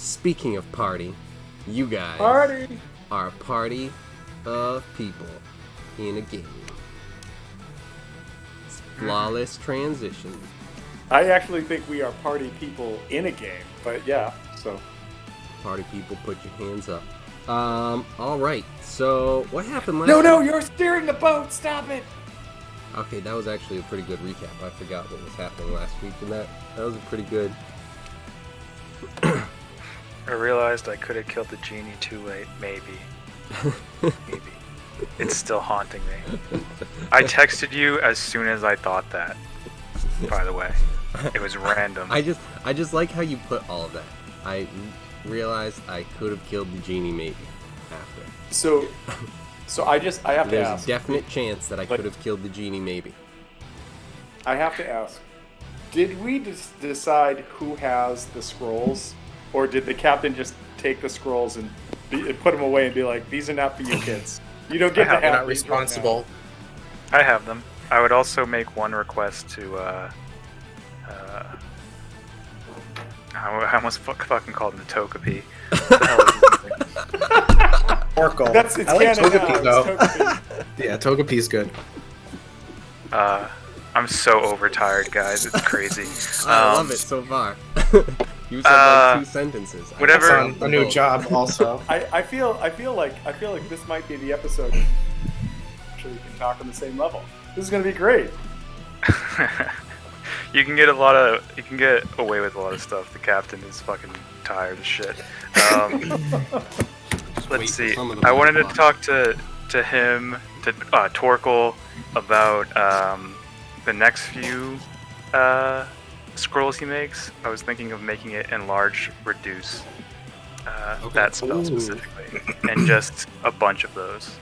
speaking of party, you guys are a party of people in a game. It's flawless transition. I actually think we are party people in a game, but yeah, so. Party people, put your hands up. Alright, so what happened last No, week? you're steering the boat, stop it! Okay, that was actually a pretty good recap. I forgot what was happening last week, and that was a pretty good... I realized I could have killed the genie too late, maybe. Maybe. It's still haunting me. I texted you as soon as I thought that, by the way. It was random. I just like how you put all of that. I realized I could have killed the genie maybe after. So I have to ask. There's a definite chance that I could have killed the genie maybe. I have to ask. Did we decide who has the scrolls, or did the captain just take the scrolls and put them away and be like, "These are not for you kids. You don't get to have You're not these responsible." I have them. I would also make one request to, I almost fucking called him the Togepi. Oracle. It's I like canon now, Togepi it's though. Togepi. Yeah, Togepi's good. I'm so overtired, guys. It's crazy. I love it so far. You said like 2 sentences. Whatever. That's on a new job also. I feel like this might be the episode. Actually, we can talk on the same level. This is gonna be great. You can get away with a lot of stuff. The captain is fucking tired as shit. Let's see. I wanted to talk to him, to Torkel, about the next few scrolls he makes. I was thinking of making it enlarge, reduce, that spell specifically, and just a bunch of those.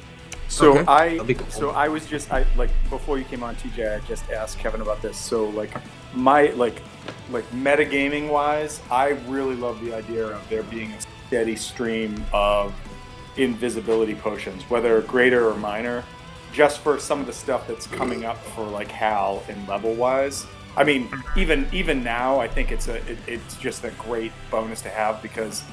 So Okay. I was just before you came on, TJ, I just asked Kevin about this. So my metagaming wise, I really love the idea of there being a steady stream of invisibility potions, whether greater or minor, just for some of the stuff that's coming up for like Hal and level wise. I mean, even now, I think it's just a great bonus to have, because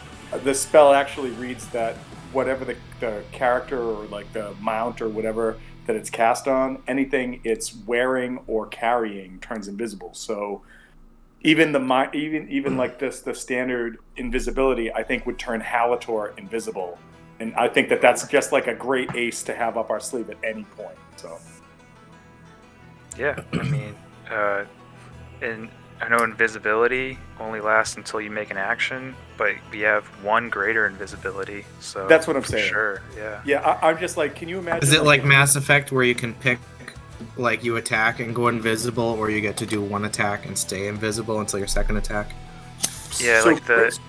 the spell actually reads that whatever the character or like the mount or whatever that it's cast on, anything it's wearing or carrying turns invisible. So even like the standard invisibility, I think would turn Halator invisible, and I think that's just like a great ace to have up our sleeve at any point. So Yeah, I mean, and I know invisibility only lasts until you make an action, but we have one greater invisibility, so that's what I'm for saying. Sure, yeah. Yeah, I'm just like, can you imagine? Is it like Mass Effect where you can pick, like you attack and go invisible, or you get to do one attack and stay invisible until your second attack? Yeah, like the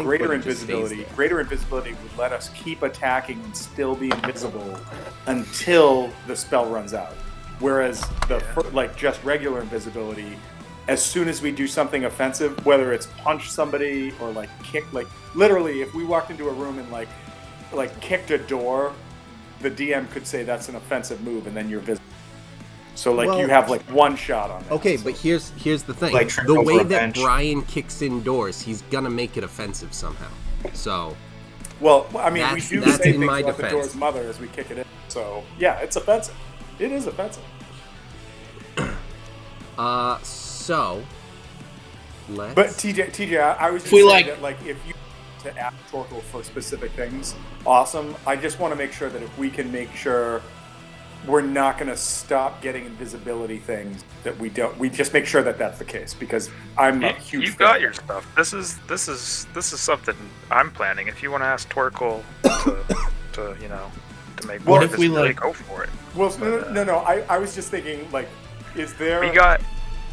greater invisibility. Greater invisibility would let us keep attacking and still be invisible until the spell runs out. Whereas just regular invisibility, as soon as we do something offensive, whether it's punch somebody or like kick, like literally, if we walked into a room and like kicked a door, the DM could say that's an offensive move, and then you're visible. So you have like one shot on it. Okay, but here's the thing. Like trip the over way a that bench. Brian kicks indoors, he's gonna make it offensive somehow. So Well, I mean, we do that's say in things my about the defense. door's mother as we kick it in. So yeah, it's offensive. It is offensive. So let's. But TJ, I was just We saying like- that if you to ask Torkel for specific things, awesome. I just want to make sure that if we can make sure we're not going to stop getting invisibility things, that we just make sure that that's the case, because I'm a huge. You fan got of your it. stuff. This is something I'm planning. If you want to ask Torkel to make What more if we, visibility, like- go for it. Well, no. I was just thinking, is there?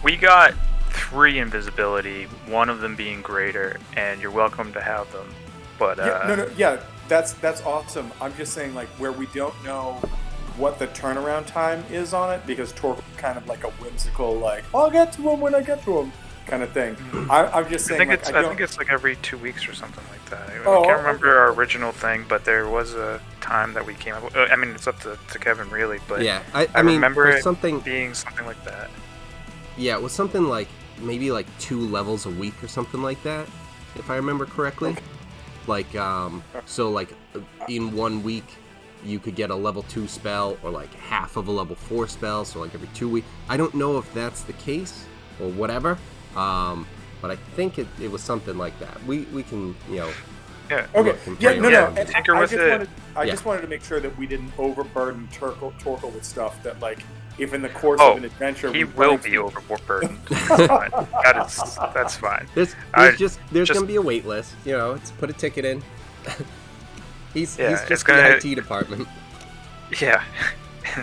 We got 3 invisibility, one of them being greater, and you're welcome to have them. But that's awesome. I'm just saying, where we don't know what the turnaround time is on it, because Torkel's kind of like a whimsical, I'll get to him when I get to him kind of thing. I'm just saying, I think it's like every 2 weeks or something like that. Oh, I can't remember okay. our original thing, but there was a time that we came up with. I mean, it's up to Kevin really, but yeah, I mean, remember for it something. being something like that. Yeah, it was something like maybe 2 levels a week or something like that. if I remember correctly. Okay. Like, so like in 1 week, you could get a level 2 spell or like half of a level 4 spell. So like every 2 weeks. I don't know if that's the case or whatever. But I think it was something like that. We can, you know. Yeah. Okay. Yeah. No. And tinker with it. I just wanted to make sure that we didn't overburden Torkel with stuff that, like, if in the course of an adventure he will be overburdened. That's fine. There's gonna be a wait list. You know, let's put a ticket in. he's just the IT department. Yeah,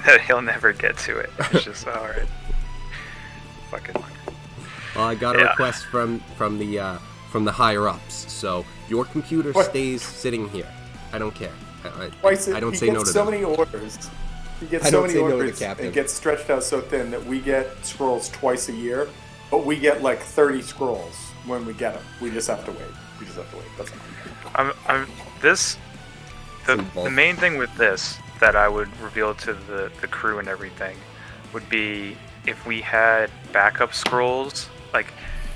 that he'll never get to it. It's just all right. Fucking. Well, I got a request from the higher ups, so your computer stays sitting here. I don't care. I don't say no to them. He gets so many orders. He gets so many orders and gets stretched out so thin that we get scrolls twice a year, but we get like 30 scrolls when we get them. We just have to wait. That's all. The main thing with this that I would reveal to the crew and everything would be if we had backup scrolls, like,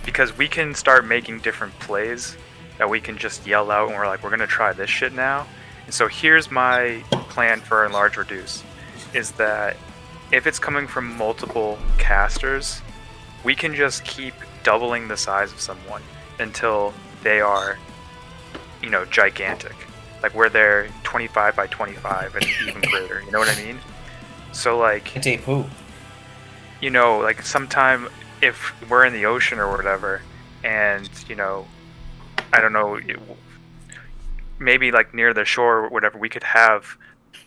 because we can start making different plays that we can just yell out and we're like, we're gonna try this shit now. And so here's my plan for Enlarge Reduce, is that if it's coming from multiple casters, we can just keep doubling the size of someone until they are, you know, gigantic. Like where they're 25 by 25 and even greater, you know what I mean? So like, you know, like sometime if we're in the ocean or whatever, and, you know, I don't know, maybe like near the shore or whatever, we could have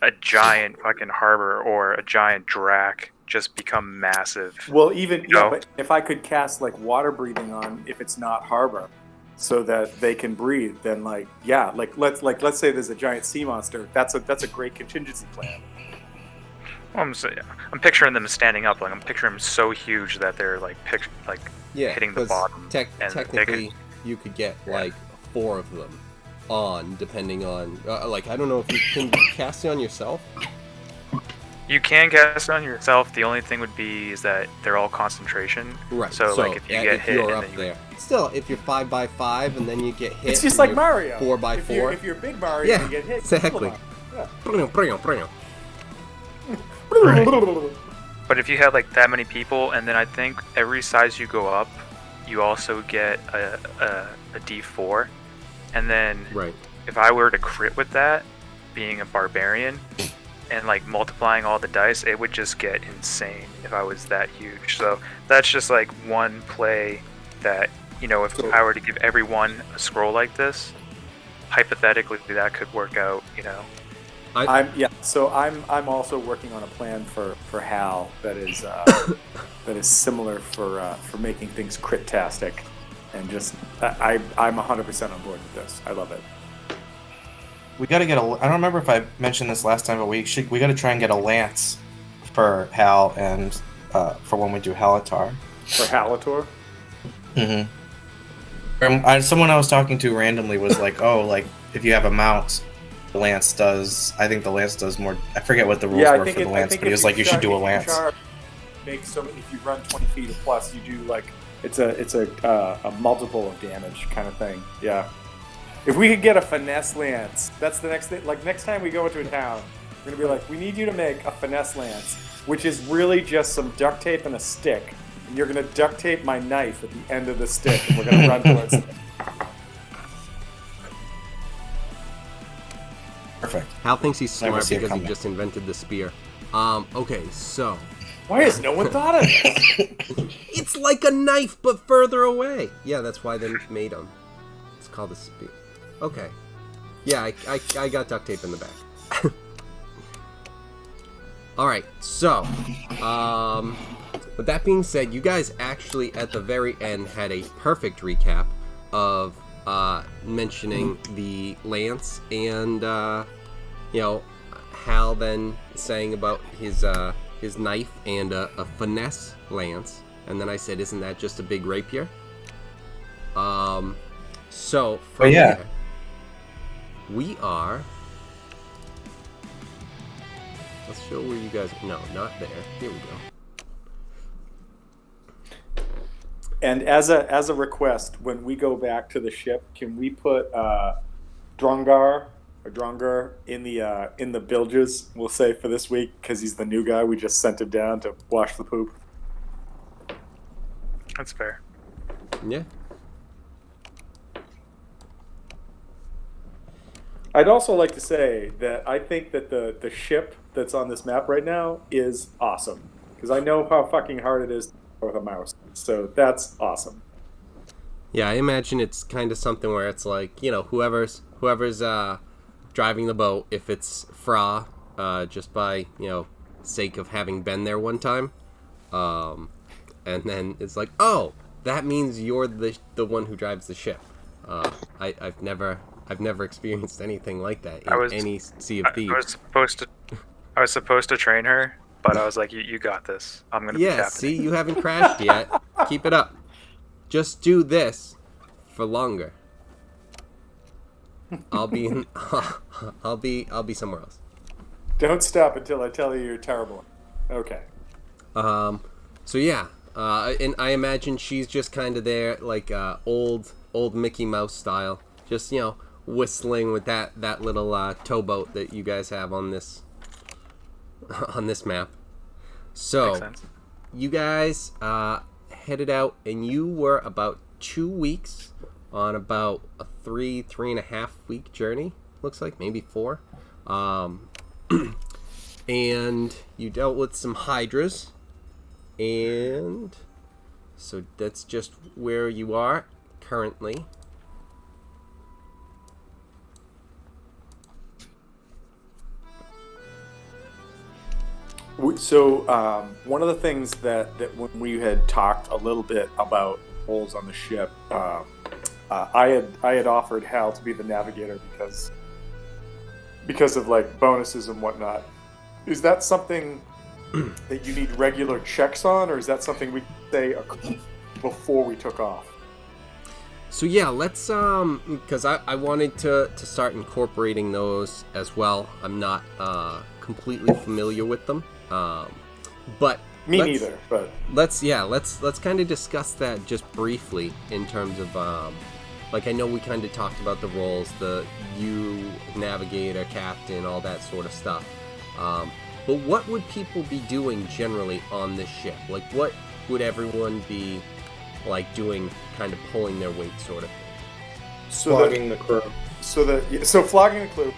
a giant fucking harbor or a giant drac just become massive. Well, even but if I could cast like water breathing on, if it's not harbor, so that they can breathe, then like let's say there's a giant sea monster. That's a great contingency plan. Well, I'm picturing them standing up. Like I'm picturing them so huge that they're like hitting the bottom. Technically, you could get like 4 of them on, depending on like, I don't know if you can cast it on yourself. You can cast it on yourself. The only thing would be is that they're all concentration. Right. So like if you get hit, you're up there. Still, if you're 5x5 and then you get hit, it's just like Mario. 4x4. If you're big Mario, and you get hit. Exactly. But if you have like that many people, and then I think every size you go up, you also get a D4, and then if I were to crit with that, being a barbarian, and like multiplying all the dice, it would just get insane if I was that huge. So that's just like one play that, you know, if I were to give everyone a scroll like this, hypothetically that could work out, you know. I'm also working on a plan for Hal that is that is similar for making things crit-tastic, and just I'm 100% on board with this. I love it. We gotta get I don't remember if I mentioned this last time, but we gotta try and get a lance for Hal and for when we do Halatar. For Halator? Mm-hmm. Someone I was talking to randomly was like, oh, like if you have a mount, the lance does. I think the lance does more. I forget what the rules were for the lance, but he was like, you should do a lance. If you run 20 feet or plus, you do like it's a multiple of damage kind of thing. Yeah. If we could get a finesse lance, that's the next thing. Like next time we go into a town, we're gonna be like, we need you to make a finesse lance, which is really just some duct tape and a stick. And you're gonna duct tape my knife at the end of the stick, and we're gonna run towards it. Perfect. Hal thinks he's smart because he just invented the spear. Okay, so. Why has no one thought of it? It's like a knife, but further away. Yeah, that's why they made them. It's called a spear. Okay. Yeah, I got duct tape in the back. Alright, so. With that being said, you guys actually, at the very end, had a perfect recap of mentioning the lance and, you know, Hal then saying about his knife and a finesse lance, and then I said, isn't that just a big rapier? So from there, we are. Let's show where you guys. No, not there. Here we go. And as a request, when we go back to the ship, can we put Drongar in the bilges? We'll say for this week because he's the new guy. We just sent him down to wash the poop. That's fair. Yeah. I'd also like to say that I think that the ship that's on this map right now is awesome because I know how fucking hard it is to with a mouse. So that's awesome. Yeah, I imagine it's kind of something where it's like, you know, whoever's driving the boat, if it's Fra, just by, you know, sake of having been there one time, and then it's like, oh, that means you're the one who drives the ship. I've never experienced anything like that in any Sea of Thieves. I was supposed to train her, but I was like, you got this. I'm gonna be captain. See, you haven't crashed yet. Keep it up. Just do this for longer. I'll be somewhere else. Don't stop until I tell you you're terrible. Okay. So yeah, and I imagine she's just kind of there, like old Mickey Mouse style, just, you know, whistling with that little towboat that you guys have on this map. So you guys headed out, and you were about 2 weeks on about a 3.5 week journey. Looks like maybe 4. And you dealt with some hydras, and so that's just where you are currently. So one of the things that when we had talked a little bit about holes on the ship, I had offered Hal to be the navigator because of like bonuses and whatnot. Is that something that you need regular checks on, or is that something we say before we took off? So yeah, let's because I wanted to start incorporating those as well. I'm not completely familiar with them. But me neither. But let's kind of discuss that just briefly in terms of like, I know we kind of talked about the roles, you navigator, captain, all that sort of stuff. But what would people be doing generally on this ship? Like, what would everyone be like doing, kind of pulling their weight, sort of thing? Flogging the crew. So flogging the crew.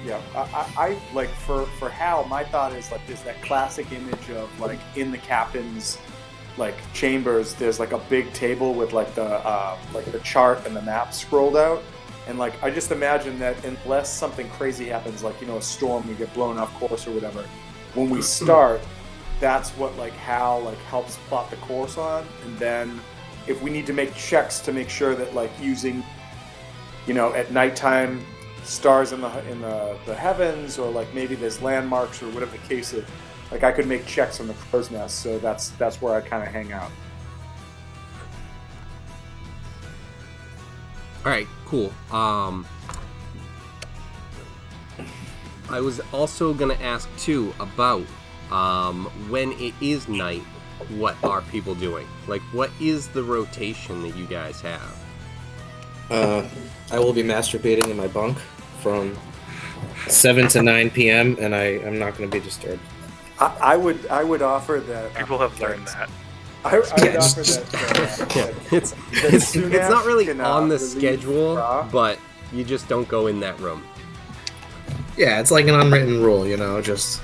Yeah, I like for Hal, my thought is like there's that classic image of like in the captain's like chambers, there's like a big table with like the chart and the map scrolled out, and like I just imagine that unless something crazy happens, like, you know, a storm, we get blown off course or whatever, when we start, that's what like Hal like helps plot the course on, and then if we need to make checks to make sure that like using, you know, at nighttime, stars in the heavens, or like maybe there's landmarks or whatever the case is, like I could make checks on the crow's nest, so that's where I kind of hang out. All right, cool. I was also gonna ask too about when it is night, what are people doing? Like, what is the rotation that you guys have? I will be masturbating in my bunk from 7 to 9 p.m. and I'm not going to be disturbed. I would offer that people have learned that. I would offer that. It's not really on the schedule, but you just don't go in that room. Yeah, it's like an unwritten rule, you know, just...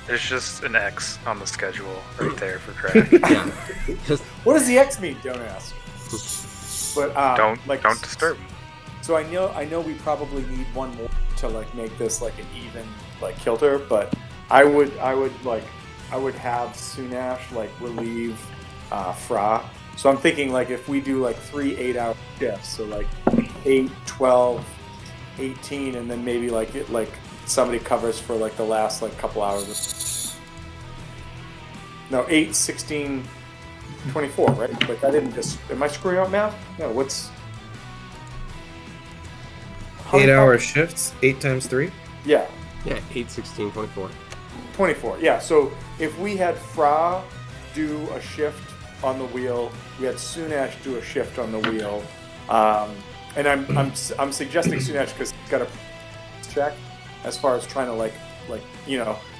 There's just an X on the schedule right there for crack. Yeah. What does the X mean? Don't ask. But don't disturb them. So I know we probably need one more to like make this like an even like kilter, but I would have Sunash like relieve Fra. So I'm thinking like if we do like 3 8-hour shifts, so like 8, 12, 18, and then maybe like somebody covers for like the last like couple hours. No, 8, 16, 24, right? Like I didn't just... Am I screwing up math? No, what's... 8-hour shifts? 8 times 3? Yeah. Yeah, 8, 16, 24. 24, yeah. So if we had Fra do a shift on the wheel. We had Sunash do a shift on the wheel, and I'm suggesting Sunash because he's got a check as far as trying to like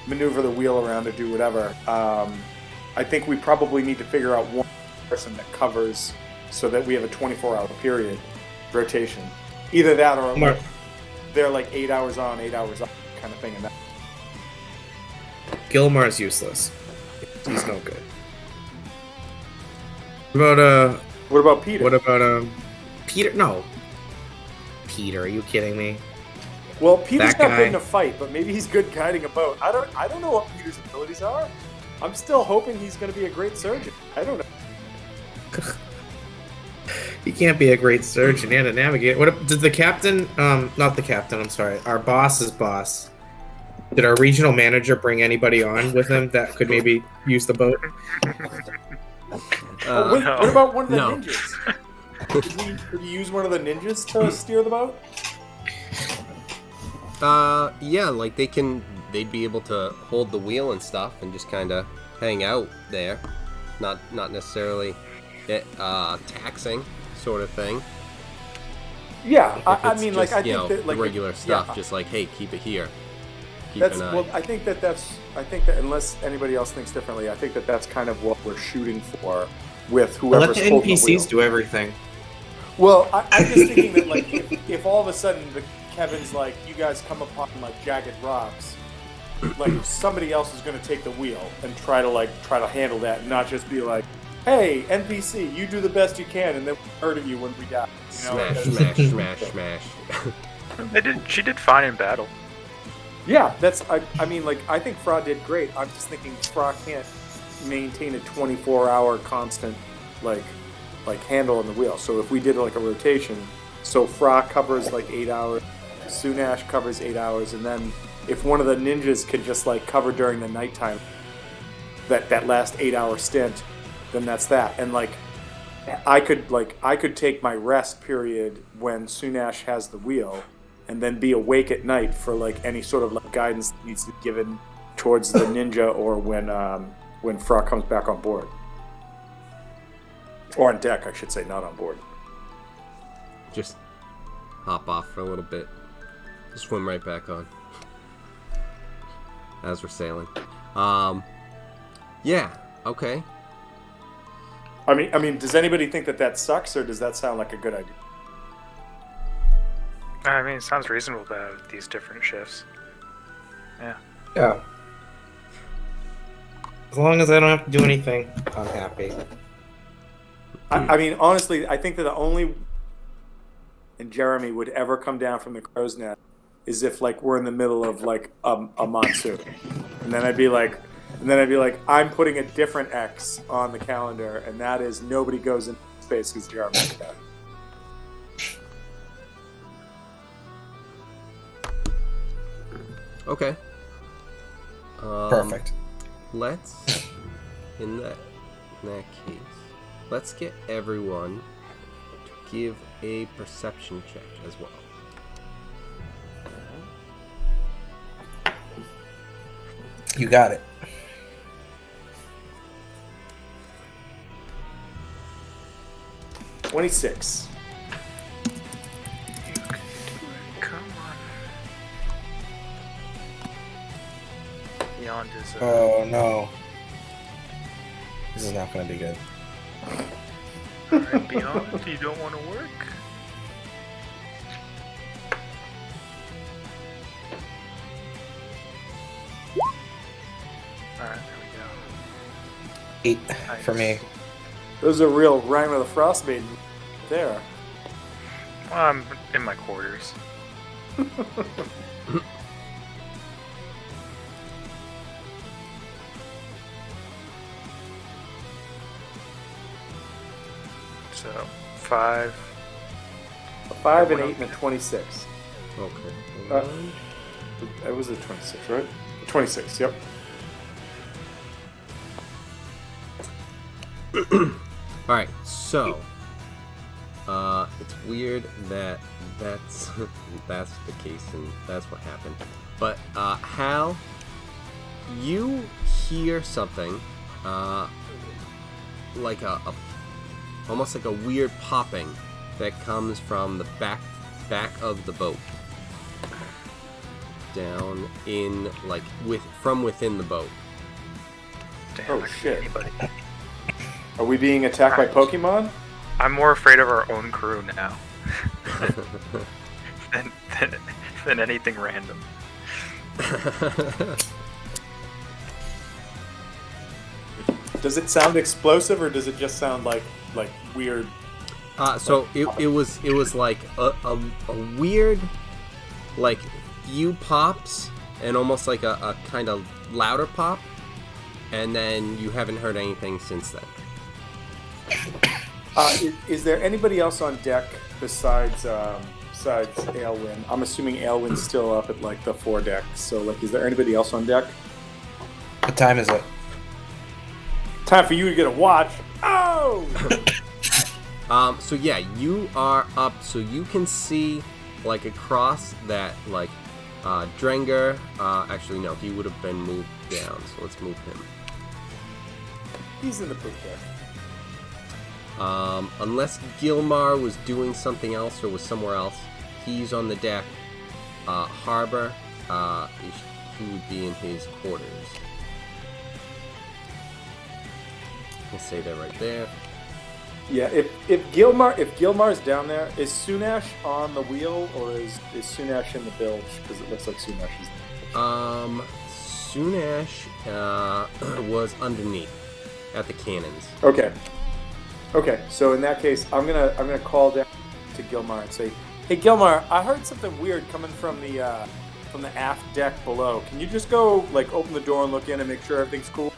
maneuver the wheel around to do whatever. I think we probably need to figure out one person that covers so that we have a 24-hour period rotation. Either that or like, they're like 8 hours on, 8 hours off kind of thing. And that. Gilmar's useless. He's no good. What about Peter? What about Peter? No. Peter, are you kidding me? Well, Peter's not good in a fight, but maybe he's good guiding a boat. I don't know what Peter's abilities are. I'm still hoping he's going to be a great surgeon. I don't know. He can't be a great surgeon and a navigator. What did the captain? Not the captain. I'm sorry. Our boss's boss. Did our regional manager bring anybody on with him that could maybe use the boat? What about one of the ninjas? Could you use one of the ninjas to steer the boat? Yeah, like they'd be able to hold the wheel and stuff and just kind of hang out there. Not necessarily taxing sort of thing. Yeah, I mean, just, like, I think that, like, regular stuff, just like, hey, keep it here. I think that unless anybody else thinks differently, I think that that's kind of what we're shooting for with whoever's holding the wheel. Let the NPCs do everything. Well, I'm just thinking that, like, if all of a sudden Kevin's like, you guys come upon like jagged rocks, like somebody else is going to take the wheel and try to handle that, and not just be like, hey, NPC, you do the best you can, and then we'll murder you when we die. You know? Smash. She did fine in battle. Yeah, I mean, like, I think Fra did great. I'm just thinking Fra can't maintain a 24-hour constant, like handle on the wheel. So if we did like a rotation, so Fra covers like 8 hours, Sunash covers 8 hours, and then if one of the ninjas could just like cover during the nighttime, that last 8 hour stint, then that's that. And like, I could take my rest period when Sunash has the wheel, and then be awake at night for like any sort of like guidance that needs to be given towards the ninja, or when Fra comes back on board, or on deck, I should say, not on board. Just hop off for a little bit, swim right back on as we're sailing. Yeah, okay. I mean, does anybody think that sucks, or does that sound like a good idea? I mean, it sounds reasonable to have these different shifts. Yeah. Yeah. As long as I don't have to do anything, I'm happy. I mean, honestly, I think that the only and Jeremy would ever come down from the crow's nest is if like we're in the middle of like a monsoon, and then I'd be like, I'm putting a different X on the calendar, and that is nobody goes into space because Jeremy's dead. Okay. Perfect. Let's, in that case, let's get everyone to give a perception check as well. You got it. $26. Beyond is. Oh no. This is not going to be good. Alright, Beyond, you don't want to work? Alright, there we go. 8 for me. Those are real Rhyme of the Frostmaiden there. Well, I'm in my quarters. So, 5. A 5, an 8, and a 26. Okay. That was a 26, right? 26, yep. Alright, so it's weird that that's the case and that's what happened. But Hal, you hear something like a almost like a weird popping that comes from the back of the boat, down in like from within the boat. Damn, Oh, I can shit. see anybody. Are we being attacked by Pokemon? I'm more afraid of our own crew now than, than, than anything random. Does it sound explosive or does it just sound like weird? So it was like a weird, like few pops and almost like a kind of louder pop, and then you haven't heard anything since then. Is there anybody else on deck besides Aelwyn? I'm assuming Aelwyn's still up at like the foredeck. So like, is there anybody else on deck? What time is it? Time for you to get a watch. Oh! So yeah, you are up, so you can see like across that like Drenger. Actually, no, he would have been moved down. So let's move him. He's in the poop deck. Unless Gilmar was doing something else or was somewhere else, he's on the deck. Harbor, he would be in his quarters. We'll say that right there. Yeah, if Gilmar's down there, is Sunash on the wheel or is Sunash in the bilge? Because it looks like Sunash is in the Sunash was underneath at the cannons. Okay. So in that case, I'm gonna call down to Gilmar and say, "Hey Gilmar, I heard something weird coming from the aft deck below. Can you just go like open the door and look in and make sure everything's cool?"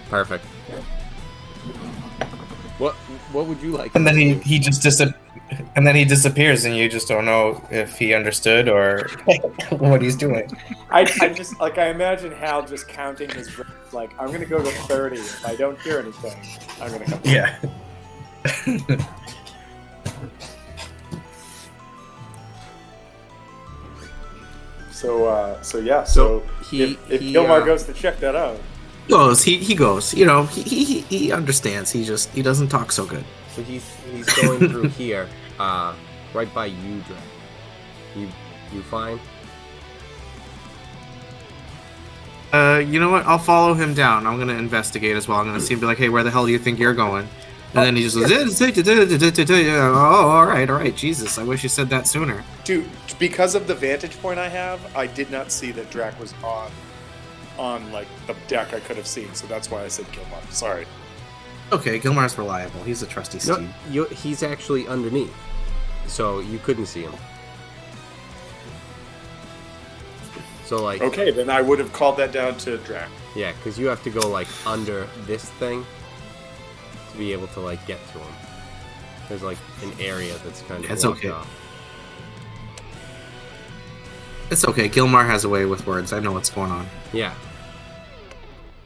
Perfect. What would you like? And then he just disappears, and you just don't know if he understood or what he's doing. I just like I imagine Hal just counting his breath, like I'm gonna go to 30. If I don't hear anything, I'm gonna come. Yeah. So yeah. So if he Gilmar goes to check that out, He goes. You know, he understands. He doesn't talk so good. So he's going through here, right by you, Dre. You fine? You know what? I'll follow him down. I'm gonna investigate as well. I'm gonna see him, be like, hey, where the hell do you think you're going? And then he just goes, oh, all right, Jesus, I wish you said that sooner. dude, because of the vantage point I have, I did not see that Drac was on like the deck I could have seen, so that's why I said Gilmar. Sorry. Okay, Gilmar's reliable. He's a trusty steed. No, he's actually underneath, so you couldn't see him. So like, Okay, then I would have called that down to Drac. yeah, because you have to go like under this thing to be able to like get to him. There's like an area that's kind of It's blocked okay. off. It's okay. Gilmar has a way with words. I know what's going on. Yeah.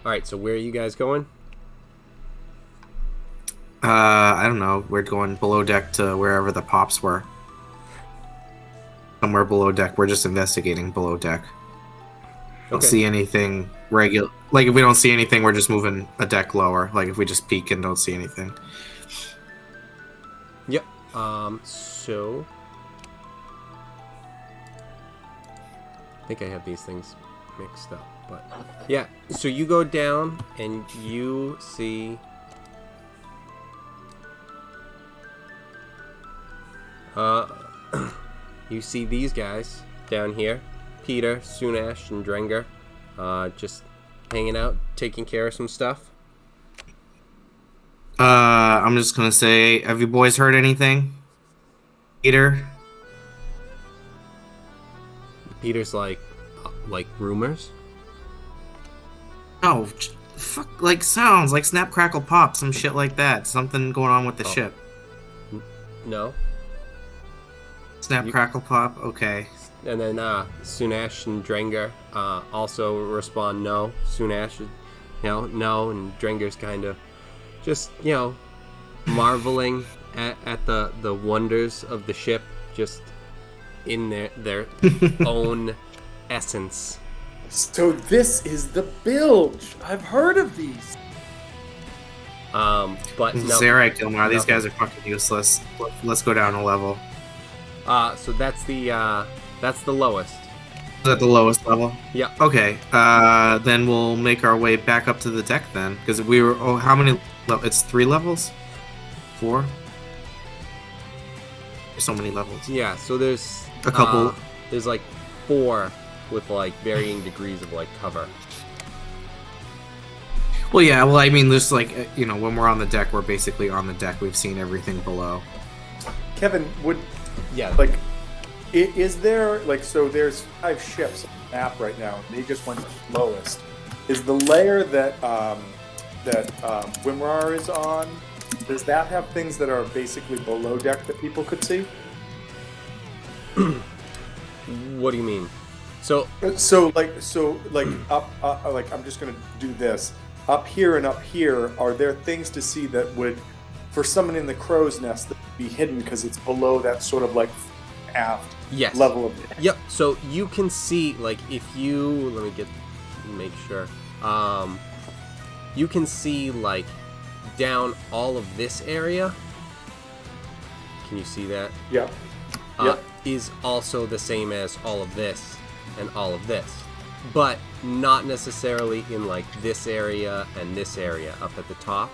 All right, so where are you guys going? I don't know. We're going below deck to wherever the pops were. Somewhere below deck. We're just investigating below deck. Don't Okay. see anything regular. Like, if we don't see anything, we're just moving a deck lower. Like, if we just peek and don't see anything. Yep. So I think I have these things mixed up, but yeah. So you go down and you see you see these guys down here, Peter, Sunash, and Drenger, just hanging out, taking care of some stuff. I'm just gonna say, have you boys heard anything? Peter? Peter's like rumors. Oh, fuck, like sounds, like snap, crackle, pop, some shit like that. Something going on with the ship. No. Snap, crackle, pop, okay. And then Sunash and Drenger also respond no. Sunash, no, and Drenger's kind of just, marveling at the wonders of the ship, just in their own essence. So this is the bilge. I've heard of these. But no. Zerai, Gilmar, these nothing. guys are fucking useless. Let's go down a level. So that's the lowest. Is that the lowest level? Yeah. Okay. Then we'll make our way back up to the deck then, because we were. Oh, how many? It's 3 levels. 4. There's so many levels. Yeah. So there's A couple. There's like 4 with like varying degrees of like cover. Well, yeah. Well, I mean, there's like when we're on the deck, we're basically on the deck. We've seen everything below. Kevin, Yeah. like, is there like so? There's 5 ships on the map right now. And they just went lowest. Is the layer that Wimrar is on? Does that have things that are basically below deck that people could see? What do you mean? So Up like I'm just gonna do this. Up here and up here, are there things to see that would, for someone in the crow's nest, that would be hidden because it's below that sort of like aft yes. level of? Yep. So you can see like if you make sure. You can see like down all of this area. Can you see that? Yeah. Yep. Is also the same as all of this and all of this, but not necessarily in like this area and this area up at the top,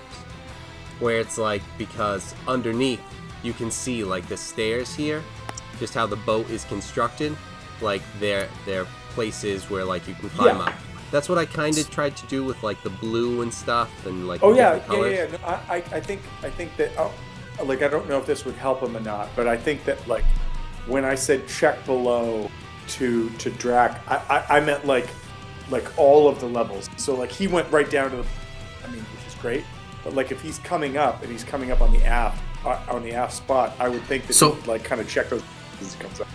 where it's like, because underneath you can see like the stairs here, just how the boat is constructed, like they're places where like you can climb up. That's what I kind of tried to do with like the blue and stuff and like Oh the yeah, different colors. yeah. No, I think that like I don't know if this would help him or not, but I think that like when I said check below to Drac, I meant like all of the levels. So like he went right down to the, which is great. But like if he's coming up and he's coming up on the aft spot, I would think that he would like kind of check those as he comes up.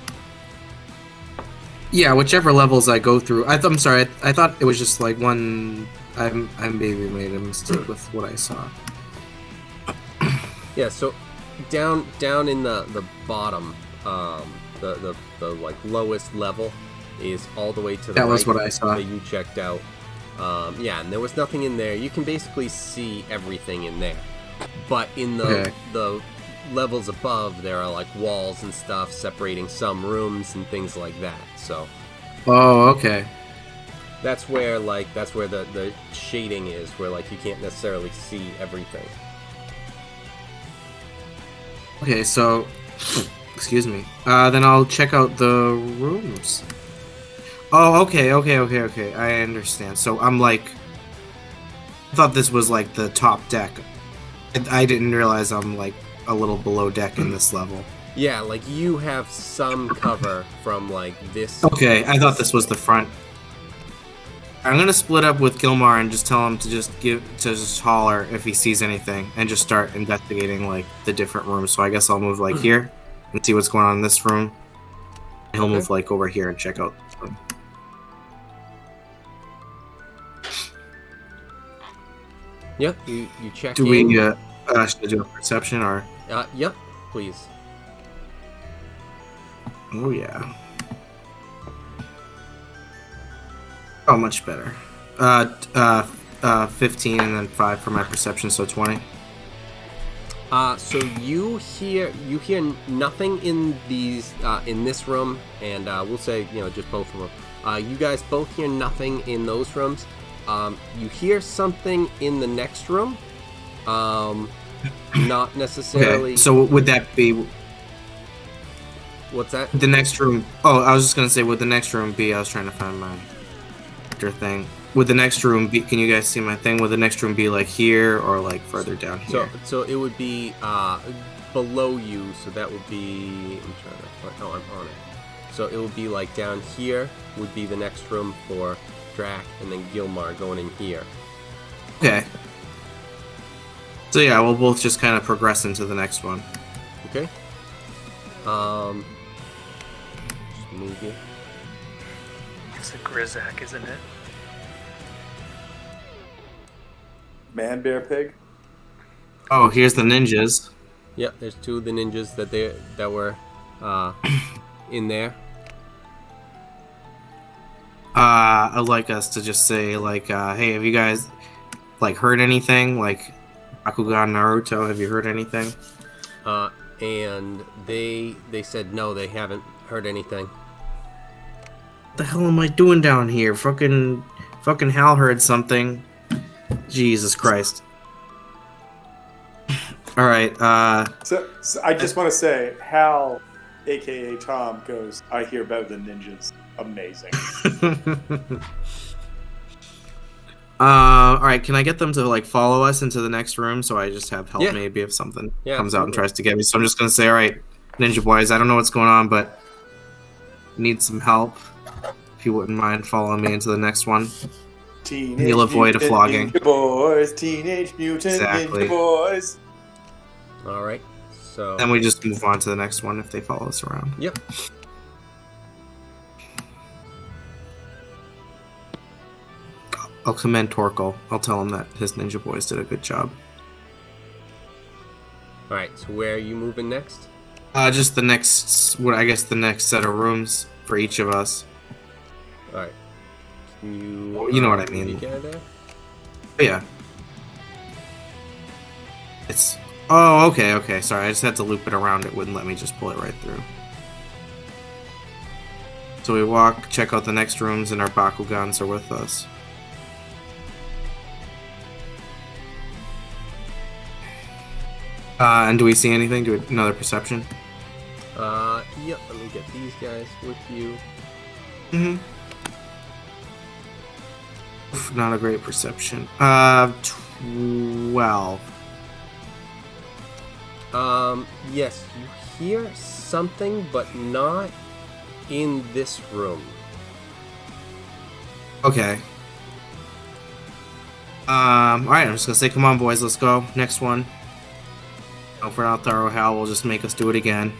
Yeah, whichever levels I go through. I'm sorry. I thought it was just like one. I maybe made a mistake with what I saw. Yeah, so down in the bottom, the like lowest level is all the way to the That right. was what I saw. That you checked out. Yeah, and there was nothing in there. You can basically see everything in there, but in the levels above, there are like walls and stuff separating some rooms and things like that. So. Oh, okay. That's where the shading is, where like you can't necessarily see everything. Okay, so excuse me. Then I'll check out the rooms. Oh, okay. I understand. So I'm like, I thought this was like the top deck. I didn't realize I'm like a little below deck in this level. Yeah, like you have some cover from like this. Okay, I thought this was the front. I'm gonna split up with Gilmar and just tell him to just holler if he sees anything and just start investigating like the different rooms. So I guess I'll move like here and see what's going on in this room. And he'll move like over here and check out this room. Yep, you check Do in. we should I do a perception or? Yep, please. Oh yeah. Oh, much better. 15 and then 5 for my perception, so 20. So you hear nothing in these in this room, and we'll say just both of them. You guys both hear nothing in those rooms. You hear something in the next room. Not necessarily. Okay, so would that be? What's that? The next room. Oh, I was just gonna say, would the next room be? I was trying to find my thing. Would the next room be? Can you guys see my thing? Would the next room be like here or like further down here? So it would be below you. So that would be. I'm trying to. Oh, I'm on it. So it would be like down here would be the next room for Drac, and then Gilmar going in here. Okay. So yeah, we'll both just kind of progress into the next one. Okay. Just move you. It's a Grizzak, isn't it? Man, bear, pig. Oh, here's the ninjas. Yep, there's 2 of the ninjas that were in there. I'd like us to just say like, hey, have you guys like heard anything? Like Bakugan Naruto, have you heard anything? And they said no, they haven't heard anything. What the hell am I doing down here? Fucking Hal heard something. Jesus Christ. All right. So I just want to say, Hal, aka Tom, goes, "I hear better than ninjas." Amazing. All right. Can I get them to like follow us into the next room so I just have help Yeah. maybe if something Yeah, comes out and absolutely. tries to get me? So I'm just gonna say, all right, Ninja Boys. I don't know what's going on, but need some help. If you wouldn't mind following me into the next one. Teenage You'll avoid a Mutant flogging. Ninja Boys, Teenage Mutant Exactly. Ninja Boys. All right. So Then we just move on to the next one if they follow us around. Yep. I'll commend Torkel. I'll tell him that his Ninja Boys did a good job. All right. So where are you moving next? Just the next, I guess the next set of rooms for each of us. All right. Can you? You know what I mean. You get there? But yeah. It's. Oh, okay. Sorry, I just had to loop it around. It wouldn't let me just pull it right through. So we walk, check out the next rooms, and our Bakugans are with us. And do we see anything? Do we, another perception? Yep. Let me get these guys with you. Mm-hmm. Not a great perception. 12. Yes, you hear something, but not in this room. Okay. Alright, I'm just gonna say, come on, boys, let's go. Next one. If we're not thorough, Hal will just make us do it again.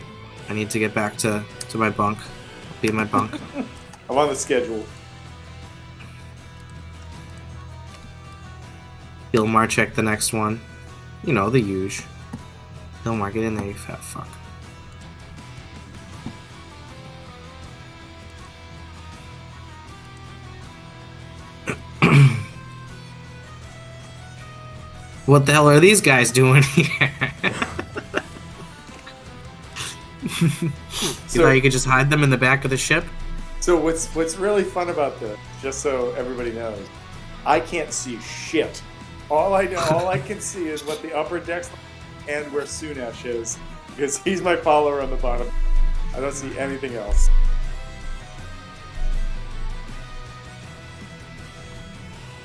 I need to get back to my bunk. Be in my bunk. I'm on the schedule. Gilmar, check the next one. You know, the huge. Gilmar, get in there, you fat fuck. What the hell are these guys doing here? You thought you could just hide them in the back of the ship? So what's really fun about this, just so everybody knows, I can't see shit. All I can see is what the upper deck's and where Sunesh is, because he's my follower on the bottom. I don't see anything else.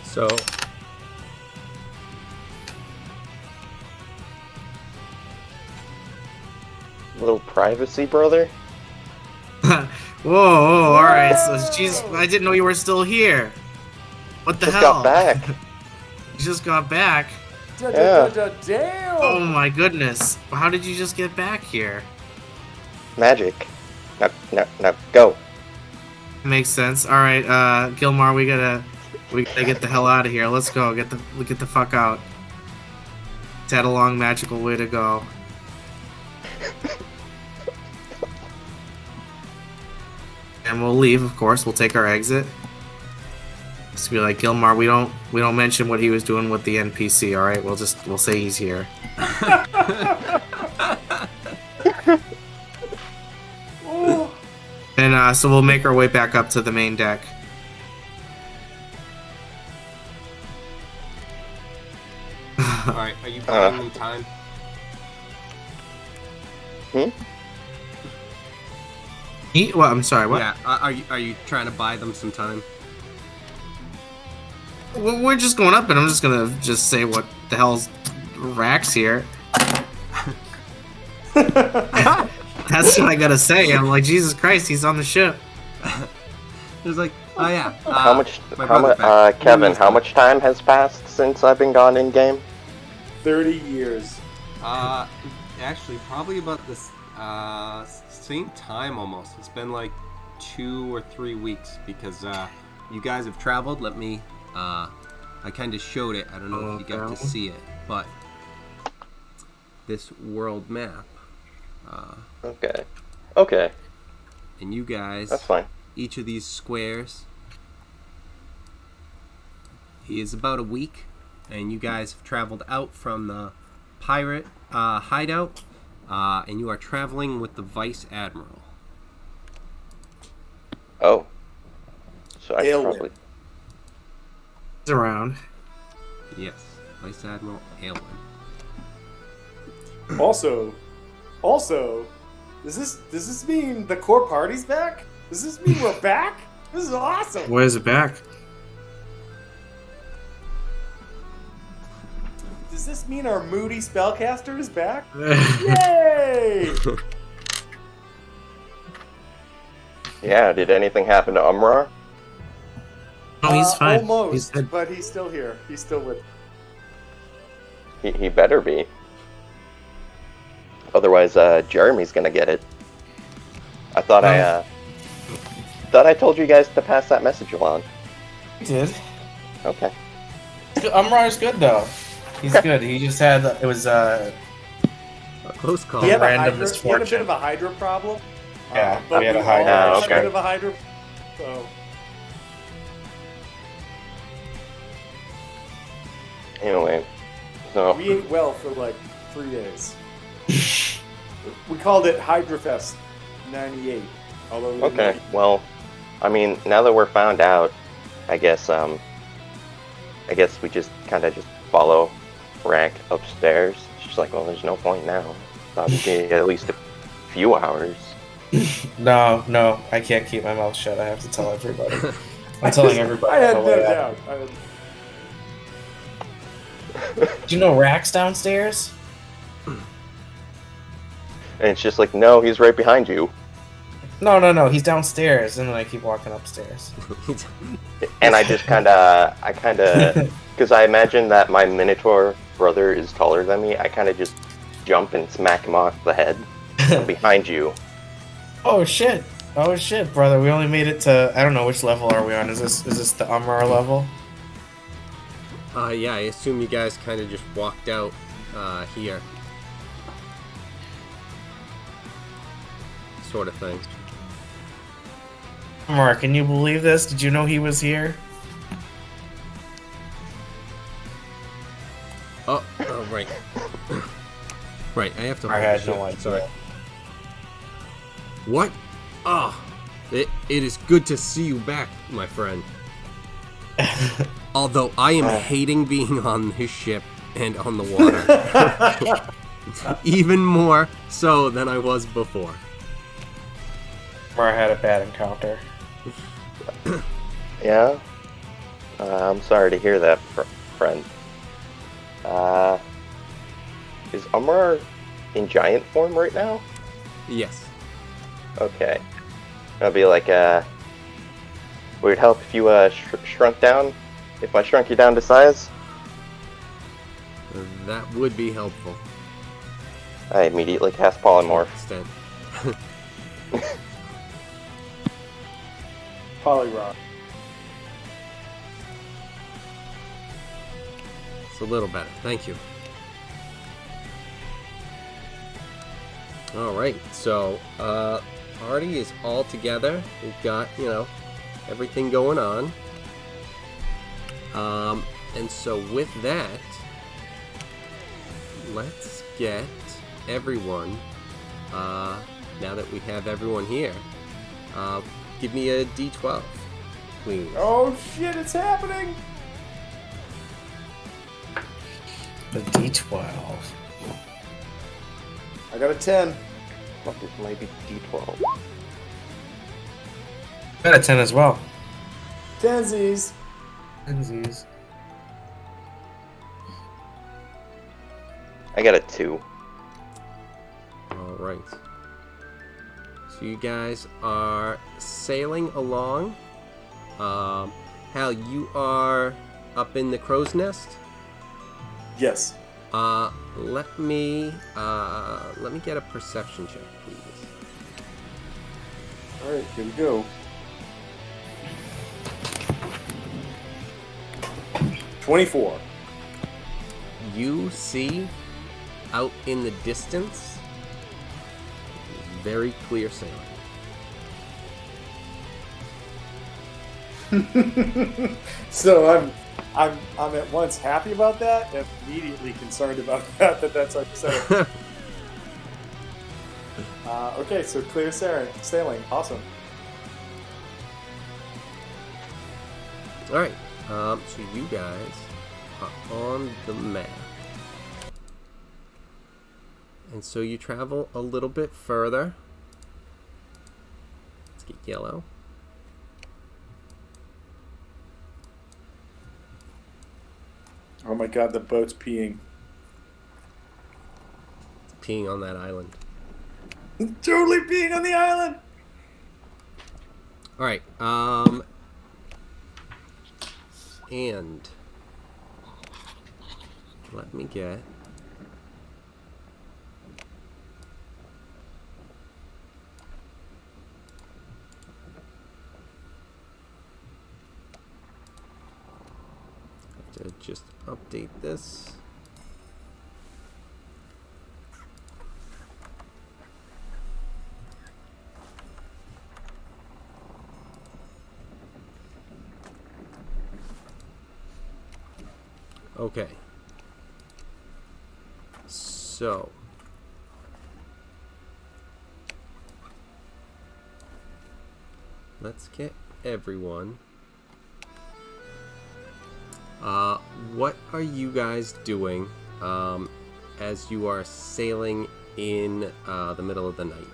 So Little privacy, brother. Whoa, alright, so jeez, I didn't know you were still here. What the Just hell? got back. You just got back? Yeah. Damn! Oh my goodness. How did you just get back here? Magic. No, go. Makes sense. Alright, Gilmar, we gotta get the hell out of here. Let's go. Get the fuck out. It's had a long magical way to go. And we'll leave, of course. We'll take our exit. Just be like, Gilmar, we don't mention what he was doing with the NPC, alright? We'll say he's here. And so we'll make our way back up to the main deck. all right, are you buying me time? What? I'm sorry, what? Yeah. Are you trying to buy them some time? We're just going up, and I'm just gonna say what the hell's Rax here. That's what I gotta say. I'm like, Jesus Christ, he's on the ship. It's like, oh yeah. Kevin, how much time has passed since I've been gone in game? 30 years. Actually, probably about this same time almost. It's been like 2 or 3 weeks because you guys have traveled. Let me. I kind of showed it. I don't know if you got to see it, but this world map. Okay. And you guys. That's fine. Each of these squares is about a week, and you guys have traveled out from the pirate hideout, and you are traveling with the Vice Admiral. Oh. So I Aylwin. probably... He's around. Yes, Vice Admiral Aylwin. Also, does this mean the core party's back? Does this mean we're back? This is awesome. Why is it back? Does this mean our moody spellcaster is back? Yay! Yeah, did anything happen to Umrar? Oh, he's fine. Almost, He's good. but he's still here. He's still with. He better be. Otherwise, Jeremy's gonna get it. I thought I told you guys to pass that message along. He did. Okay. Umrar's good though. He's good. He just had it was A close call. He had, Random he had a misfortune. bit of a Hydra problem. Yeah, but we had a all Hydra had issue. a bit of a Hydra. So Anyway, so we ate well for like 3 days. We called it HydraFest '98. Although we okay. didn't- Well, I mean, now that we're found out, I guess we just kind of just follow Rack upstairs. It's just like, well, there's no point now. Thought we'd get at least a few hours. No, I can't keep my mouth shut. I have to tell everybody. I'm telling everybody. I had on no the way out. doubt. Do you know Rack's downstairs? And it's just like, no, he's right behind you. No. He's downstairs, and then I keep walking upstairs. And I just because I imagine that my Minotaur brother is taller than me, I kind of just jump and smack him off the head from behind you. Oh shit, brother. We only made it to I don't know which level are we on. Is this the Umrar level? Yeah, I assume you guys kind of just walked out here. Sort of thing. Umrar, can you believe this? Did you know he was here? Oh, right. Right, I have to... I had no idea. Sorry. What? Ah, it is good to see you back, my friend. Although I am hating being on his ship and on the water. Even more so than I was before. Umrar had a bad encounter. Yeah? I'm sorry to hear that, friend. Is Umrar in giant form right now? Yes. Okay. That'd be like, would it help if you, shrunk down? If I shrunk you down to size? That would be helpful. I immediately cast Polymorph. Extent. Polyrock. It's a little better. Thank you. Alright, so, party is all together. We've got, everything going on. And so with that, let's get everyone, now that we have everyone here, give me a D12, please. Oh shit! It's happening. The D12. I got a 10. Oh, this might be D12. Got a 10 as well. Tensies. Tensies. I got a 2. Alright. So you guys are sailing along. Hal, you are up in the crow's nest? Yes. Let me get a perception check, please. All right, here we go. 24. You see out in the distance very clear sailing. So I'm at once happy about that and immediately concerned about that's like so. Okay, so clear sailing. Awesome. All right. So you guys are on the map, and so you travel a little bit further. Let's get yellow. Oh my god, the boat's peeing. It's peeing on that island. Totally peeing on the island. All right. And let me get. Have to just update this. Okay. So. Let's get everyone. What are you guys doing as you are sailing in the middle of the night?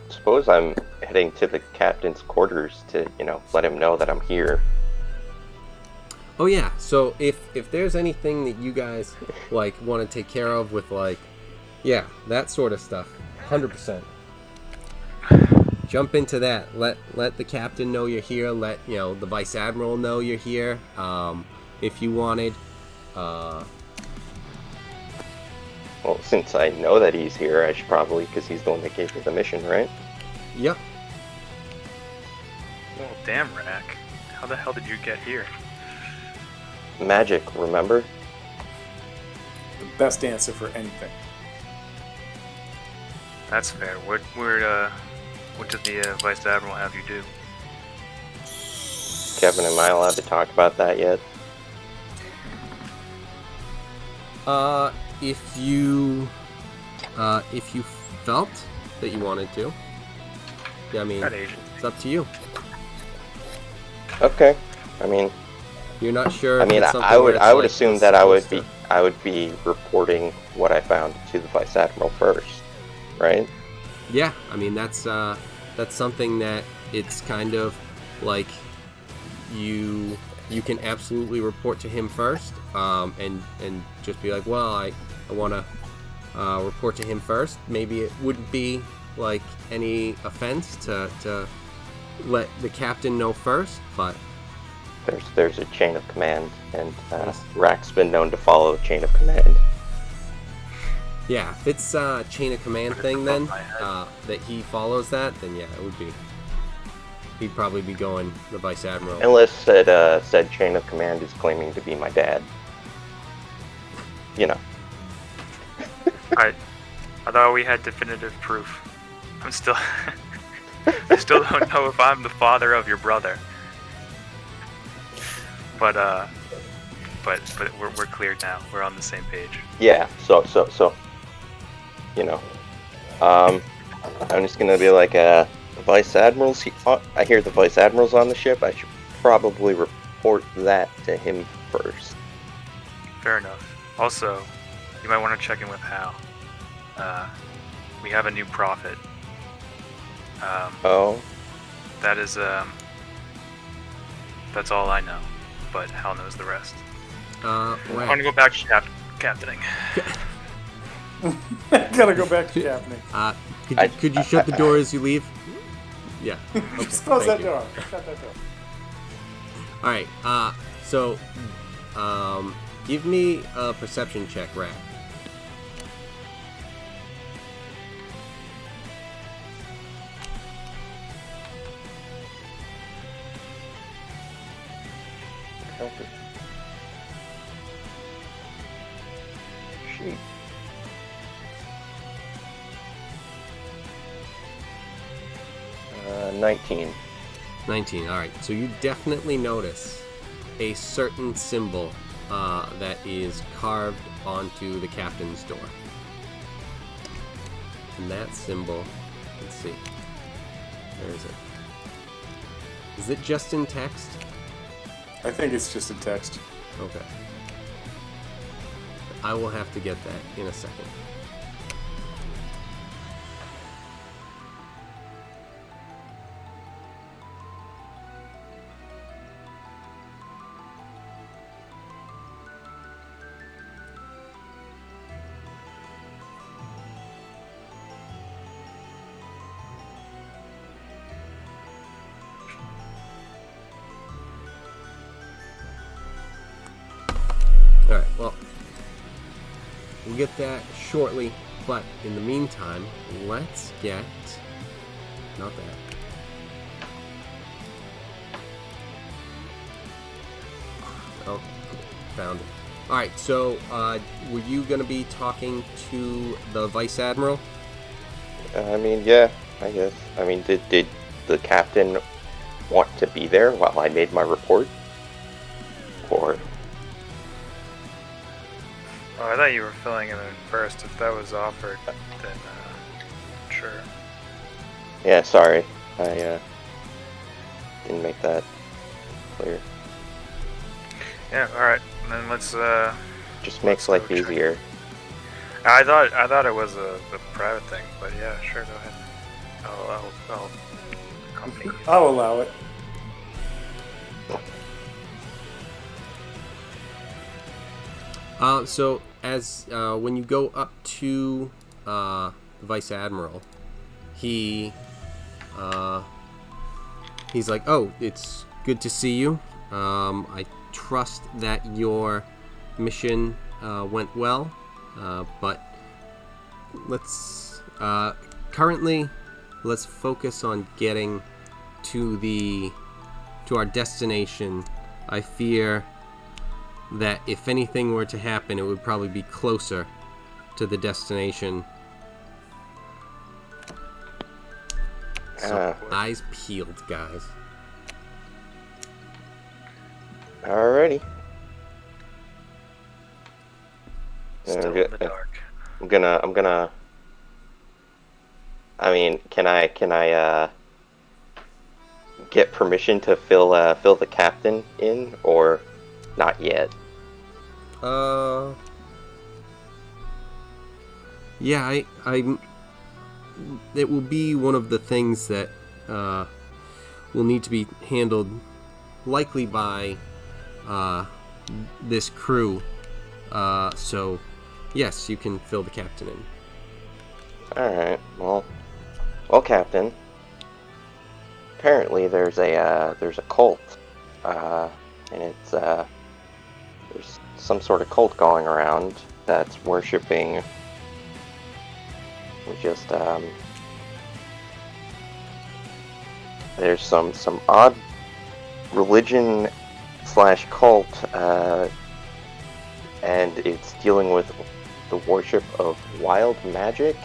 Suppose I'm heading to the captain's quarters to, let him know that I'm here. Oh yeah, so if there's anything that you guys like want to take care of with yeah, that sort of stuff, 100%. Jump into that. Let the captain know you're here. Let the vice admiral know you're here. If you wanted. Well, since I know that he's here, I should probably, because he's the one that gave me the mission, right? Yep. Well, damn, Rack. How the hell did you get here? Magic, remember? The best answer for anything. That's fair. What did the Vice Admiral have you do? Kevin, am I allowed to talk about that yet? If you felt that you wanted to, yeah, I mean, it's up to you. Okay. I mean, you're not sure. I mean, I would assume that I would be reporting what I found to the Vice Admiral first, right? Yeah, I mean that's something that it's kind of like you can absolutely report to him first, and just be like, well, I want to report to him first. Maybe it wouldn't be like any offense to let the captain know first, but there's a chain of command, and Rack's been known to follow a chain of command. Yeah, if it's a chain of command thing, then that he follows that, then yeah, it would be. He'd probably be going the Vice Admiral. Unless said chain of command is claiming to be my dad. I thought we had definitive proof. I still don't know if I'm the father of your brother. But we're cleared now. We're on the same page. Yeah. So. I'm just gonna be like, the Vice Admiral's. I hear the Vice Admiral's on the ship. I should probably report that to him first. Fair enough. Also, you might want to check in with Hal. We have a new prophet. That is that's all I know, but Hal knows the rest. Right. I want to go back to captaining. Gotta go back to captaining. Could you shut the door as you leave? Yeah. Okay, Just close that thank you. door. Shut that door. All right. So, give me a perception check, Rat. Sheet. 19. 19. All right. So you definitely notice a certain symbol that is carved onto the captain's door. And that symbol, let's see. Where is it? Is it just in text? I think it's just in text. Okay. I will have to get that in a second. Alright, well, we'll get that shortly, but in the meantime, let's get... not that. Oh, found it. Alright, so, were you going to be talking to the Vice Admiral? I mean, yeah, I guess. I mean, did the captain want to be there while I made my report? Or... Oh, I thought you were filling him in first. If that was offered, then sure. Yeah, sorry. I didn't make that clear. Yeah, alright. Then let's Just makes let's life go check. easier. I thought it was a private thing, but yeah, sure, go ahead. I'll accompany you. I'll allow it. So, as when you go up to the Vice Admiral, he's like, "Oh, it's good to see you. I trust that your mission went well, but let's currently let's focus on getting to our destination. I fear that if anything were to happen, it would probably be closer to the destination." So, eyes peeled, guys. Alrighty. Still in the dark. I'm gonna. I mean, can I get permission to fill the captain in, or not yet? Yeah, I it will be one of the things that will need to be handled likely by this crew. So yes, you can fill the captain in. Alright, well, Captain. Apparently there's a cult, and it's there's some sort of cult going around that's worshipping just there's some odd religion / cult, and it's dealing with the worship of wild magic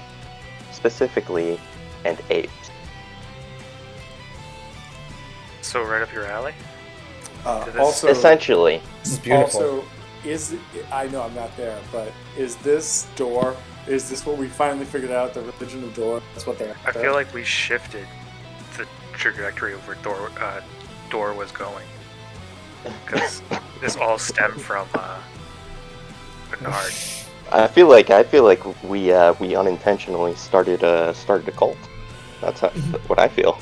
specifically, and apes. So right up your alley? Did this- Also, Essentially. This is beautiful. Also, I know I'm not there, but is this door? Is this what we finally figured out? The religion of door? That's what they're. I feel like we shifted the trajectory of where Door was going. Because this all stemmed from Bernard. I feel like we unintentionally started a cult. That's what I feel.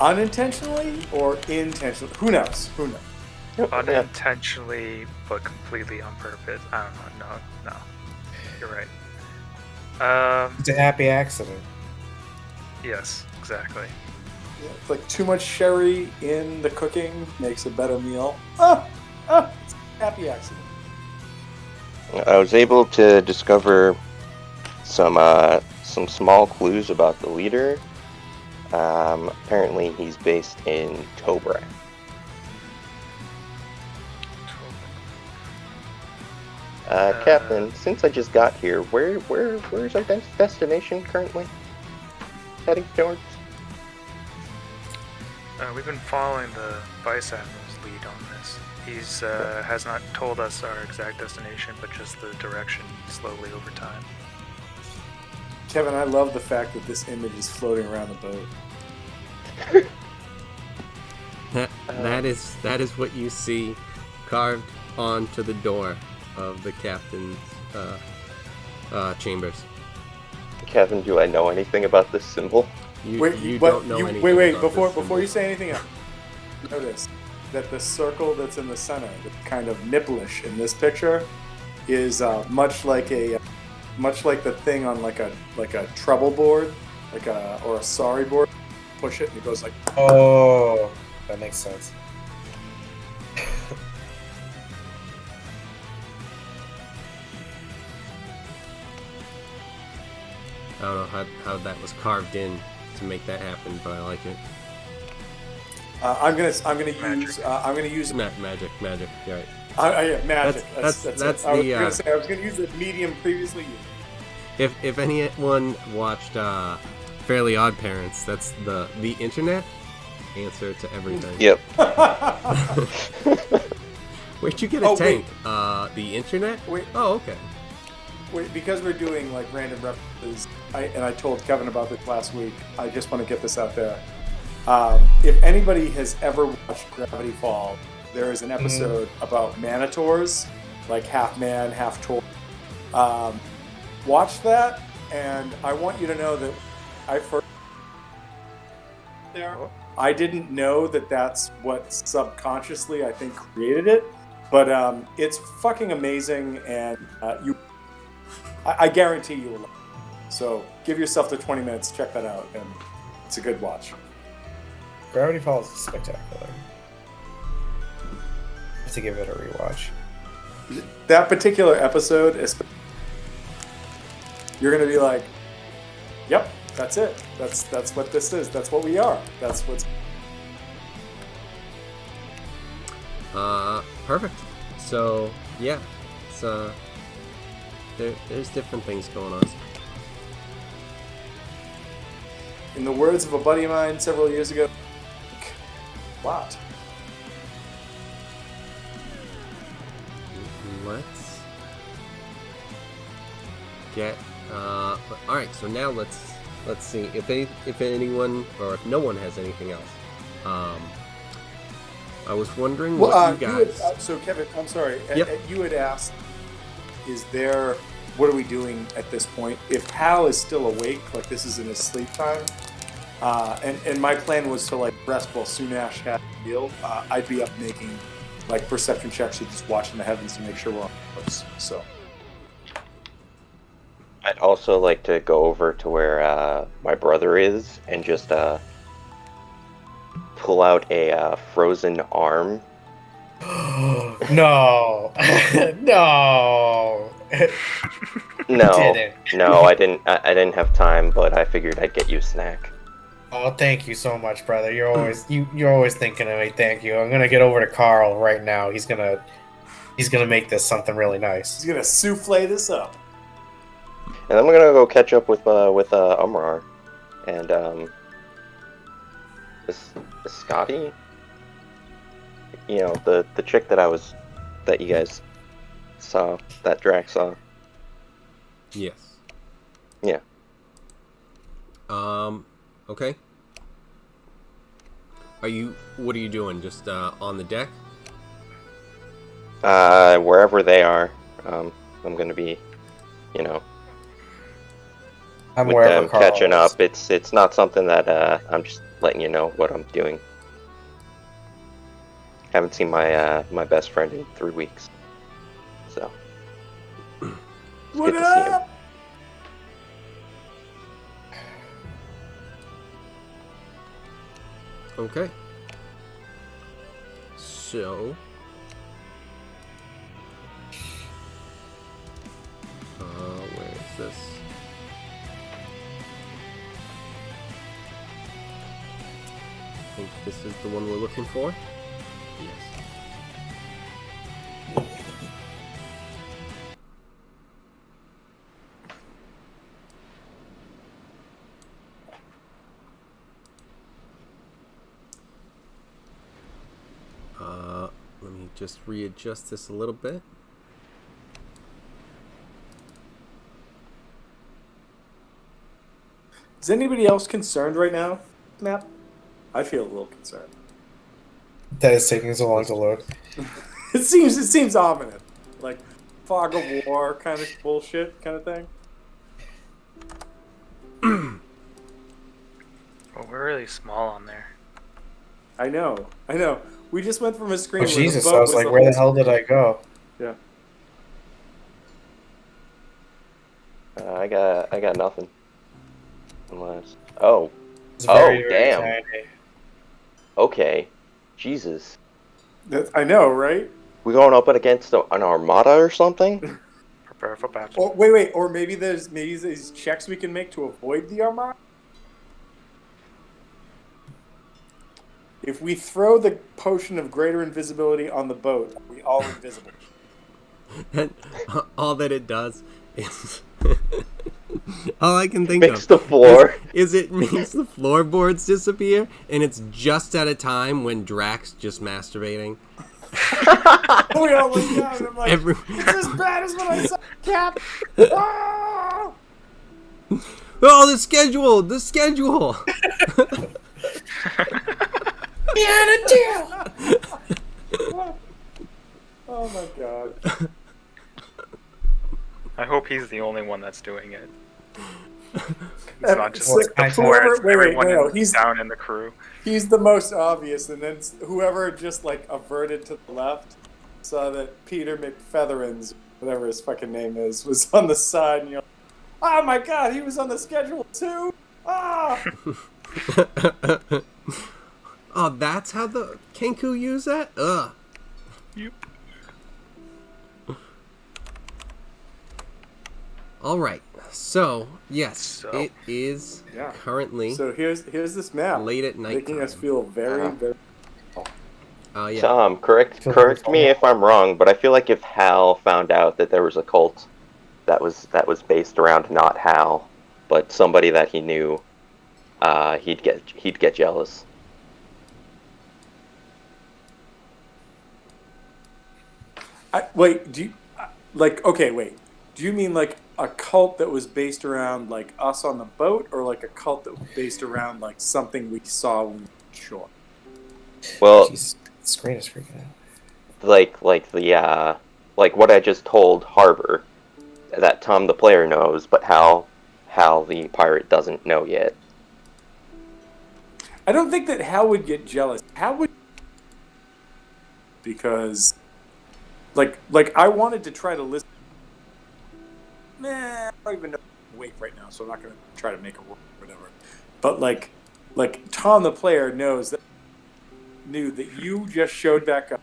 Unintentionally or intentionally? Who knows? Who knows? Unintentionally, but completely on purpose. I don't know. No. You're right. It's a happy accident. Yes, exactly. Yeah, it's like too much sherry in the cooking makes a better meal. It's a happy accident. I was able to discover some small clues about the leader. Apparently, he's based in Tobrak. Captain, since I just got here, where's our destination currently heading towards? We've been following the Vice Admiral's lead on this. He's has not told us our exact destination, but just the direction slowly over time. Kevin, I love the fact that this image is floating around the boat. That is what you see carved onto the door of the captain's chambers. Kevin, do I know anything about this symbol? You don't know anything. Wait! about this Before you symbol. say anything else, notice that the circle that's in the center, that's kind of nippleish in this picture, is much like the thing on like a treble board, or a sorry board. Push it and it goes like. Oh, that makes sense. I don't know how that was carved in to make that happen, but I like it. I'm gonna use Magic. You're right. yeah, magic. That's it. the. I was gonna use the medium previously used. If anyone watched Fairly Odd Parents, that's the internet answer to everything. Yep. Where'd you get a Oh, tank? The internet? Wait. Oh, okay. Wait, because we're doing like random references, I told Kevin about this last week. I just want to get this out there. If anybody has ever watched Gravity Falls, there is an episode about manitors, like half man, half tor. Watch that, and I want you to know that I didn't know that that's what subconsciously I think created it, but it's fucking amazing, and I guarantee you will love it. So give yourself the 20 minutes, check that out, and it's a good watch. Gravity Falls is spectacular. I have to give it a rewatch. That particular episode, you're going to be like, yep, that's it. That's what this is. That's what we are. That's what's... Perfect. So, yeah. It's, there's different things going on. In the words of a buddy of mine several years ago, lot. Let's get all right, so now let's see if anyone or if no one has anything else. I was wondering what you guys so Kevin, I'm sorry. Yep. You had asked, what are we doing at this point? If Hal is still awake, like this is in his sleep time, and my plan was to like rest while Sunash had the deal, I'd be up making like perception checks or just watching the heavens to make sure we're on course. So I'd also like to go over to where my brother is and just pull out a frozen arm. No. No. No, Didn't. no, I didn't. I didn't have time, but I figured I'd get you a snack. Oh, thank you so much, brother. You're always thinking of me. Thank you. I'm gonna get over to Carl right now. He's gonna make this something really nice. he's gonna souffle this up. And I'm gonna go catch up with Umrar and is Scotty. You know, the chick that you guys saw, that Drax saw. Yes. Yeah. Okay. What are you doing? Just on the deck? Wherever they are, I'm gonna be, you know, I'm with wherever them Carl catching is. up. It's not something that I'm just letting you know what I'm doing. Haven't seen my best friend in 3 weeks, so it's What good to see him. up? Okay. So, where is this? I think this is the one we're looking for. Yes. just readjust this a little bit. Is anybody else concerned right now, Map? I feel a little concerned. That is taking so long to load. It seems ominous, like fog of war kind of bullshit kind of thing. Well, we're really small on there. I know. We just went from a screen. Oh where Jesus! the boat I was like, the where the whole- hell did I go? Yeah. I got nothing. Unless It's very, very damn. tiny. Okay, Jesus. I know, right? We going up against an armada or something? Prepare for battle. Or wait, or maybe there's these checks we can make to avoid the Armada. If we throw the potion of greater invisibility on the boat, are we all invisible? And all that it does is all I can think Makes of the floor. is it makes the floorboards disappear, and it's just at a time when Drax just masturbating. We all look down and I'm like, Every- it's as bad as when I saw Cap. Ah! Oh, the schedule! Oh my god. I hope he's the only one that's doing it. It's And not just it's like, whoever, wait, he's down in the crew. He's the most obvious, and then whoever just like averted to the left saw that Peter McFeatherins, whatever his fucking name is, was on the side, and you're like, oh my god, he was on the schedule too? Ah! Oh, that's how the Kenku use that? Ugh. Yep. Alright, so, yes, So. it is Yeah. currently So here's this map, late at night. making us feel very, very... Yeah. Tom, correct me if I'm wrong, but I feel like if Hal found out that there was a cult that was based around not Hal, but somebody that he knew, he'd get jealous. Wait, do you... Like, okay, wait. Do you mean like a cult that was based around like us on the boat, or like a cult that was based around like something we saw when we were shore? Well, Jeez, the screen is freaking out. like what I just told Harbor, that Tom the player knows, but Hal the pirate doesn't know yet. I don't think that Hal would get jealous. Hal would, because, like I wanted to try to listen. I don't even know wait right now, so I'm not going to try to make a rule or whatever. But like Tom the player knew that you just showed back up.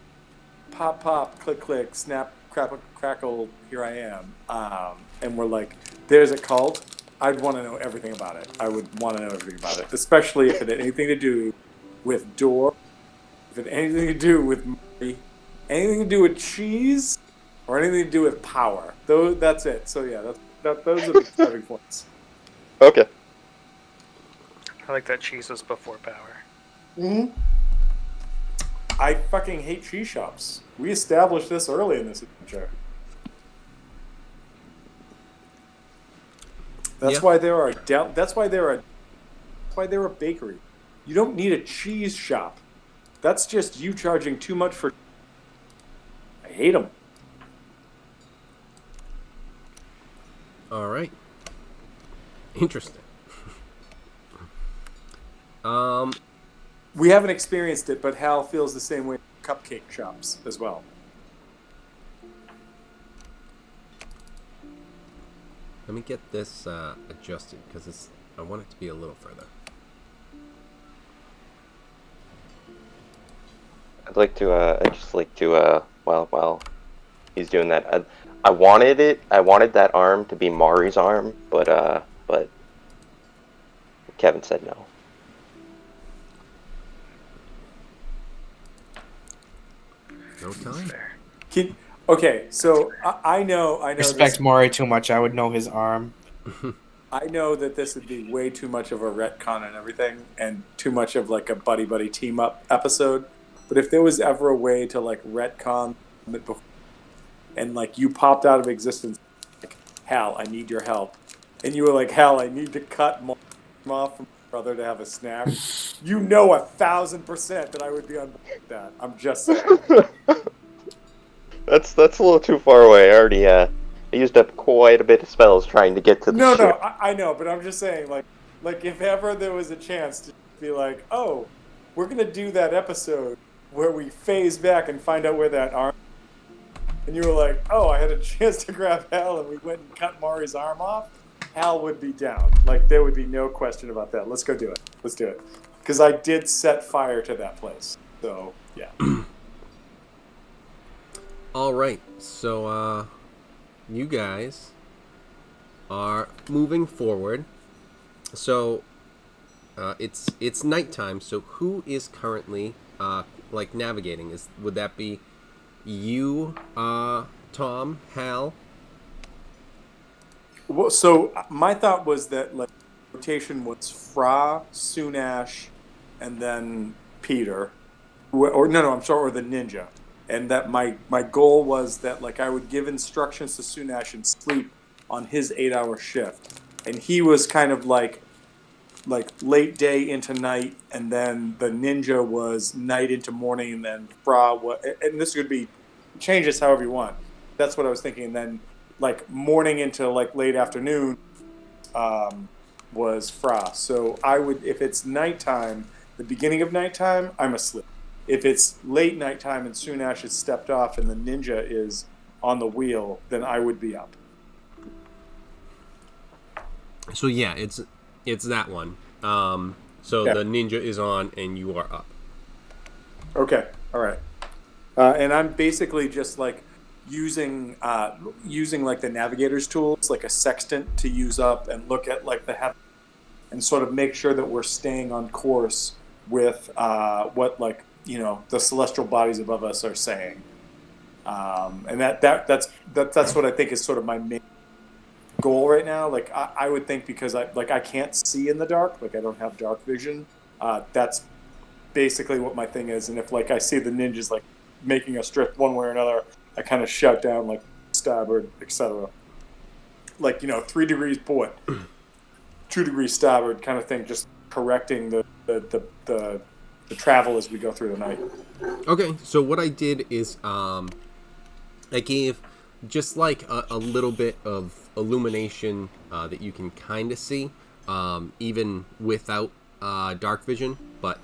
Pop, pop, click, click, snap, crackle, crackle, here I am. And we're like, there's a cult. I'd want to know everything about it. I would want to know everything about it, especially if it had anything to do with Door, if it had anything to do with Murray, anything to do with cheese, or anything to do with power. That's it. So yeah, those are the starting points. Okay. I like that cheese was before power. Mm-hmm. I fucking hate cheese shops. We established this early in this adventure. That's why there are. That's why there are bakery. You don't need a cheese shop. That's just you charging too much for. I hate them. All right. Interesting. We haven't experienced it, but Hal feels the same way. Cupcake shops as well. Let me get this adjusted because I want it to be a little further. I'd just like to while he's doing that, I wanted that arm to be Mari's arm, but Kevin said no. No time. Fair. Okay, so I know. Respect Maury too much. I would know his arm. I know that this would be way too much of a retcon and everything, and too much of like a buddy team up episode. But if there was ever a way to like retcon it before, and like you popped out of existence, like Hal, I need your help, and you were like, Hal, I need to cut Mark off from my brother to have a snack. You know 1,000% that I would be on board with that. I'm just saying. That's a little too far away. I already I used up quite a bit of spells trying to get to the No, ship. I know, but I'm just saying, like if ever there was a chance to be like, oh, we're gonna do that episode where we phase back and find out where that arm, and you were like, oh, I had a chance to grab Hal, and we went and cut Mari's arm off. Hal would be down. Like there would be no question about that. Let's go do it. Let's do it. Because I did set fire to that place. So yeah. All right, so you guys are moving forward. So it's nighttime. So who is currently like navigating? Would that be you, Tom, Hal? Well, so my thought was that like rotation was Fra, Sunash, and then Peter, or no, I'm sorry, or the ninja, and that my goal was that like I would give instructions to Sunash and sleep on his 8-hour shift, and he was kind of like late day into night, and then the ninja was night into morning, and then Fra was, and this could be changes however you want. That's what I was thinking, and then like morning into like late afternoon was Fra. So I would, if it's nighttime, the beginning of nighttime, I'm asleep. If it's late nighttime and Sunash has stepped off and the ninja is on the wheel, then I would be up. So yeah, it's that one. So Yeah. the ninja is on and you are up. Okay, all right. And I'm basically just like using like the navigator's tools, like a sextant, to use up and look at like the heaven and sort of make sure that we're staying on course with what like the celestial bodies above us are saying. And that's what I think is sort of my main goal right now. Like I would think, because I can't see in the dark, like I don't have dark vision. That's basically what my thing is. And if like I see the ninjas like making us drift one way or another, I kind of shout down like starboard, etc. Like 3 degrees port, 2 degrees starboard, kind of thing, just correcting the travel as we go through the night. Okay, so what I did is I gave just like a little bit of illumination that you can kind of see, even without dark vision. But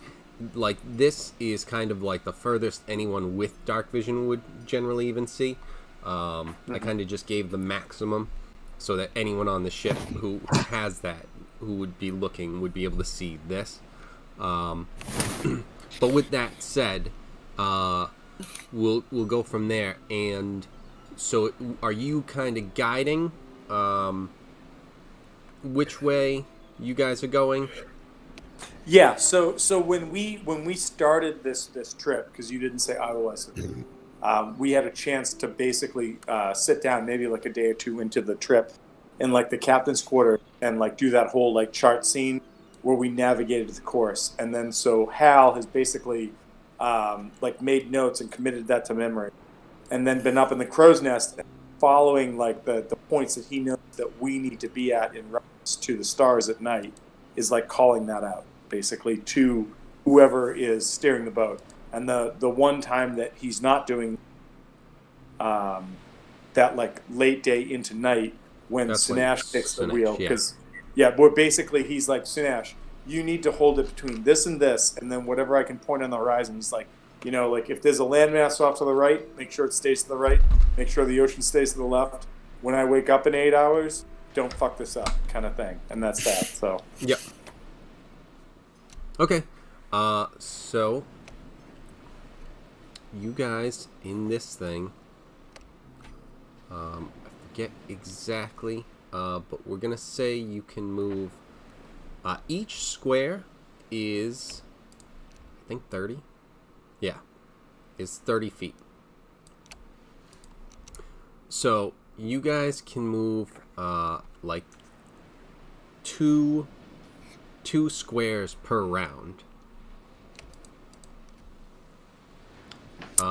like this is kind of like the furthest anyone with dark vision would generally even see. I kind of just gave the maximum so that anyone on the ship who has that, who would be looking, would be able to see this. But with that said, we'll go from there. And so, are you kind of guiding which way you guys are going? Yeah. So when we started this trip, because you didn't say I was, we had a chance to basically sit down maybe like a day or two into the trip in like the captain's quarter and like do that whole like chart scene where we navigated the course. And then so Hal has basically like made notes and committed that to memory, and then been up in the crow's nest following like the points that he knows that we need to be at in reference to the stars at night, is like calling that out basically to whoever is steering the boat. And the one time that he's not doing that like late day into night, when That's Sunash like takes the Sunash, wheel, yeah. because where basically he's like, Sunash, you need to hold it between this and this, and then whatever I can point on the horizon. He's like, like if there's a landmass off to the right, make sure it stays to the right, make sure the ocean stays to the left. When I wake up in 8 hours, don't fuck this up, kind of thing. And that's that. So Yep. Okay. So you guys in this thing, I forget exactly, but we're gonna say you can move. Each square is, I think, 30. Yeah, is 30 feet. So you guys can move like two squares per round.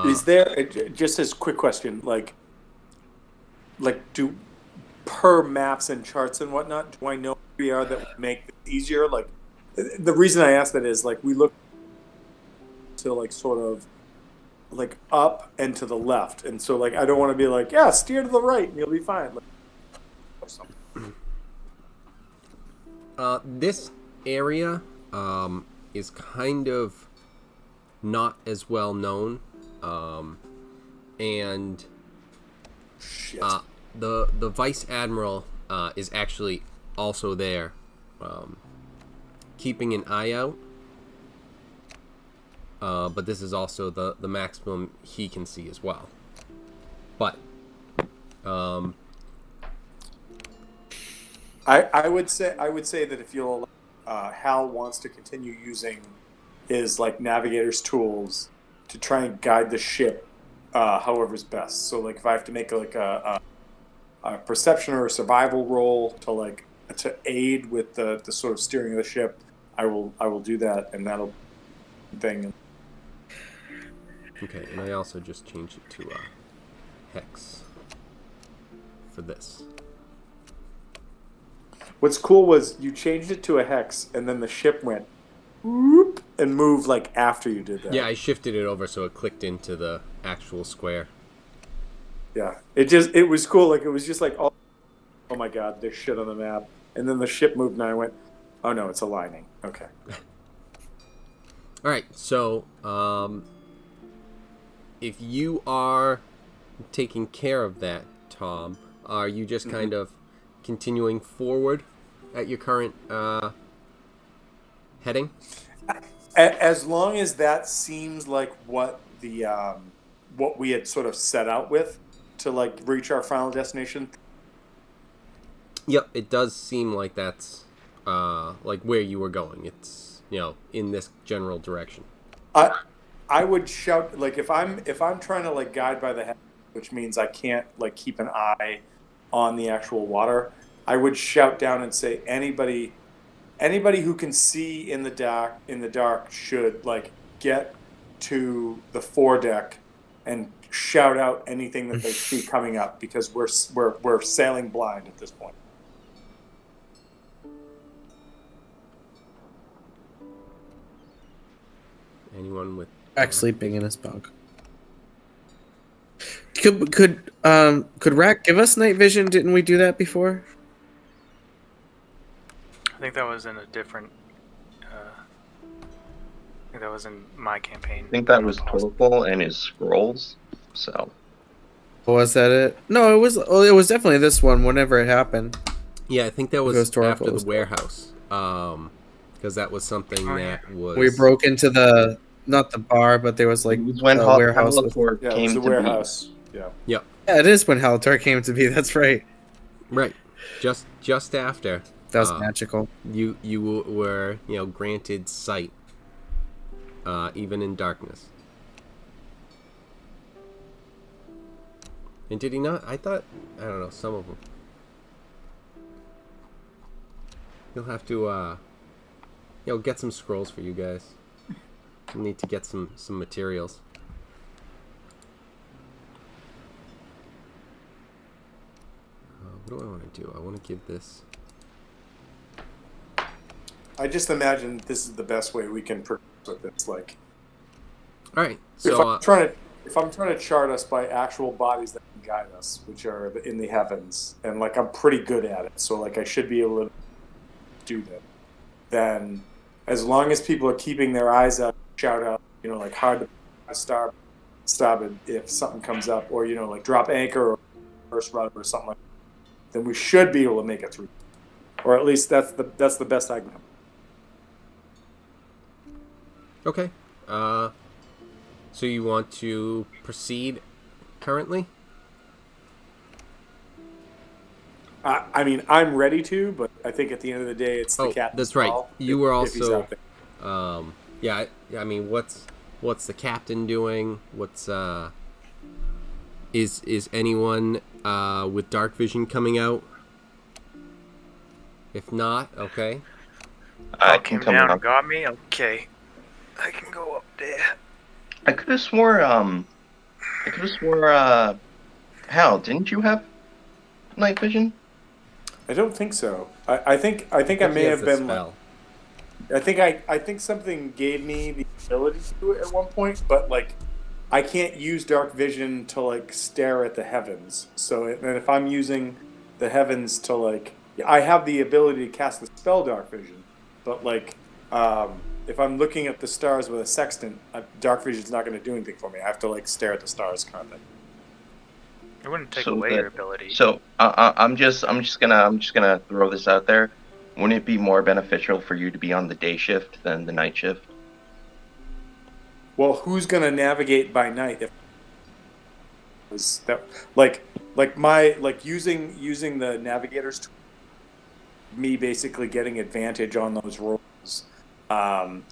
Is there just as quick question, like do per maps and charts and whatnot? Do I know where we are that would make it easier? Like, the reason I ask that is like we look to like sort of like up and to the left, and so like I don't want to be like, yeah, steer to the right and you'll be fine. Like, or something. This area is kind of not as well known, and Shit. the vice admiral is actually also there, keeping an eye out. But this is also the maximum he can see as well. But I would say that if you'll Hal wants to continue using his like navigator's tools to try and guide the ship however's best. So like if I have to make like a perception or a survival roll to aid with the sort of steering of the ship, I will do that, and that'll thing. okay, and I also just changed it to hex for this. What's cool was you changed it to a hex, and then the ship went whoop and moved like after you did that. Yeah, I shifted it over so it clicked into the actual square. Yeah, it was cool. Like it was just like, oh my god, there's shit on the map, and then the ship moved, and I went, oh no, it's aligning. Okay. All right, so if you are taking care of that, Tom, are you just kind of continuing forward at your current heading? As long as that seems like what the what we had sort of set out with to like reach our final destination. Yep, it does seem like that's like where you were going. It's in this general direction. I would shout like if I'm trying to like guide by the head, which means I can't like keep an eye on the actual water. I would shout down and say anybody who can see in the dark should like get to the foredeck and shout out anything that they see coming up, because we're sailing blind at this point. Anyone with Rack sleeping in his bunk. Could Rack give us night vision? Didn't we do that before? I think that was in a different. I think that was in my campaign. I think that was Torkel and his scrolls. So. Was that it? No, it was. Oh, it was definitely this one. Whenever it happened. Yeah, I think that was Historical after the as well. warehouse. Because that was something that was. We broke into not the bar, but there was like It was when a warehouse. Halator Yeah, it was came the to warehouse. Yeah. Yep. Yeah, it is when Halator came to be. That's right. Right. Just after. That was magical. You were granted sight, even in darkness. And did he not? I thought, I don't know, some of them. You'll have to get some scrolls for you guys. You'll need to get some materials. What do I want to do? I want to give this. I just imagine this is the best way we can progress with this. Like, All right. if So I'm trying to chart us by actual bodies that can guide us, which are in the heavens, and like I'm pretty good at it, so like I should be able to do that. Then, as long as people are keeping their eyes out, shout out, like hard to stop it if something comes up, or like drop anchor or first rudder or something like that, then we should be able to make it through, or at least that's the best I can. okay. So you want to proceed currently? I mean, I'm ready to, but I think at the end of the day, it's the captain's that's right. call You were if he's also, out there. yeah. I mean, what's the captain doing? What's is anyone with dark vision coming out? If not, okay. I Came can come down up. and got me. Okay, I can go up there. I could have swore I could have swore, Hal, didn't you have night vision? I don't think so. I think I He may has have the been like. spell. I think something gave me the ability to do it at one point, but like I can't use dark vision to like stare at the heavens. So and if I'm using the heavens to like, I have the ability to cast the spell dark vision, but like if I'm looking at the stars with a sextant, dark vision's not going to do anything for me. I have to like stare at the stars kind of thing. It wouldn't take So away that, your ability. so I'm just gonna throw this out there. Wouldn't it be more beneficial for you to be on the day shift than the night shift? Well, who's going to navigate by night if was that like my like using the navigators tool, me basically getting advantage on those rolls.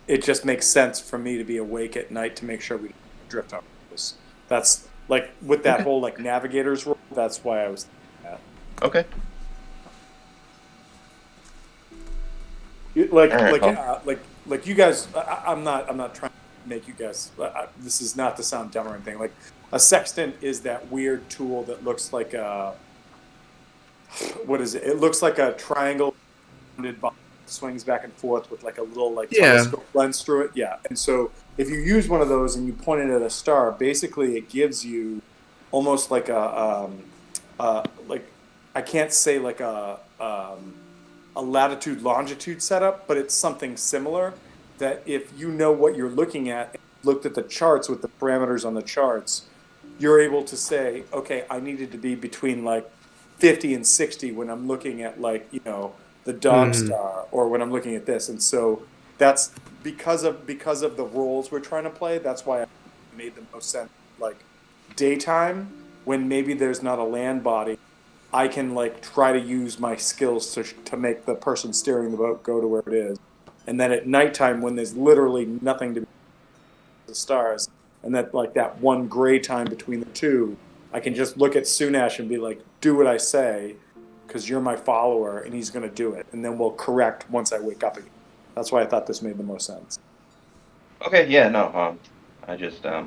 It just makes sense for me to be awake at night to make sure we don't drift on those. That's like with that Okay. whole like navigators role. That's why I was thinking Okay. that. Like All right. like Well, like you guys. I'm not trying to make you guys. This is not to sound dumb or anything. Like a sextant is that weird tool that looks like a what is it? It looks like a triangle ball swings back and forth with like a little like Yeah. telescope lens through it. Yeah. And so if you use one of those and you point it at a star, basically it gives you almost like like I can't say like a latitude longitude setup, but it's something similar that if you know what you're looking at and looked at the charts with the parameters on the charts, you're able to say, okay, I needed to be between like 50 and 60 when I'm looking at like, the dog star or when I'm looking at this. And so that's because of the roles we're trying to play. That's why I made the most sense. Like daytime, when maybe there's not a land body, I can like try to use my skills to make the person steering the boat go to where it is. And then at nighttime, when there's literally nothing to be the stars, and that like that one gray time between the two, I can just look at Sunash and be like, "Do what I say, because you're my follower, and he's going to do it." And then we'll correct once I wake up again. That's why I thought this made the most sense. okay. Yeah. No. I just I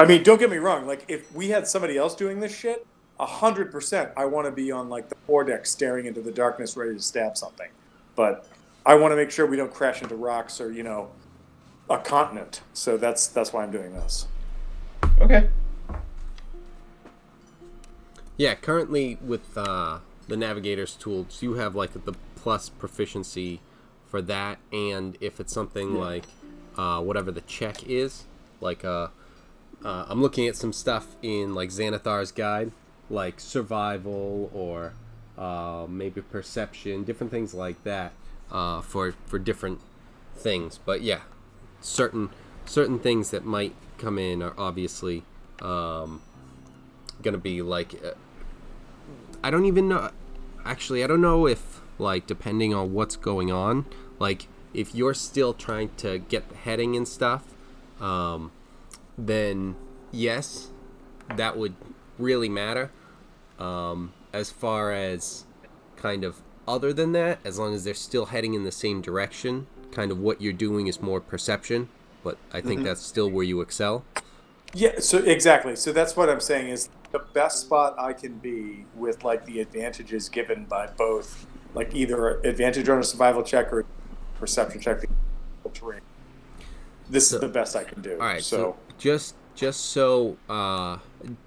mean, don't get me wrong. Like, if we had somebody else doing this shit, 100%, I want to be on like the foredeck, staring into the darkness, ready to stab something. But I want to make sure we don't crash into rocks or a continent. So that's why I'm doing this. okay. Yeah, currently with the navigator's tools, you have like the plus proficiency for that, and if it's something like whatever the check is, like I'm looking at some stuff in like Xanathar's guide, like survival or maybe perception, different things like that for different things. But yeah, certain things that might come in are obviously gonna be like I don't even know. Actually, I don't know if like depending on what's going on, like if you're still trying to get the heading and stuff, then yes, that would really matter. As far as kind of other than that, as long as they're still heading in the same direction, kind of what you're doing is more perception. But I think that's still where you excel. Yeah, so exactly. So that's what I'm saying is the best spot I can be with like the advantages given by both, like either advantage on a survival check or perception check. Terrain. This is the best I can do. All right, so just so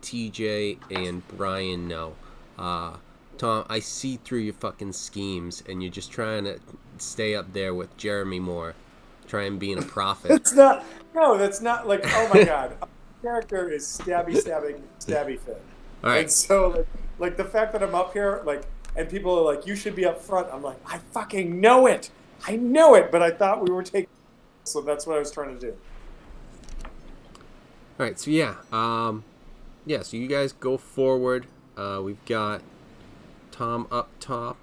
TJ and Brian know, Tom, I see through your fucking schemes, and you're just trying to stay up there with Jeremy Moore, trying being a prophet. That's not. No, that's not like. Oh my god, our character is stabby fit. All right. And so like the fact that I'm up here like, and people are like, you should be up front. I'm like, I fucking know it. I know it, but I thought we were taking. So that's what I was trying to do. All right, so yeah, so you guys go forward. We've got Tom up top.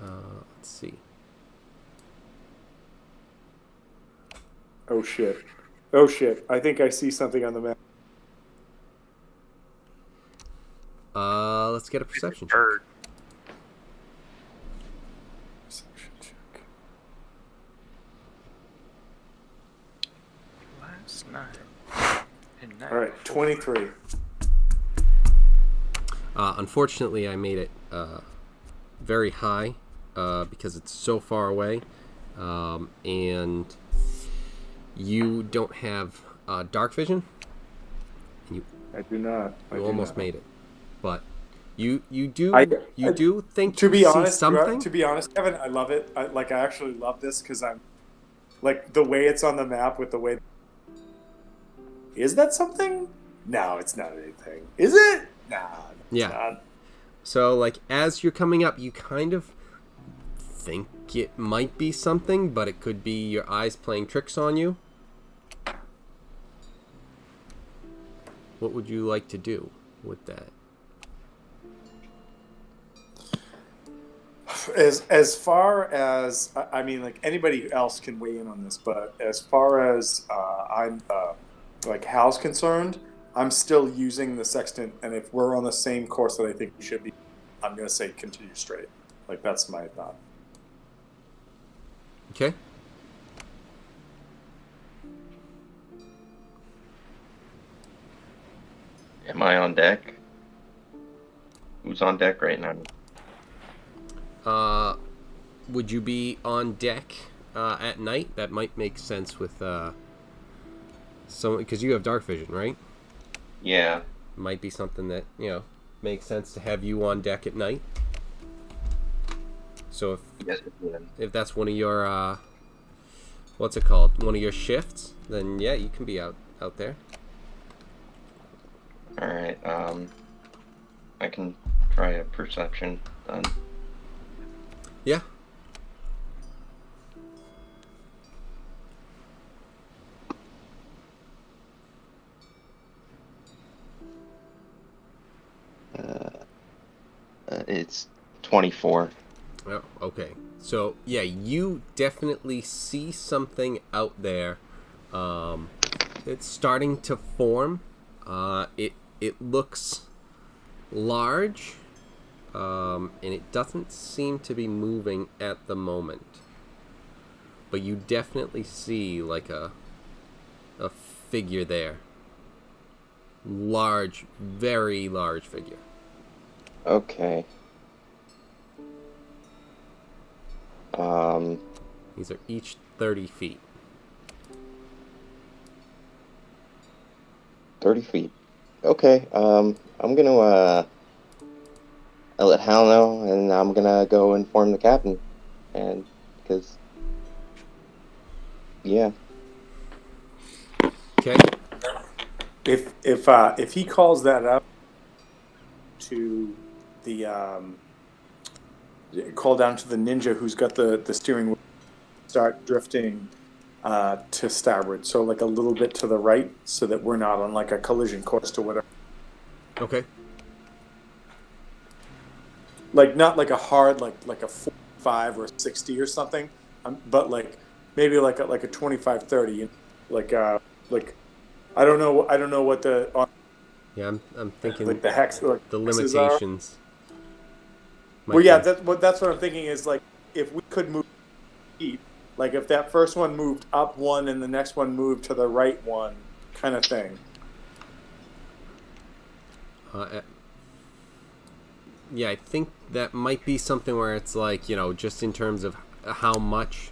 Let's see. Oh shit! Oh shit! I think I see something on the map. Let's get a perception check. Bird. Perception check. Last night. 23. Unfortunately, I made it very high because it's so far away, and you don't have dark vision. You I do not. you almost made it, but you do I think to you be see honest, something. to be honest, Kevin, I love it. I actually love this because I'm like the way it's on the map with the way. Is that something? No, it's not anything. Is it? Nah, it's Yeah. not. So like as you're coming up, you kind of think it might be something, but it could be your eyes playing tricks on you. What would you like to do with that? As far as I mean, like anybody else can weigh in on this, but as far as I'm like Hal's concerned, I'm still using the sextant, and if we're on the same course that I think we should be, I'm gonna say continue straight. Like that's my thought. Okay. Am I on deck? Who's on deck right now? Would you be on deck at night? That might make sense with so because you have dark vision, right? Yeah. Might be something that makes sense to have you on deck at night. So Yes, it would. if that's one of your what's it called? One of your shifts, then yeah, you can be out there. All right. I can try a perception then. Yeah. It's 24. Oh, okay. So yeah, you definitely see something out there. It's starting to form. It looks large, and it doesn't seem to be moving at the moment. But you definitely see like a figure there. Large, very large figure. Okay. These are each 30 feet. 30 feet. Okay. I'm gonna I let Hal know, and I'm gonna go inform the captain, and because yeah. Okay. If he calls that up to the call down to the ninja who's got the steering wheel, start drifting to starboard, so like a little bit to the right, so that we're not on like a collision course to whatever. Okay. Like not like a hard like a 45 or 60 or something, but like maybe like a 25 30, like I don't know what the Yeah, I'm thinking like the hex like the hexes are. limitations. Well, yeah, be- that's what I'm thinking is like if we could move feet, like if that first one moved up one and the next one moved to the right one, kind of thing. Yeah, I think that might be something where it's like, just in terms of how much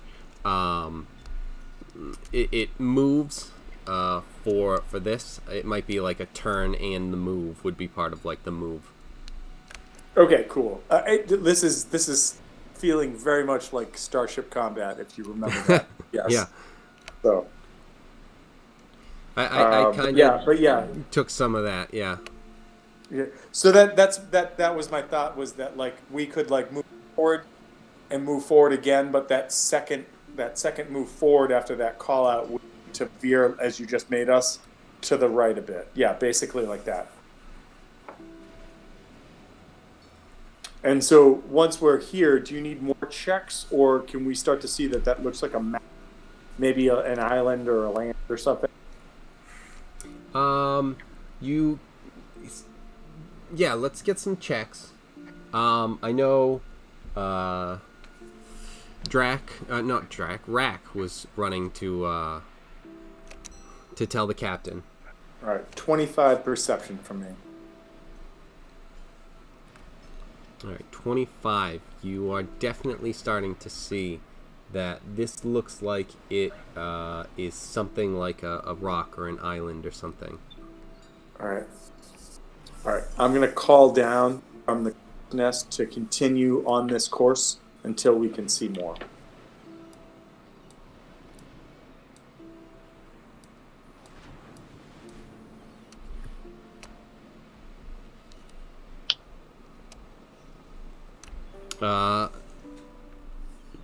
it moves for this, it might be like a turn, and the move would be part of like the move. Okay, cool. This is feeling very much like Starship Combat, if you remember that. Yes. Yeah. So. I kind of but yeah. took some of that, yeah. Yeah. So that was my thought, was that like we could like move forward and move forward again, but that second move forward after that call out would be to veer, as you just made us, to the right a bit. Yeah, basically like that. And so once we're here, do you need more checks, or can we start to see that looks like a map, maybe an island or a land or something? Yeah, let's get some checks. I know Rack was running to tell the captain. All right, 25 perception from me. All right, 25. You are definitely starting to see that this looks like it is something like a rock or an island or something. All right. All right. I'm going to call down from the nest to continue on this course until we can see more.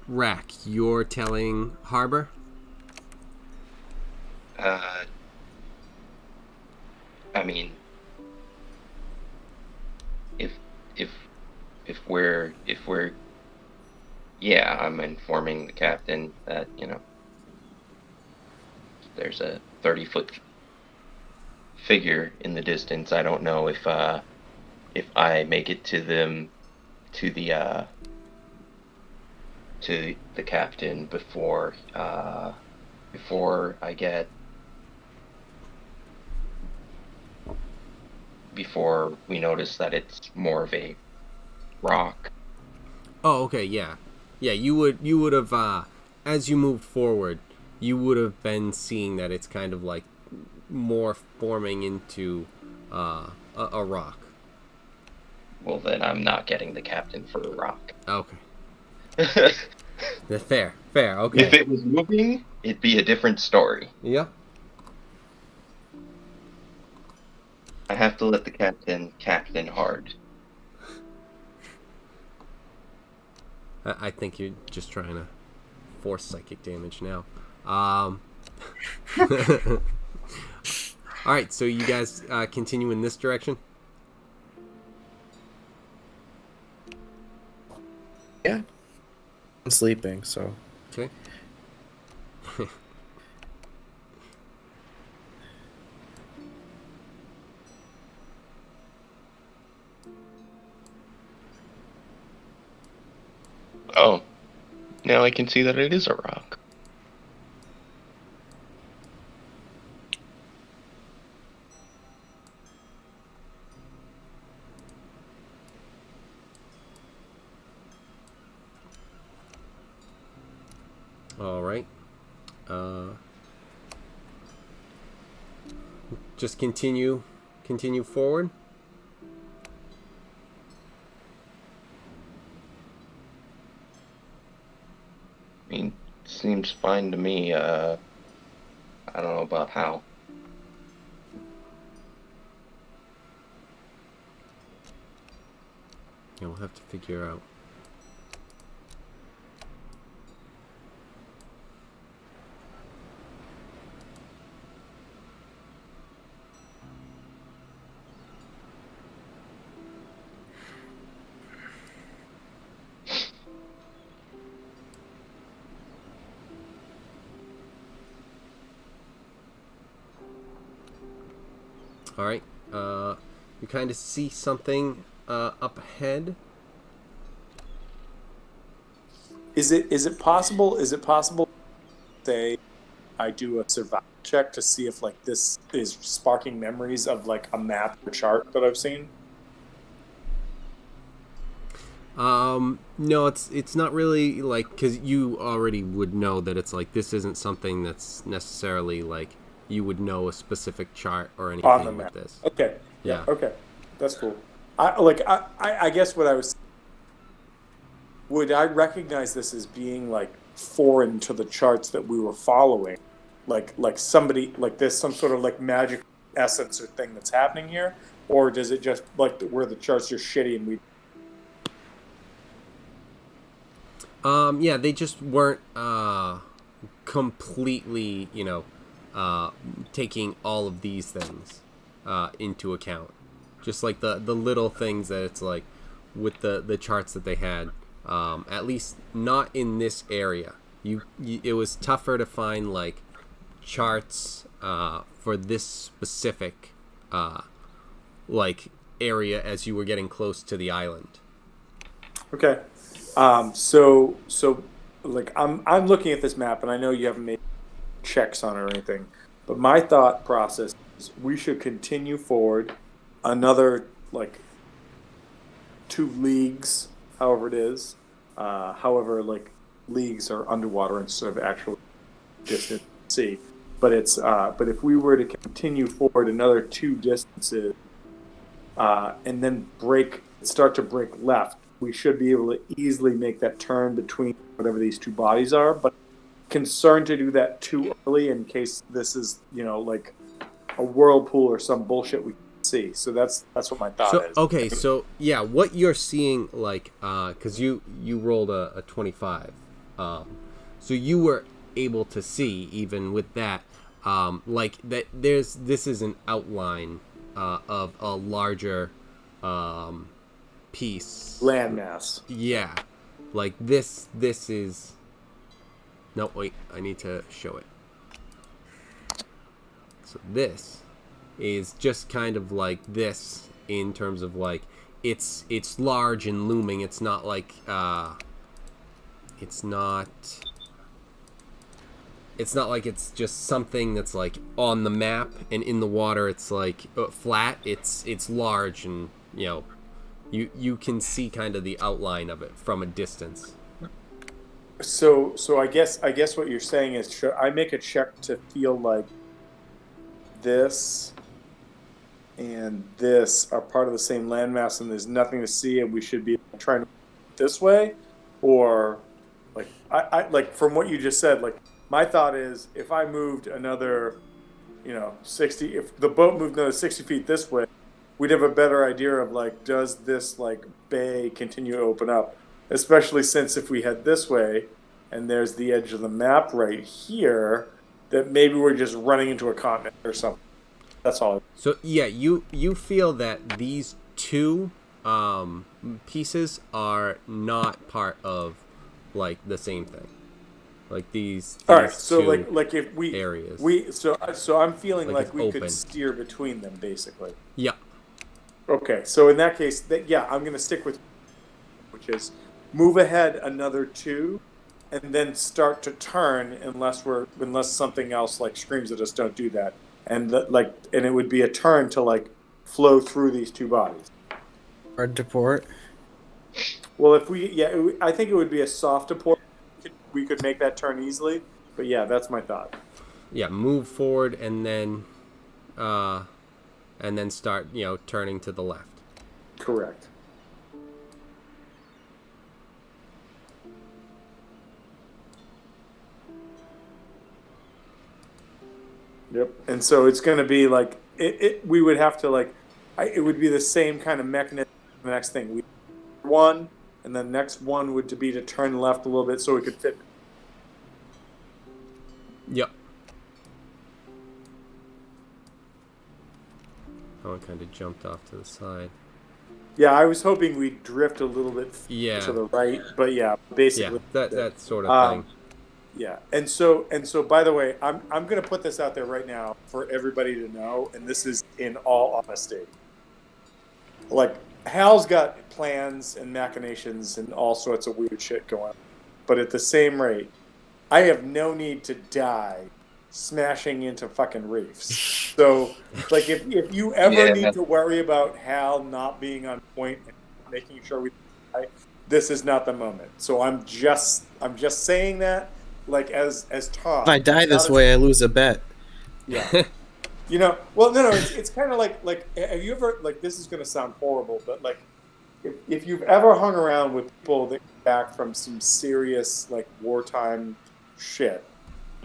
Rack, you're telling Harbor? I mean, if if if we're yeah, I'm informing the captain that there's a 30-foot figure in the distance. I don't know if I make it to them to the captain before I get before we notice that it's more of a rock. Oh, okay, yeah. Yeah, you would have as you moved forward, you would have been seeing that it's kind of like more forming into a rock. Well, then I'm not getting the captain for a rock. Okay. Fair, okay. If it was moving, it'd be a different story. Yeah. I have to let the captain hard. I think you're just trying to force psychic damage now. Alright, so you guys continue in this direction? Yeah. I'm sleeping, so. Okay. Oh, now I can see that it is a rock. All right. Just continue forward. I mean, seems fine to me. I don't know about how. Yeah, we'll have to figure out. All right. You kind of see something up ahead. Is it possible? Is it possible? Say, I do a survival check to see if like this is sparking memories of like a map or chart that I've seen. No, it's not really like, because you already would know that it's like this isn't something that's necessarily like you would know a specific chart or anything On the with map. this. Okay. Yeah. Okay. That's cool. I guess what I was, would I recognize this as being like foreign to the charts that we were following? Like somebody, like there's some sort of like magic essence or thing that's happening here? Or does it just like where the charts are shitty and we... Yeah, they just weren't completely, taking all of these things into account. Just like the little things that it's like with the charts that they had, at least not in this area. It was tougher to find like charts for this specific like area as you were getting close to the island. Okay. So like I'm looking at this map and I know you haven't made checks on it or anything, but my thought process we should continue forward another like 2 leagues, however it is. However, like leagues are underwater instead of actual distance at sea. But it's but if we were to continue forward another 2 distances and then start to break left, we should be able to easily make that turn between whatever these 2 bodies are. But concerned to do that too early in case this is, like a whirlpool or some bullshit we can see. So that's what my thought is. Okay, so yeah, what you're seeing, like, because you rolled a 25, so you were able to see even with that, like that this is an outline of a larger piece, Landmass. Yeah, like this is. No, wait, I need to show it. So this is just kind of like this in terms of like it's large and looming. It's not like it's not like it's just something that's like on the map and in the water it's like flat. It's large, and you can see kind of the outline of it from a distance. So I guess what you're saying is, should I make a check to feel like this and this are part of the same landmass and there's nothing to see and we should be trying to this way? Or like I like from what you just said, like my thought is if I moved another 60, if the boat moved another 60 feet this way, we'd have a better idea of like, does this like bay continue to open up? Especially since if we head this way and there's the edge of the map right here, that maybe we're just running into a continent or something. That's all. So yeah, you feel that these 2 pieces are not part of like the same thing. Like these all right, so 2 like if we areas. So I'm feeling like we open. could steer between them basically. Yeah. Okay, so in that case, I'm going to stick with, which is move ahead another 2, and then start to turn unless something else like screams at us don't do that, and it would be a turn to like flow through these 2 bodies. Hard to port. Well, if I think it would be a soft to port. We could make that turn easily, but yeah, that's my thought. Yeah, move forward and then start turning to the left. Correct. Yep. And so it's going to be like we would have to like it would be the same kind of mechanism. The next thing we one, and then the next one would be to turn left a little bit so we could fit. Yep. That one kind of jumped off to the side. Yeah, I was hoping we'd drift a little bit to the right, but yeah, basically that sort of thing. Yeah, and so by the way, I'm going to put this out there right now for everybody to know, and this is in all honesty. Like Hal's got plans and machinations and all sorts of weird shit going on, but at the same rate, I have no need to die smashing into fucking reefs. So, like, if you ever need to worry about Hal not being on point and making sure we die, this is not the moment. So I'm just saying that, like, as Tom. If I die this way, I lose a bet. Yeah. Well, no, it's kind of like, have you ever, like, this is going to sound horrible, but, like, if you've ever hung around with people that come back from some serious, like, wartime shit,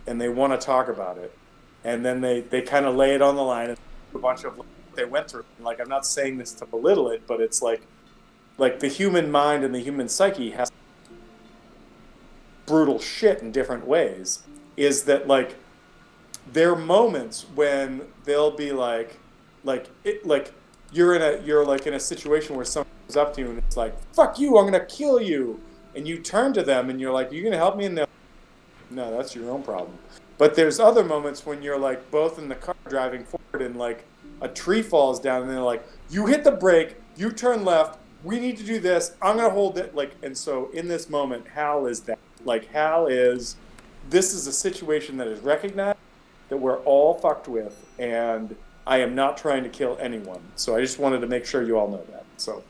and they want to talk about it, and then they kind of lay it on the line, and a bunch of what they went through. And, like, I'm not saying this to belittle it, but it's like the human mind and the human psyche has brutal shit in different ways. Is that, like, there are moments when they'll be like you're in a situation where someone comes up to you and it's like, fuck you, I'm gonna kill you, and you turn to them and you're like, you gonna help me? And they're like, no, that's your own problem. But there's other moments when you're like both in the car driving forward and like a tree falls down and they're like, you hit the brake, you turn left, we need to do this, I'm gonna hold it, like. And so in this moment, Hal is that, like, this is a situation that is recognized, that we're all fucked with, and I am not trying to kill anyone. So I just wanted to make sure you all know that. So.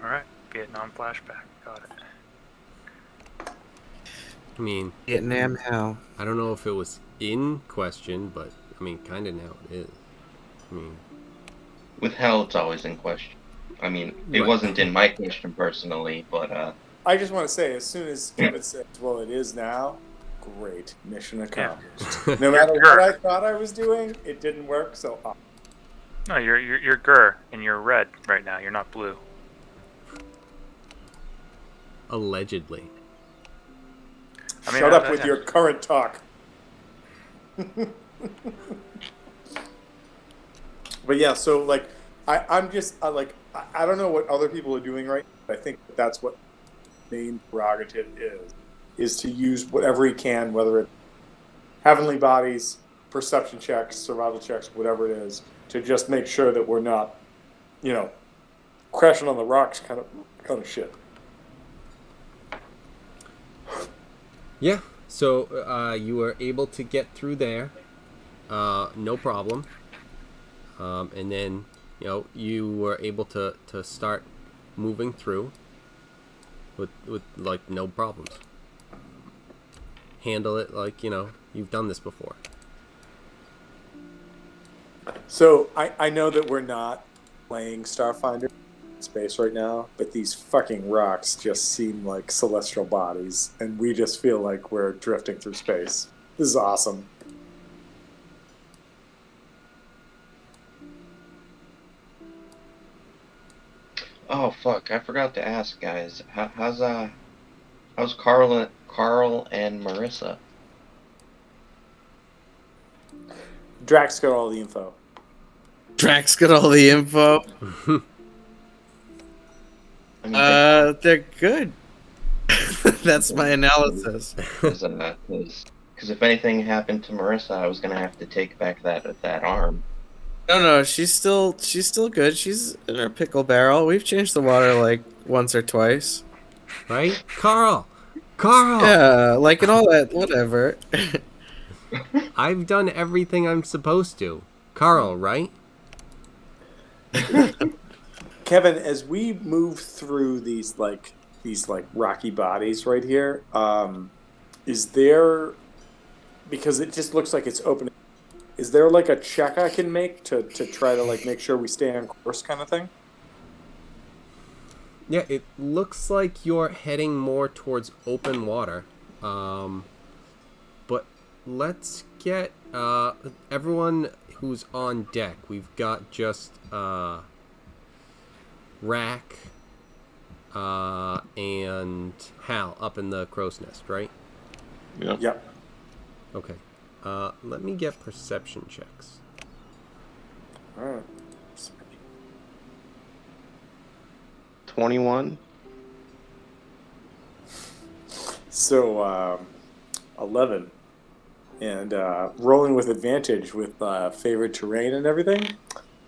All right, Vietnam flashback. Got it. I mean, Vietnam how? I don't know if it was in question, but I mean, kind of now it is. I mean, With hell, it's always in question. I mean, it Right. wasn't in my question personally, but I just want to say, as soon as Kevin says, well, it is now, great. Mission accomplished. No matter what I thought I was doing, it didn't work, so No, you're Gur, and you're red right now. You're not blue. allegedly. I mean, shut up with your current talk. But yeah, so like, I'm just I don't know what other people are doing right now, but I think that's what main prerogative is to use whatever he can, whether it's heavenly bodies, perception checks, survival checks, whatever it is, to just make sure that we're not, crashing on the rocks kind of shit. Yeah. So you were able to get through there, no problem. And then you were able to start moving through with like no problems. Handle it like you've done this before. So I know that we're not playing Starfinder in space right now, but these fucking rocks just seem like celestial bodies, and we just feel like we're drifting through space. This is awesome. oh fuck, I forgot to ask, guys. How's Carl and Marissa? Drax got all the info. Drax got all the info. I mean, They're good. That's my analysis. because if anything happened to Marissa, I was gonna have to take back that arm. No, she's still good. She's in her pickle barrel. We've changed the water like once or twice. Right? Carl! Carl! Yeah, like and all that. Whatever. I've done everything I'm supposed to. Carl, right? Kevin, as we move through these rocky bodies right here, is there, because it just looks like it's open, is there like a check I can make to try to like make sure we stay on course kind of thing? Yeah, it looks like you're heading more towards open water. But let's get everyone who's on deck. We've got just Rack and Hal up in the crow's nest, right? Yep. Okay. Let me get perception checks. All right. 21. So 11, and rolling with advantage with favored terrain and everything.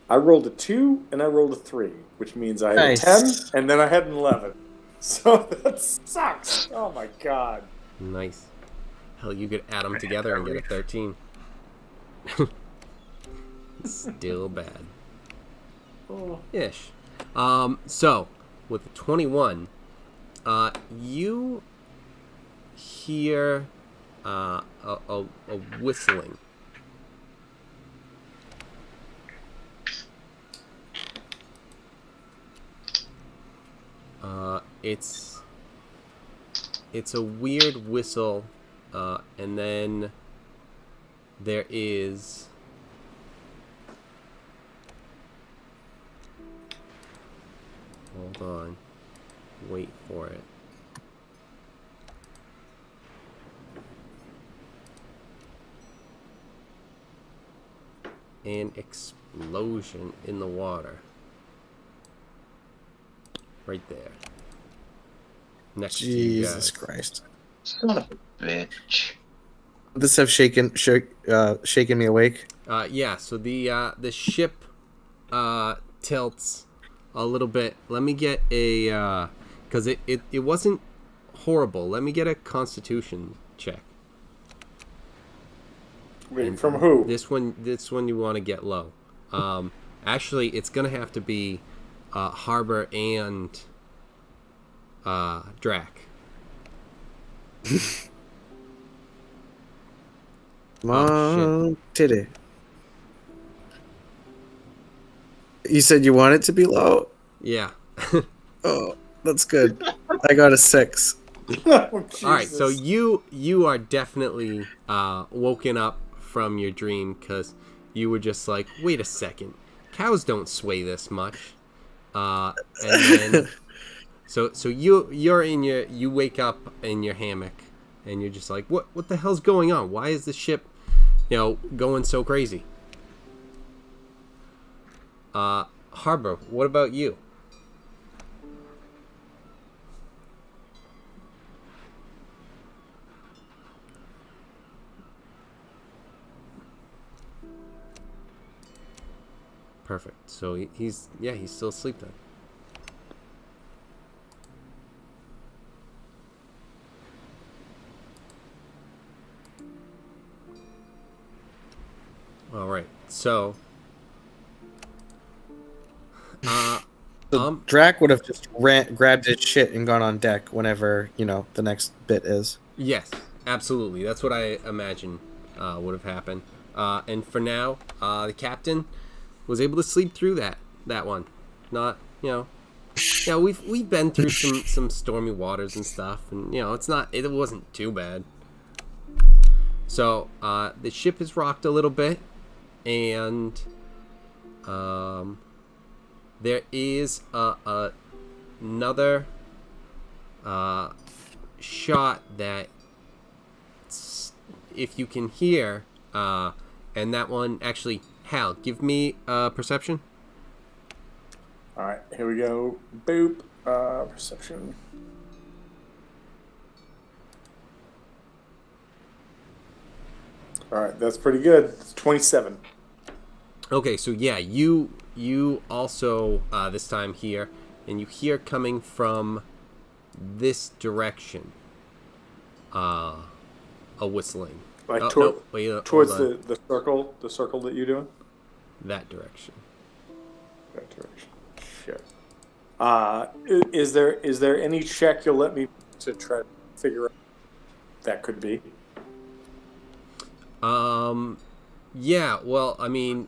I rolled a 2 and I rolled a 3, which means I had Nice. a 10 and then I had an 11. So that sucks. Oh my god. Nice. Hell, you could add them together and get a 13. Still bad. Oh. Ish. So, with the 21, you hear a whistling. It's a weird whistle, and then there is hold on, wait for it. An explosion in the water. Right there. Next to you Jesus guys. Christ. Son of a bitch. Would this have shaken me awake? Yeah, so the ship tilts a little bit. Let me get a because it wasn't horrible. Let me get a constitution check. Wait, And from who? This one you want to get low. Actually, it's gonna have to be Harbor and Drac. Come Oh, on, titty. You said you want it to be low? Yeah. Oh, that's good. I got a 6. Oh, All right, so Jesus. you are definitely woken up from your dream because you were just like, wait a second, cows don't sway this much, and then so you're in you wake up in your hammock and you're just like, what the hell's going on? Why is the ship, going so crazy? Harbor, what about you? Perfect. So he's still asleep then. All right. So Drac would have just grabbed his shit and gone on deck whenever, the next bit is. yes, absolutely. That's what I imagine would have happened. And for now, the captain was able to sleep through that one. Not, we've been through some stormy waters and stuff, and it wasn't too bad. So the ship has rocked a little bit, and there is another shot that, if you can hear, and that one actually, Hal, give me perception. All right, here we go. Boop. Perception. All right, that's pretty good. It's 27. Okay, so yeah, you also this time hear, and you hear coming from this direction, a whistling. Like No, wait, towards hold on. the circle that you're doing. That direction. That direction. Shit. Is there any check you'll let me to try to figure out what that could be? Yeah, well, I mean,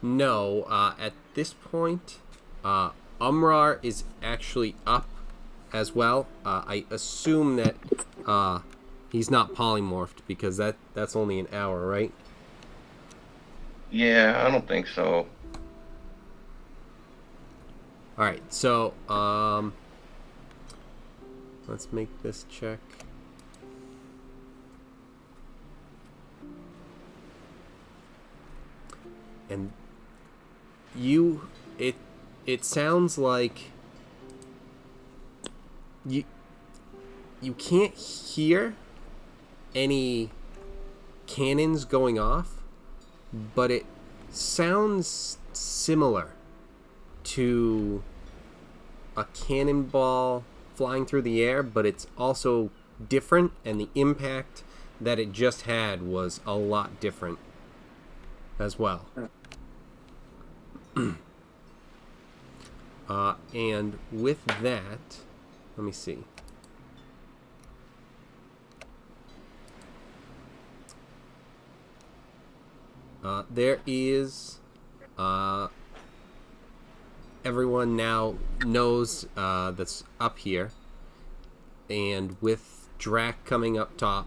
at this point, Umrar is actually up as well. I assume that he's not polymorphed because that's only an hour, right? Yeah, I don't think so. All right, so let's make this check. And it sounds like you can't hear any cannons going off, but it sounds similar to a cannonball flying through the air, but it's also different, and the impact that it just had was a lot different as well. And with that, let me see. There is everyone now knows that's up here, and with Drac coming up top,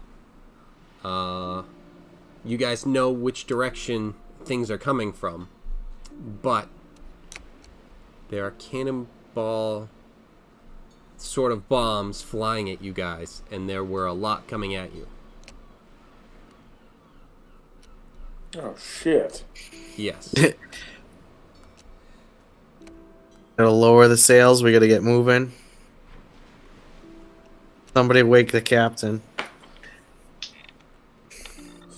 you guys know which direction things are coming from, but there are cannonball sort of bombs flying at you guys, and there were a lot coming at you. Oh shit! Yes. Gotta lower the sails. We gotta get moving. Somebody wake the captain.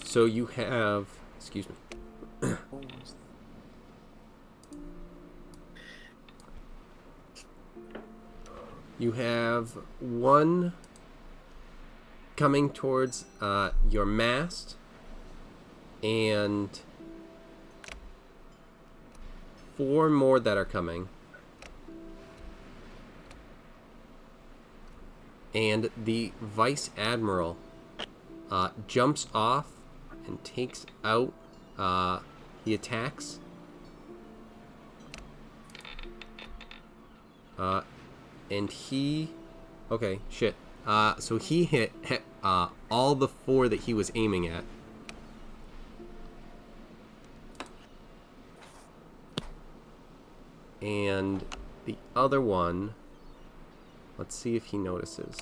So you have, excuse me. You have one coming towards your mast, and 4 more that are coming. And the Vice Admiral jumps off and takes out. He attacks. And he... Okay, shit. So he hit all the 4 that he was aiming at. And the other one... Let's see if he notices.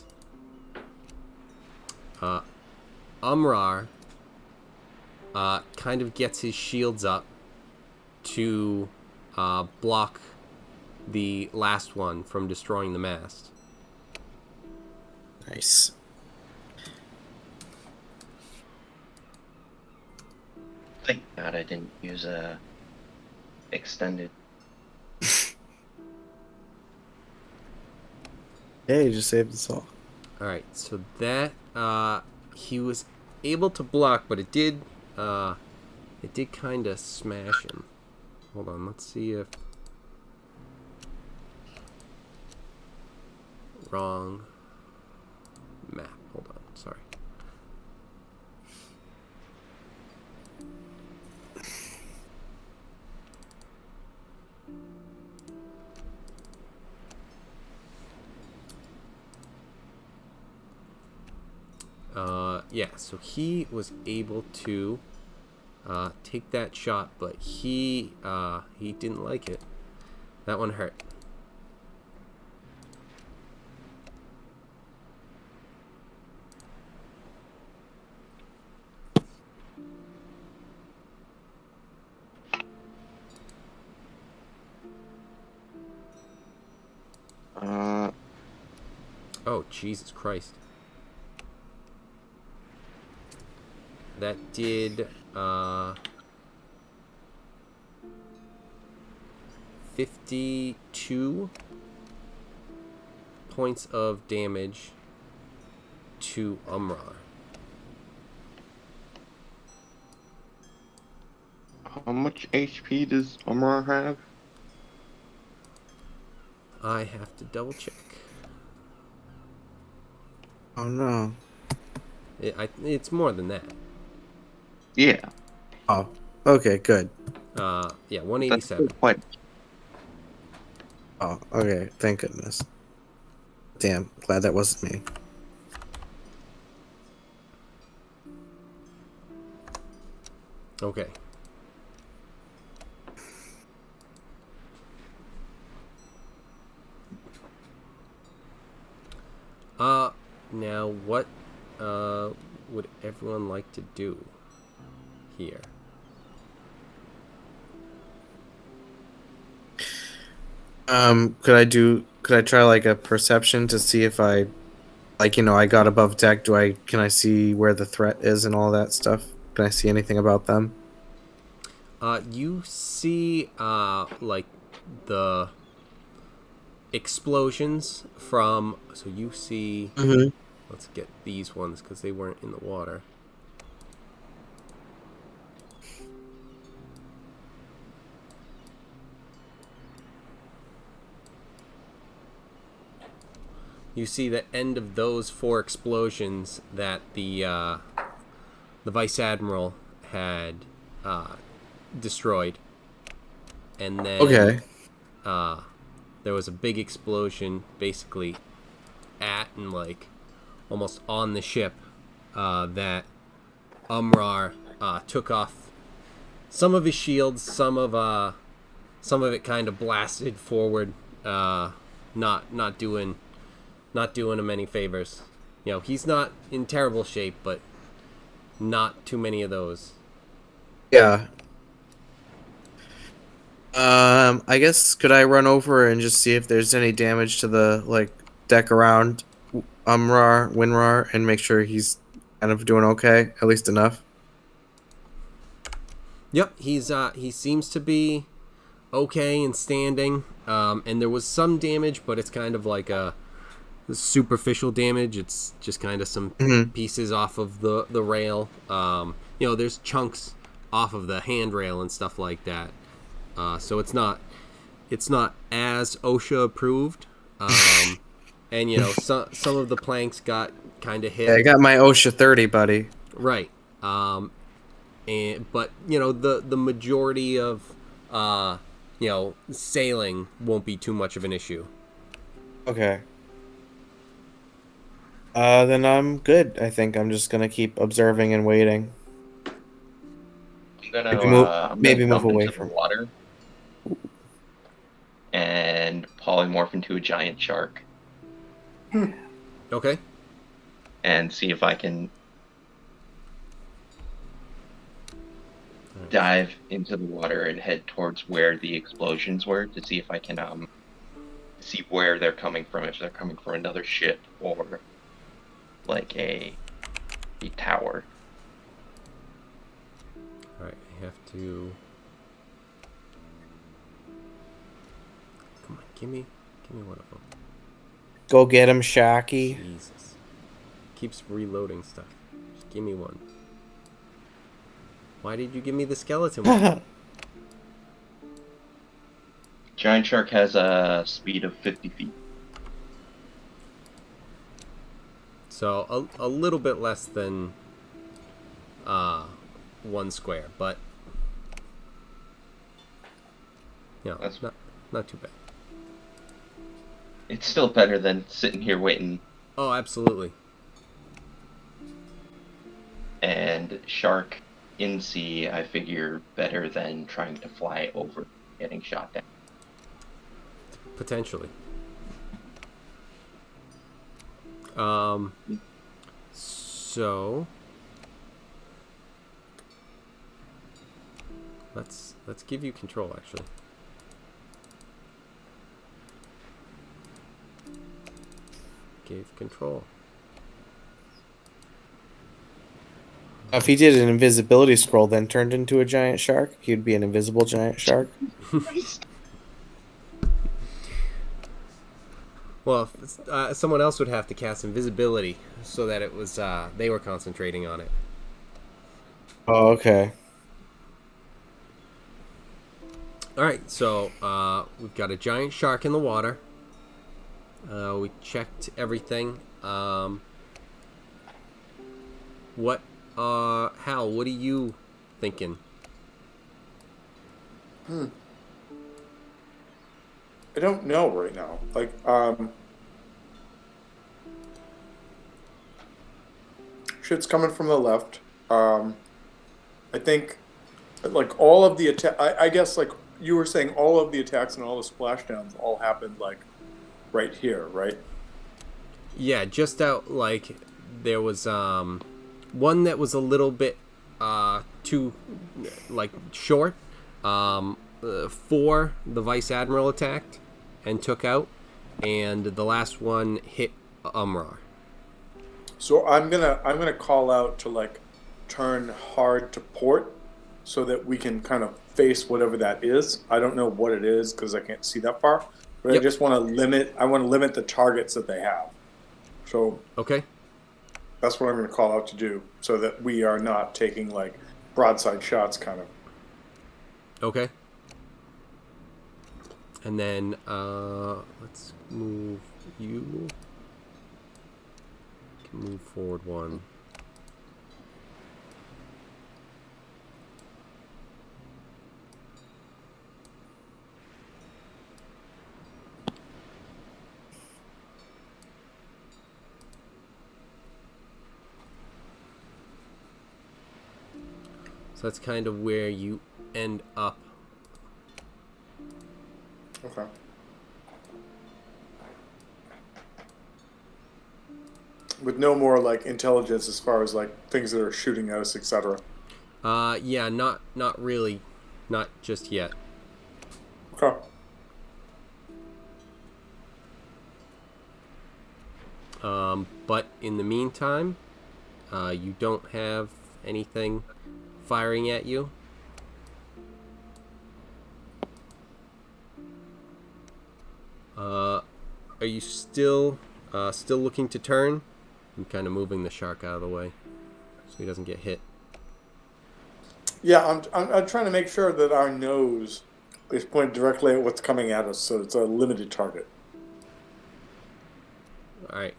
Umrar kind of gets his shields up to block the last one from destroying the mast. Nice. Thank God I didn't use a extended. Yeah, you just saved us all. Alright, so that he was able to block, but it did kind of smash him. Hold on, let's see if... Wrong map. Hold on, sorry. Yeah, so he was able to take that shot, but he didn't like it. That one hurt. Oh, Jesus Christ. That did 52 points of damage to Umrar. How much HP does Omar have? I have to double check. Oh no. It's more than that. Yeah. Oh, okay, good. Yeah, That's 187. quite. Oh, okay, thank goodness. Damn, glad that wasn't me. Okay. Now what would everyone like to do here? Could I try like a perception to see if I I got above deck, can I see where the threat is and all that stuff? Can I see anything about them? You see like the explosions from, so you see, let's get these ones because they weren't in the water. You see the end of those 4 explosions that the Vice Admiral had destroyed, and then Okay. there was a big explosion basically at and like almost on the ship that Umrar took off some of his shields, some of it kind of blasted forward, not doing him any favors. You know, he's not in terrible shape, but not too many of those. Yeah. I guess could I run over and just see if there's any damage to the deck around Winrar, and make sure he's kind of doing okay, at least enough. Yep, he seems to be okay and standing. And there was some damage, but it's kind of like superficial damage. It's just kind of some pieces off of the rail. There's chunks off of the handrail and stuff like that. So it's not as OSHA approved. And some of the planks got kind of hit. Yeah, I got my OSHA 30, buddy. Right. But the majority of sailing won't be too much of an issue. Okay. Then I'm good. I think I'm just gonna keep observing and waiting. I'm gonna Move jump away into from the water and polymorph into a giant shark Okay. and see if I can dive into the water and head towards where the explosions were to see if I can see where they're coming from, if they're coming from another ship or like a tower. All right. I have to. Come on, give me one of them. Go get him, Shocky. Jesus. Keeps reloading stuff. Just give me one. Why did you give me the skeleton one? Giant shark has a speed of 50 feet. So a little bit less than 1 square, but That's not too bad. It's still better than sitting here waiting. Oh, absolutely. And shark in sea, I figure better than trying to fly over, getting shot down. Potentially. So let's give you control, actually. Gave control. If he did an invisibility scroll, then turned into a giant shark, he'd be an invisible giant shark. Well, someone else would have to cast invisibility so that it was they were concentrating on it. Oh, okay. All right, so we've got a giant shark in the water. We checked everything. Hal, what are you thinking? I don't know right now. Like, shit's coming from the left. I think, like, all of the attack. I guess, like you were saying, all of the attacks and all the splashdowns all happened like right here, right? Yeah, just out. Like, there was one that was a little bit too short. 4, the Vice Admiral attacked and took out, and the last one hit Umrar. So I'm gonna call out to like turn hard to port, so that we can kind of face whatever that is. I don't know what it is because I can't see that far, but Yep. I just want to limit. I want to limit the targets that they have. So Okay. that's what I'm going to call out to do, so that we are not taking like broadside shots, kind of. Okay. And then let's move you. Can move forward 1. So that's kind of where you end up. Okay. With no more like intelligence as far as like things that are shooting at us, etc. Yeah, not really, not just yet. Okay. But in the meantime, you don't have anything firing at you. Are you still still looking to turn. I'm kind of moving the shark out of the way so he doesn't get hit. Yeah, I'm trying to make sure that our nose is pointed directly at what's coming at us, so it's a limited target. All right.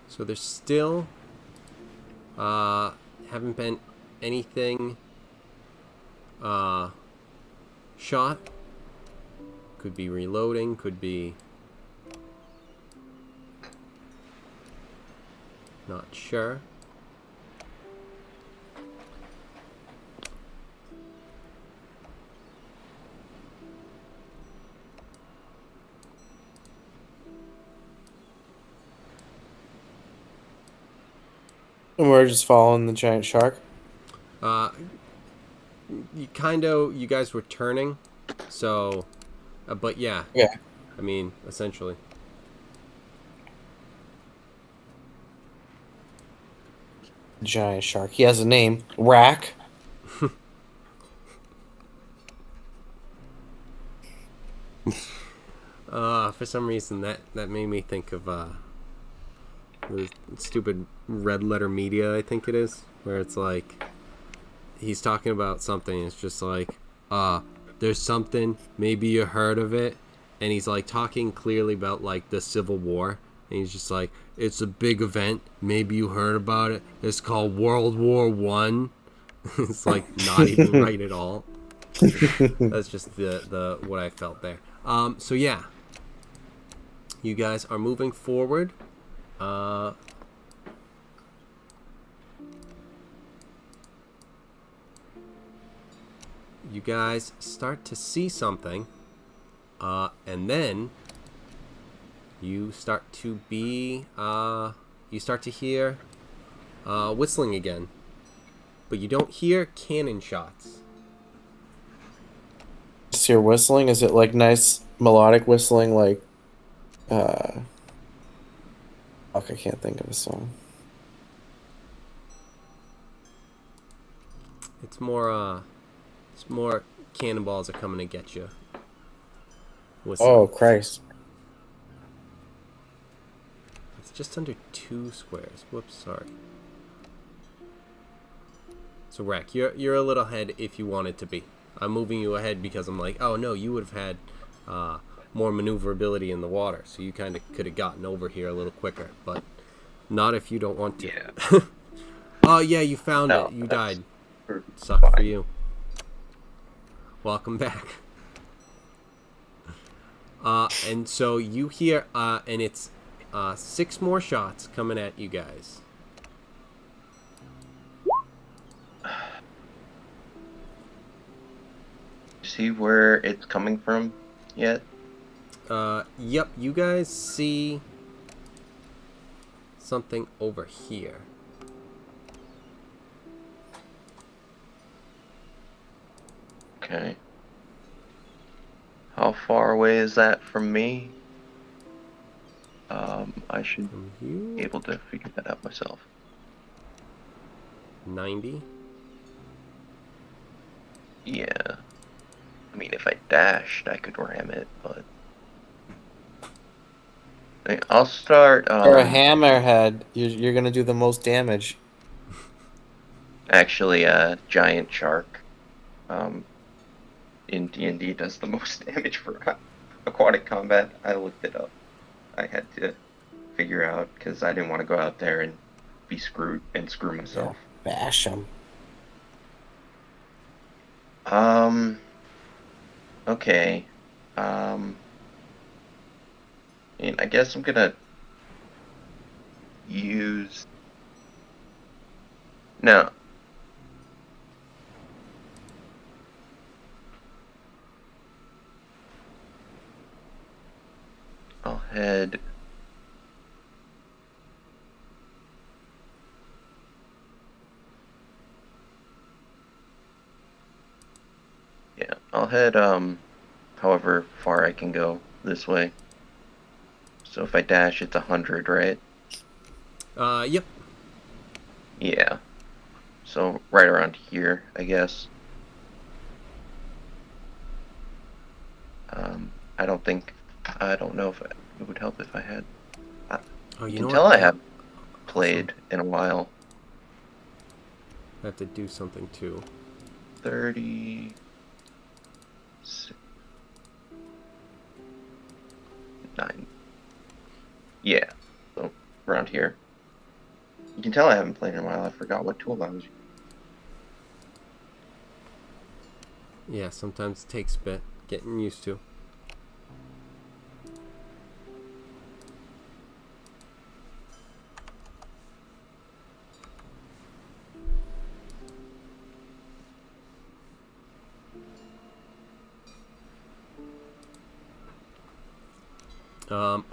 So there's still haven't been anything shot. Could be reloading, could be not sure. And we're just following the giant shark. You guys were turning, so, but yeah. Yeah. I mean, essentially. Giant shark. He has a name. Rack. For some reason that made me think of the stupid Red Letter Media, I think it is, where it's like he's talking about something. It's just like, there's something, maybe you heard of it, and he's like talking clearly about like the Civil War, and he's just like, it's a big event, maybe you heard about it. It's called World War One. It's like not even right at all. That's just the what I felt there. So yeah, you guys are moving forward. You guys start to see something, and then you start to hear whistling again, but you don't hear cannon shots. Just hear whistling. Is it like nice melodic whistling? Like, fuck, I can't think of a song. It's more cannonballs are coming to get you. Whistling. Oh Christ! It's just under 2 squares. Whoops, sorry. So Rack, you're a little ahead if you wanted to be. I'm moving you ahead because I'm like, oh no, you would have had more maneuverability in the water, so you kind of could have gotten over here a little quicker, but not if you don't want to. Yeah. Oh yeah, you found No, it. You that's died. Sucked for fine. you. Welcome back. And so you hear, and it's 6 more shots coming at you guys. See where it's coming from yet? Yep, you guys see something over here. Okay. How far away is that from me? I should From be you, able to figure that out myself. 90. Yeah. I mean, if I dashed, I could ram it, but I'll start. You're a hammerhead. You're gonna do the most damage. Actually, a giant shark. In D&D does the most damage for aquatic combat. I looked it up. I had to figure out because I didn't want to go out there and be screwed and screw myself. Bash him. Okay. And I guess I'm gonna use. No. I'll head. Yeah, I'll head, however far I can go this way. So if I dash, it's 100, right? Yep. Yeah. So right around here, I guess. I don't know if it would help if I had. Oh, You you can know tell what? I haven't played in a while. I have to do something too. 30. 9. Yeah. So around here. You can tell I haven't played in a while. I forgot what tool I was using. Yeah, sometimes it takes a bit getting used to.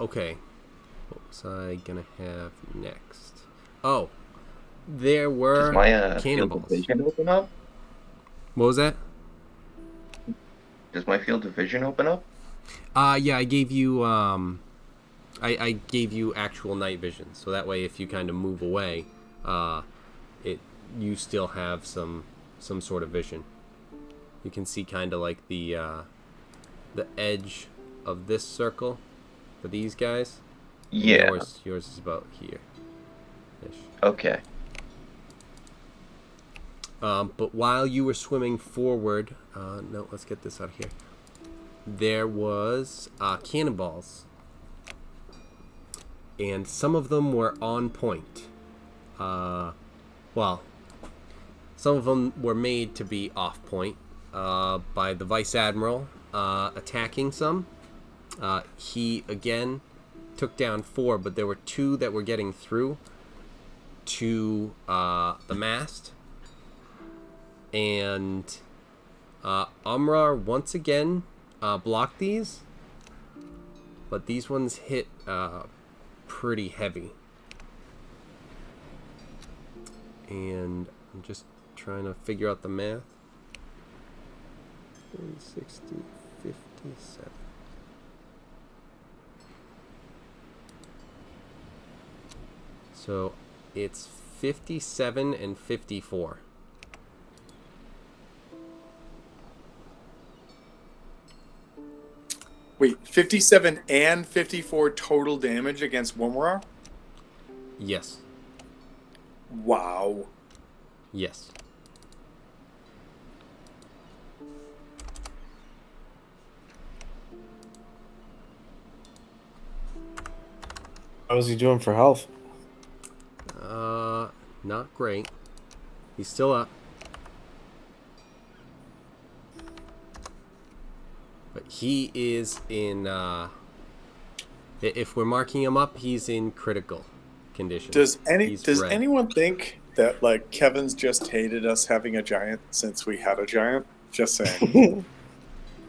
Okay. What was I gonna have next? Oh, there Does were my field of cannonballs. vision open up? What was that? Does my field of vision open up? Yeah, I gave you I gave you actual night vision, so that way if you kind of move away, you still have some sort of vision. You can see kind of like the edge of this circle for these guys. And Yeah. yours is about here. Okay. But while you were swimming forward, no, let's get this out of here. There was cannonballs, and some of them were on point. Well, some of them were made to be off point by the Vice Admiral attacking some. He again took down 4, but there were 2 that were getting through to the mast. And Umrar once again blocked these, but these ones hit pretty heavy. And I'm just trying to figure out the math. 40, 60, 57. So it's 57 and 54. Wait, 57 and 54 total damage against Womrar? Yes. Wow. Yes. How is he doing for health? Not great. He's still up. But he is in, if we're marking him up, he's in critical condition. Does He's red. anyone think that like Kevin's just hated us having a giant since we had a giant? Just saying.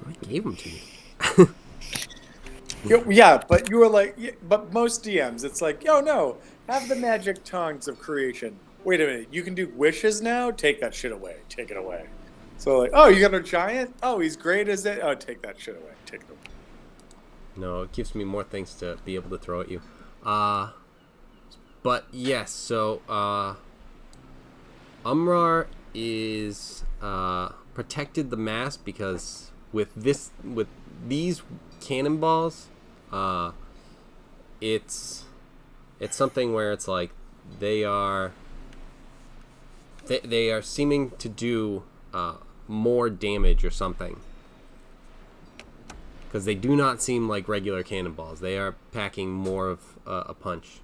I gave him to you. Yeah, but you were like, but most DMs, it's like, oh no, have the magic tongues of creation. Wait a minute, you can do wishes now? Take that shit away. Take it away. So like, oh, you got a giant? Oh, he's great as it. Oh, take that shit away. Take it away. No, it gives me more things to be able to throw at you. But yes, so Umrar is protected the mast because with these cannonballs, it's something where it's like they are seeming to do more damage or something, because they do not seem like regular cannonballs. They are packing more of a punch.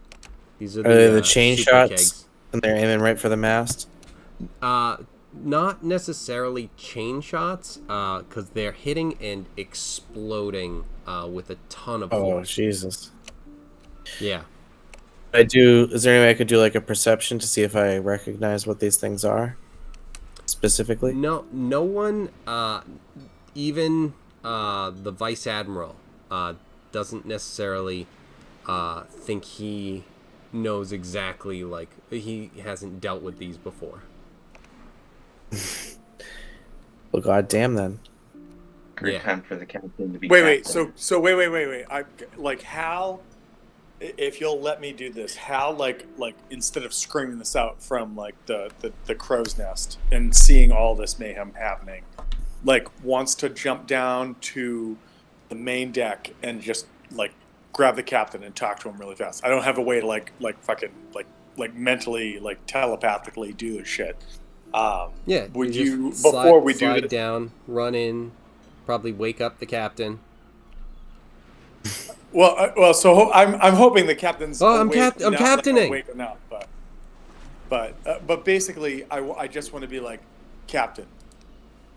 These are the chain super shots, kegs. and they're aiming right for the mast. Not necessarily chain shots, because they're hitting and exploding with a ton of Oh force. Jesus! Yeah. Is there any way I could do like a perception to see if I recognize what these things are specifically? No one, even the Vice Admiral, doesn't necessarily think he knows exactly, like, he hasn't dealt with these before. Well, goddamn then. record Yeah. time for the captain to be Wait. captain. So wait. I like Hal. If you'll let me do this, Hal, like instead of screaming this out from like the crow's nest and seeing all this mayhem happening, like wants to jump down to the main deck and just like grab the captain and talk to him really fast. I don't have a way to like fucking like mentally like telepathically do this shit. Yeah. Would just you before we do slide this? down, run in, probably wake up the captain. Well. So I'm hoping the captain's. Oh, I'm awake, captaining. not, like, awake enough, but basically, I just want to be like, Captain.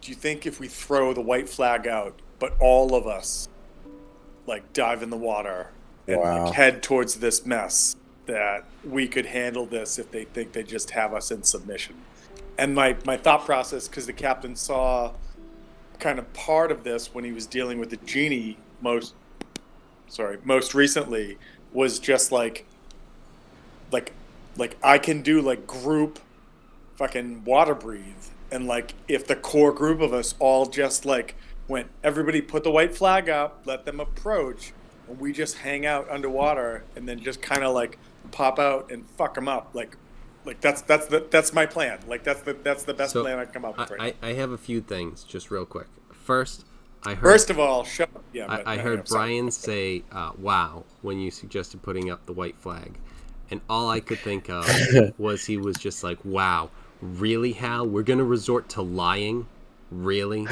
Do you think if we throw the white flag out, but all of us, like, dive in the water and Wow. like, head towards this mess, that we could handle this if they think they just have us in submission? And my thought process, because the captain saw kind of part of this when he was dealing with the genie most recently, was just like I can do like group fucking water breathe, and like if the core group of us all just like went, everybody put the white flag up, let them approach, and we just hang out underwater and then just kind of like pop out and fuck them up, like that's my plan. Like that's the best plan I can come up with right now. I have a few things just real quick. First, I heard. First of all, shut up. Yeah, I heard Brian say "wow" when you suggested putting up the white flag, and all I could think of was he was just like, "Wow, really, Hal? We're gonna resort to lying, really?"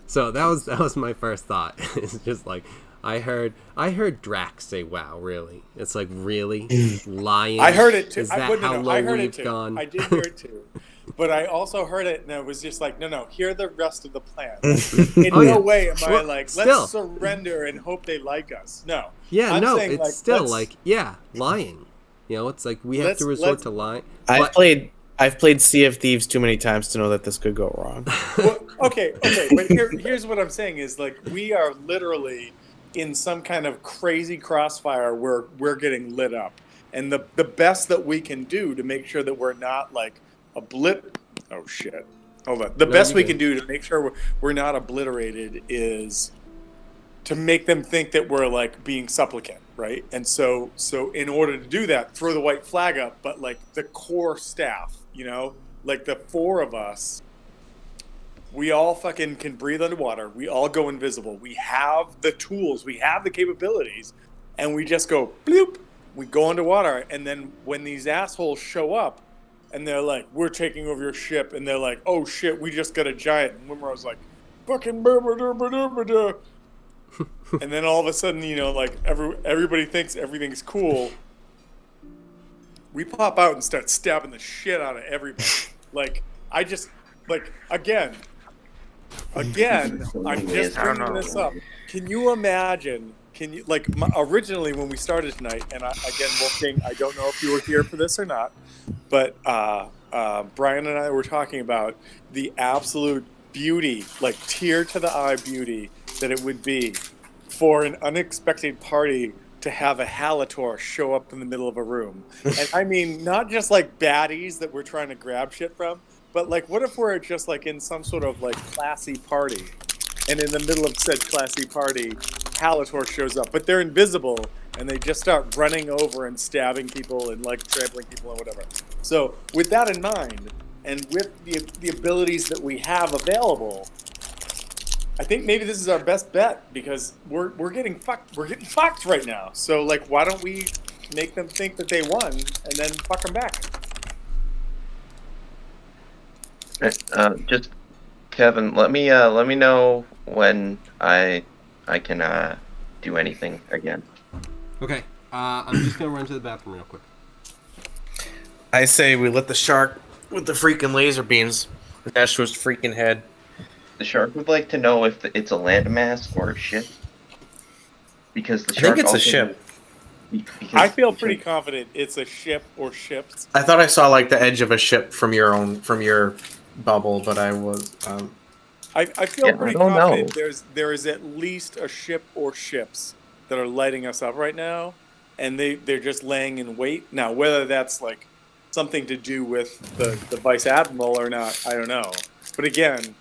So that was my first thought. It's just like I heard Drax say, "Wow, really?" It's like, really, lying. I heard it too. Is that how low I heard we've it too. gone? I did hear it too. But I also heard it, and I was just like, no, hear the rest of the plan. In no way am I like, still. let's surrender and hope they like us. No. Yeah, I'm no, saying, it's like, still let's- like, yeah, lying. You know, it's like we have to resort to lying. I've played Sea of Thieves too many times to know that this could go wrong. Well, okay. But here's what I'm saying is like we are literally in some kind of crazy crossfire where we're getting lit up, and the best that we can do to make sure that we're not like oh shit. Hold on. The best we can do to make sure we're not obliterated is to make them think that we're like being supplicant, right? And so in order to do that, throw the white flag up, but like the core staff, you know, like the four of us, we all fucking can breathe underwater. We all go invisible. We have the tools, we have the capabilities, and we just go bloop. We go underwater, and then when these assholes show up, and they're like, "We're taking over your ship," and they're like, "Oh shit, we just got a giant." And Wimmer's like, "Fucking blah." And then all of a sudden, you know, like everybody thinks everything's cool. We pop out and start stabbing the shit out of everybody. Like I just again. I'm just bringing this up. Can you imagine? Originally when we started tonight, and again, Wolfgang, I don't know if you were here for this or not, but Brian and I were talking about the absolute beauty, like tear to the eye beauty, that it would be for an unexpected party to have a Halator show up in the middle of a room. And I mean, not just like baddies that we're trying to grab shit from, but like, what if we're just like in some sort of like classy party, and in the middle of said classy party, Halator shows up, but they're invisible, and they just start running over and stabbing people and like trampling people and whatever. So with that in mind, and with the abilities that we have available, I think maybe this is our best bet, because we're getting fucked. We're getting fucked right now. So like, why don't we make them think that they won and then fuck them back? Just Kevin, let me know when I can do anything again. Okay, I'm just gonna run to the bathroom real quick. I say we let the shark with the freaking laser beams dash to his freaking head. The shark would like to know if it's a landmass or a ship, because the I shark think it's a also- ship. because I feel the pretty shark- confident it's a ship or ships. I thought I saw like the edge of a ship from your bubble, but I was I feel Yeah, I pretty don't confident know. there is at least a ship or ships that are lighting us up right now, and they're just laying in wait. Now, whether that's like something to do with the vice admiral or not, I don't know. But again,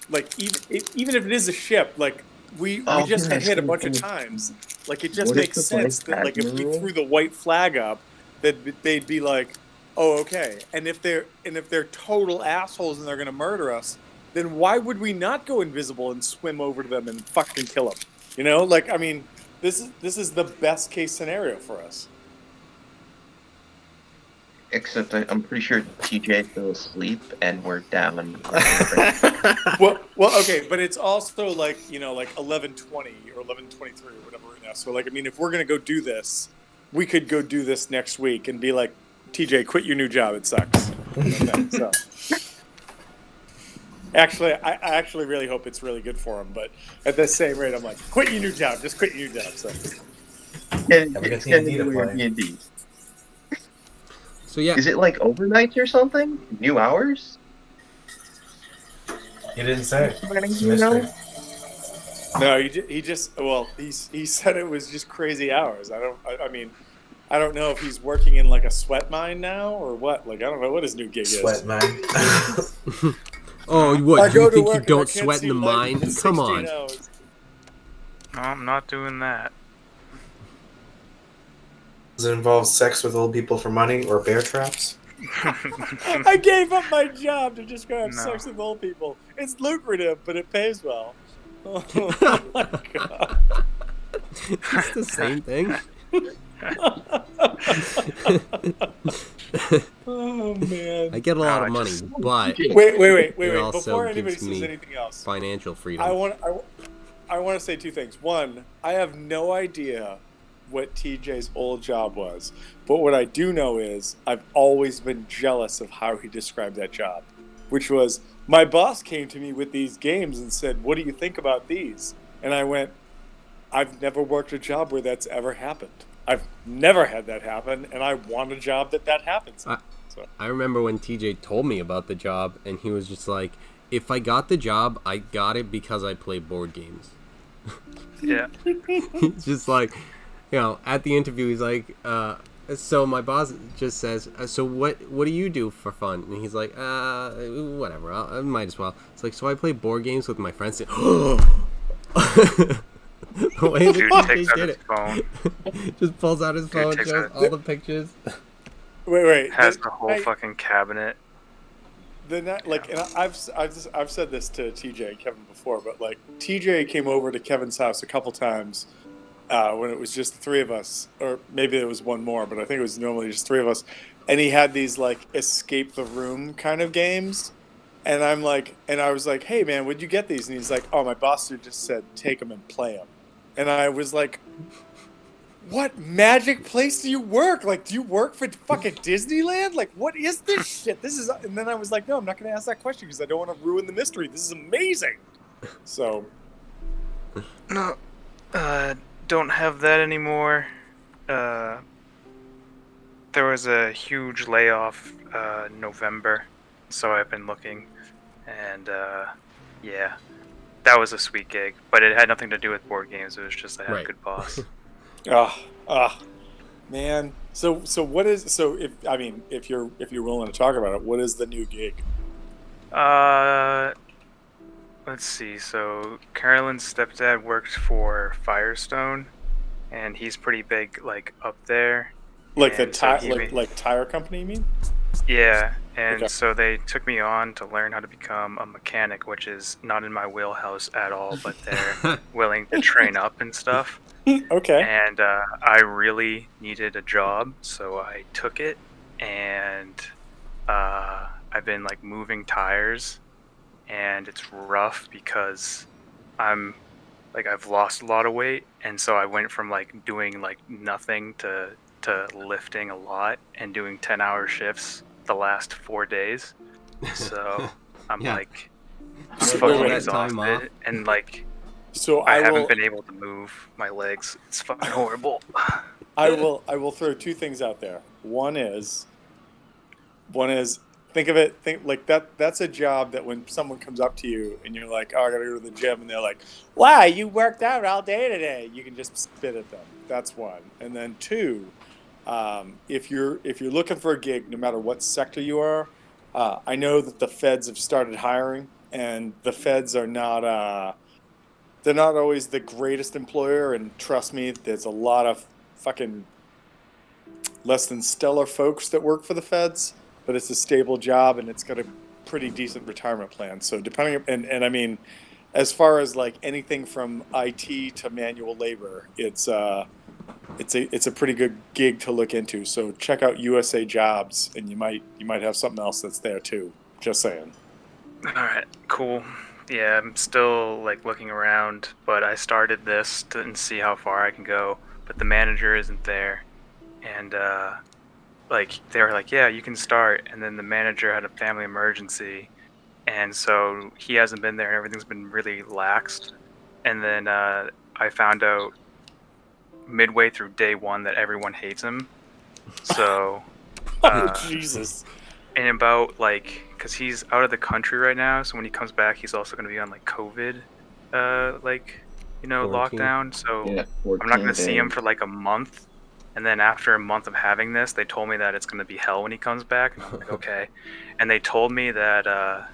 like even if it is a ship, like we just got hit a bunch of times. Like it just makes sense that like if we threw the white flag up, that they'd be like, oh okay. And if they're total assholes and they're gonna murder us, then why would we not go invisible and swim over to them and fucking kill them? You know, like I mean, this is the best case scenario for us. Except I'm pretty sure TJ fell asleep and we're down. Well, okay, but it's also like like 11:20 or 11:23 or whatever right now. So like, I mean, if we're gonna go do this, we could go do this next week and be like, TJ, quit your new job. It sucks. So. Actually, I actually really hope it's really good for him. But at the same rate, I'm like, quit your new job. Just quit your new job. So. It's gonna be D&D. So yeah, is it like overnights or something? New hours? He didn't say. No, he just he said it was just crazy hours. I mean, I don't know if he's working in like a sweat mine now or what. Like I don't know what his new gig is. Sweat mine. Oh, what? Do you think you don't sweat in the mine? Come on. No, I'm not doing that. Does it involve sex with old people for money or bear traps? I gave up my job to just go have sex with old people. It's lucrative, but it pays well. Oh my god. It's the same thing. Oh man. I get a lot of money, but wait. it also Before anybody gives says me anything else, financial freedom. I want to say two things. One, I have no idea what TJ's old job was, but what I do know is I've always been jealous of how he described that job, which was my boss came to me with these games and said, "What do you think about these?" And I went, "I've never worked a job where that's ever happened. I've never had that happen, and I want a job that happens." I remember when TJ told me about the job, and he was just like, "If I got the job, I got it because I play board games." Yeah. It's just like, at the interview, he's like, so my boss just says, so what do you do for fun? And he's like, whatever, I might as well. It's like, so I play board games with my friends. The way Dude that takes TJ out did his it. phone. Just pulls out his phone, takes shows out- all the pictures. Wait. Has the whole fucking cabinet. And I've said this to TJ and Kevin before, but like TJ came over to Kevin's house a couple times when it was just the three of us, or maybe there was one more, but I think it was normally just three of us. And he had these like escape the room kind of games, and I was like, "Hey man, where'd you get these?" And he's like, "Oh, my boss just said take them and play them." And I was like, what magic place do you work? Like, do you work for fucking Disneyland? Like, what is this shit? And then I was like, no, I'm not going to ask that question because I don't want to ruin the mystery. This is amazing. So. No, don't have that anymore. There was a huge layoff November, so I've been looking, and yeah, that was a sweet gig, but it had nothing to do with board games. It was just I had a good boss. Man. So if you're willing to talk about it, what is the new gig? Let's see. So Carolyn's stepdad worked for Firestone, and he's pretty big, like up there. Like and like tire company, you mean? Yeah, and so they took me on to learn how to become a mechanic, which is not in my wheelhouse at all, but they're willing to train up and stuff. Okay. And I really needed a job, so I took it, and I've been like moving tires, and it's rough because I've lost a lot of weight, and so I went from like doing like nothing to lifting a lot and doing 10-hour shifts the last 4 days. So I'm like, I'm fucking exhausted, and like. So I haven't been able to move my legs. It's fucking horrible. I will throw two things out there. One is think like that's a job that when someone comes up to you and you're like, "Oh, I got to go to the gym," and they're like, "Wow, you worked out all day today." You can just spit at them. That's one. And then two, if you're looking for a gig, no matter what sector you are, I know that the feds have started hiring and the feds are not. They're not always the greatest employer, and trust me, there's a lot of fucking less than stellar folks that work for the feds, but it's a stable job and it's got a pretty decent retirement plan. So depending, and I mean, as far as like anything from IT to manual labor, it's a pretty good gig to look into. So check out USA Jobs, and you might have something else that's there too. Just saying. All right, cool. Yeah, I'm still like looking around, but I started this to see how far I can go. But the manager isn't there, and like they were like, "Yeah, you can start." And then the manager had a family emergency, and so he hasn't been there, and everything's been really laxed. And then I found out midway through day one that everyone hates him. So, Jesus. and about like, cause he's out of the country right now, so when he comes back, he's also gonna be on like COVID, like, Quarantine. lockdown. So Yeah, I'm not gonna 14 see him days. for like a month. And then after a month of having this, they told me that it's gonna be hell when he comes back, and I'm like, okay. And they told me that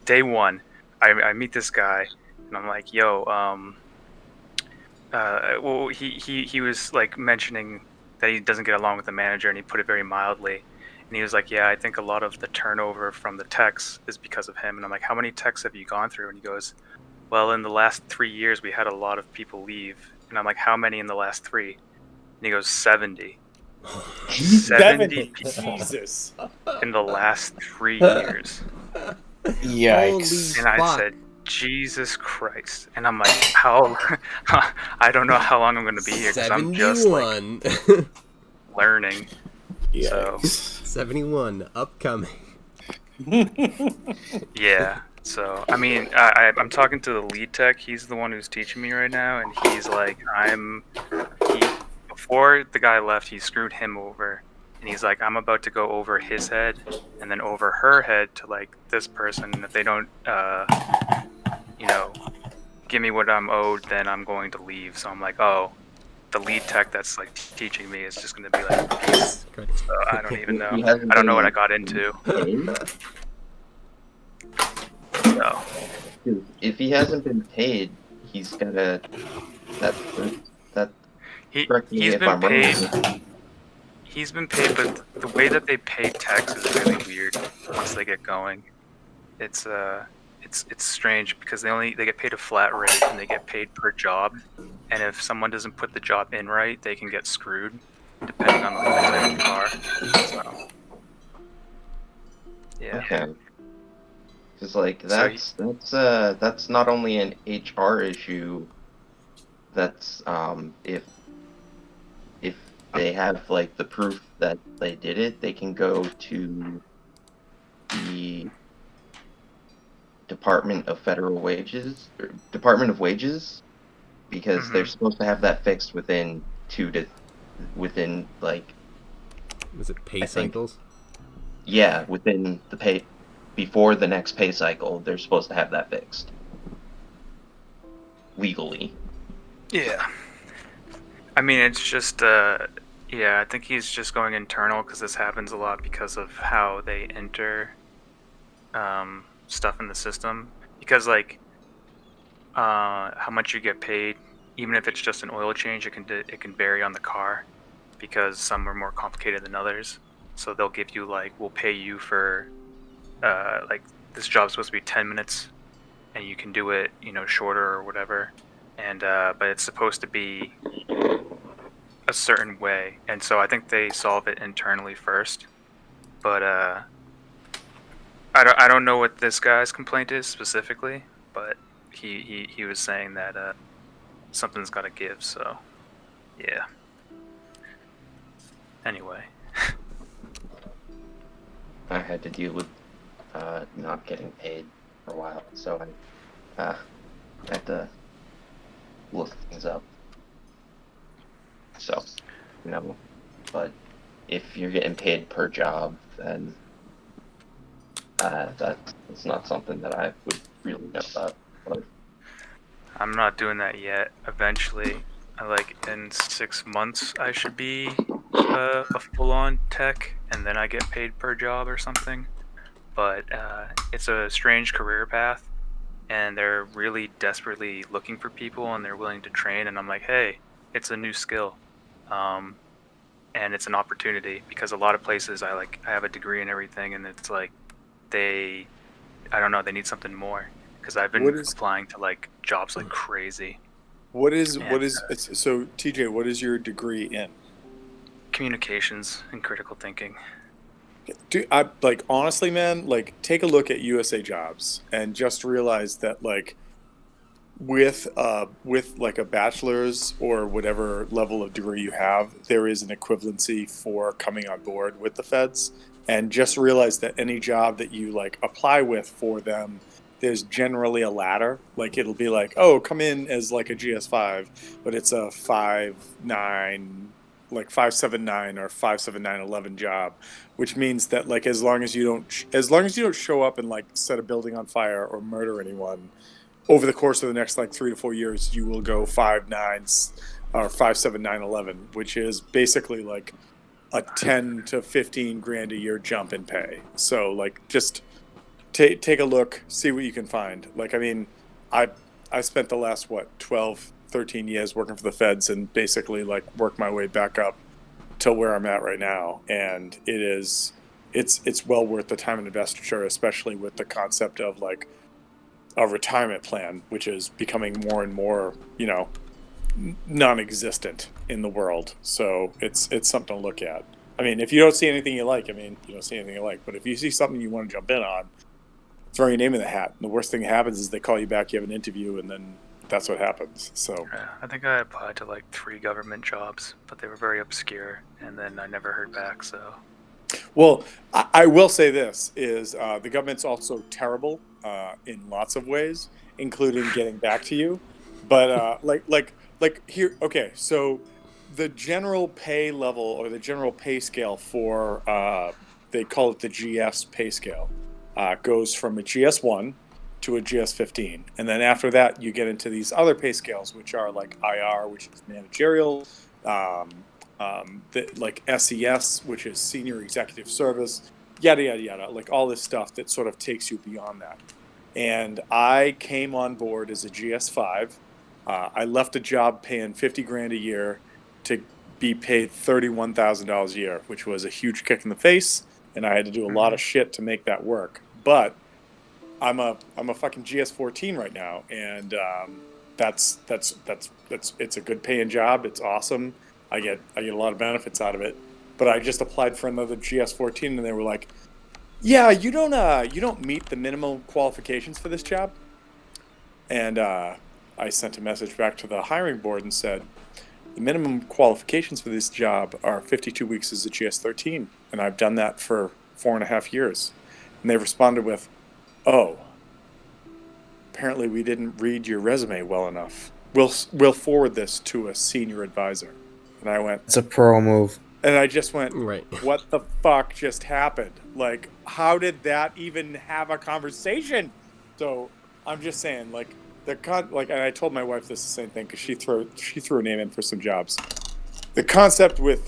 day one, I meet this guy, and I'm like, yo, well, he was like mentioning that he doesn't get along with the manager, and he put it very mildly. And he was like, yeah, I think a lot of the turnover from the techs is because of him. And I'm like, how many techs have you gone through? And he goes, well, in the last 3 years, we had a lot of people leave. And I'm like, how many in the last three? And he goes, 70. 70 Jesus. in the last 3 years. Yikes. And I fuck. said, Jesus Christ. And I'm like, how? I don't know how long I'm going to be here because I'm just like 71. learning. So, 71 upcoming. yeah. So, I mean, I'm talking to the lead tech. He's the one who's teaching me right now. And he's like, before the guy left, he screwed him over. And he's like, I'm about to go over his head and then over her head to like this person. And if they don't, give me what I'm owed, then I'm going to leave. So I'm like, oh, the lead tech that's like teaching me is just going to be like, peace. So I don't even know. He hasn't I don't know what I been got into. paid? So, 'Cause if he hasn't been paid, he's gotta. That. Correct me he's if been I'm paid. wrong. He's been paid, but the way that they pay techs is really weird. Once they get going, it's strange because they get paid a flat rate and they get paid per job. And if someone doesn't put the job in right, they can get screwed, depending on like, the type of car. So, yeah. Okay. Because like So that's not only an HR issue. That's if they have like the proof that they did it, they can go to the Department of Wages, because they're supposed to have that fixed within like Was it pay I think- cycles? within the pay before the next pay cycle, they're supposed to have that fixed legally. Yeah. I mean, it's just, I think he's just going internal because this happens a lot because of how they enter stuff in the system. Because, like, how much you get paid, even if it's just an oil change, it can vary on the car because some are more complicated than others. So they'll give you, like, we'll pay you for, like, this job's supposed to be 10 minutes and you can do it, shorter or whatever. And but it's supposed to be a certain way, and so I think they solve it internally first. But I don't know what this guy's complaint is specifically, but he was saying that something's got to give. So yeah. Anyway. I had to deal with not getting paid for a while, so I had to look things up. So, but if you're getting paid per job, then that's not something that I would really know about. But I'm not doing that yet. Eventually, like in 6 months, I should be a full-on tech, and then I get paid per job or something. but it's a strange career path, and they're really desperately looking for people, and they're willing to train. And I'm like, hey, it's a new skill, and it's an opportunity because a lot of places I have a degree and everything, and it's like I don't know, they need something more because I've been What is applying to like jobs like crazy. what is And what is so TJ? What is your degree in? communications and critical thinking. Dude, I like honestly, man. Like, take a look at USA Jobs and just realize that like with like a bachelor's or whatever level of degree you have, there is an equivalency for coming on board with the feds. And just realize that any job that you like apply with for them, there's generally a ladder. Like it'll be like, oh, come in as like a GS5, but it's a 5'9", like 5'7" or 5'7" job, which means that like as long as you don't show up and like set a building on fire or murder anyone, over the course of the next like 3 to 4 years, you will go 5'9" or 5'7" 911, which is basically like a 10 to 15 grand a year jump in pay. So like just take a look, see what you can find. Like, I mean, I spent the last 12, 13 years working for the feds and basically like worked my way back up to where I'm at right now. And it's well worth the time and investiture, especially with the concept of like a retirement plan, which is becoming more and more, non-existent in the world. So it's something to look at. I mean, if you don't see anything you like, you don't see anything you like. But if you see something you want to jump in on, throw your name in the hat. And the worst thing that happens is they call you back, you have an interview, and then that's what happens. So I think I applied to like 3 government jobs, but they were very obscure, and then I never heard back. So, well, I will say this is the government's also terrible in lots of ways, including getting back to you. But like here, okay, so the general pay level or the general pay scale for they call it the GS pay scale goes from a GS1 to a GS15, and then after that you get into these other pay scales, which are like IR, which is managerial. Like SES, which is senior executive service, yada yada yada, like all this stuff that sort of takes you beyond that. And I came on board as a GS5. I left a job paying 50 grand a year to be paid $31,000 a year, which was a huge kick in the face, and I had to do a lot of shit to make that work. But I'm a fucking GS14 right now, and that's it's a good paying job. It's awesome. I get a lot of benefits out of it. But I just applied for another GS14, and they were like, "Yeah, you don't meet the minimum qualifications for this job." And I sent a message back to the hiring board and said, "The minimum qualifications for this job are 52 weeks as a GS13, and I've done that for 4.5 years." And they responded with, "Oh, apparently we didn't read your resume well enough. We'll forward this to a senior advisor." And I went, It's a pro move. and I just went, Right. what the fuck just happened? Like, how did that even have a conversation? So I'm just saying, like, and I told my wife this the same thing because she threw a name in for some jobs. The concept with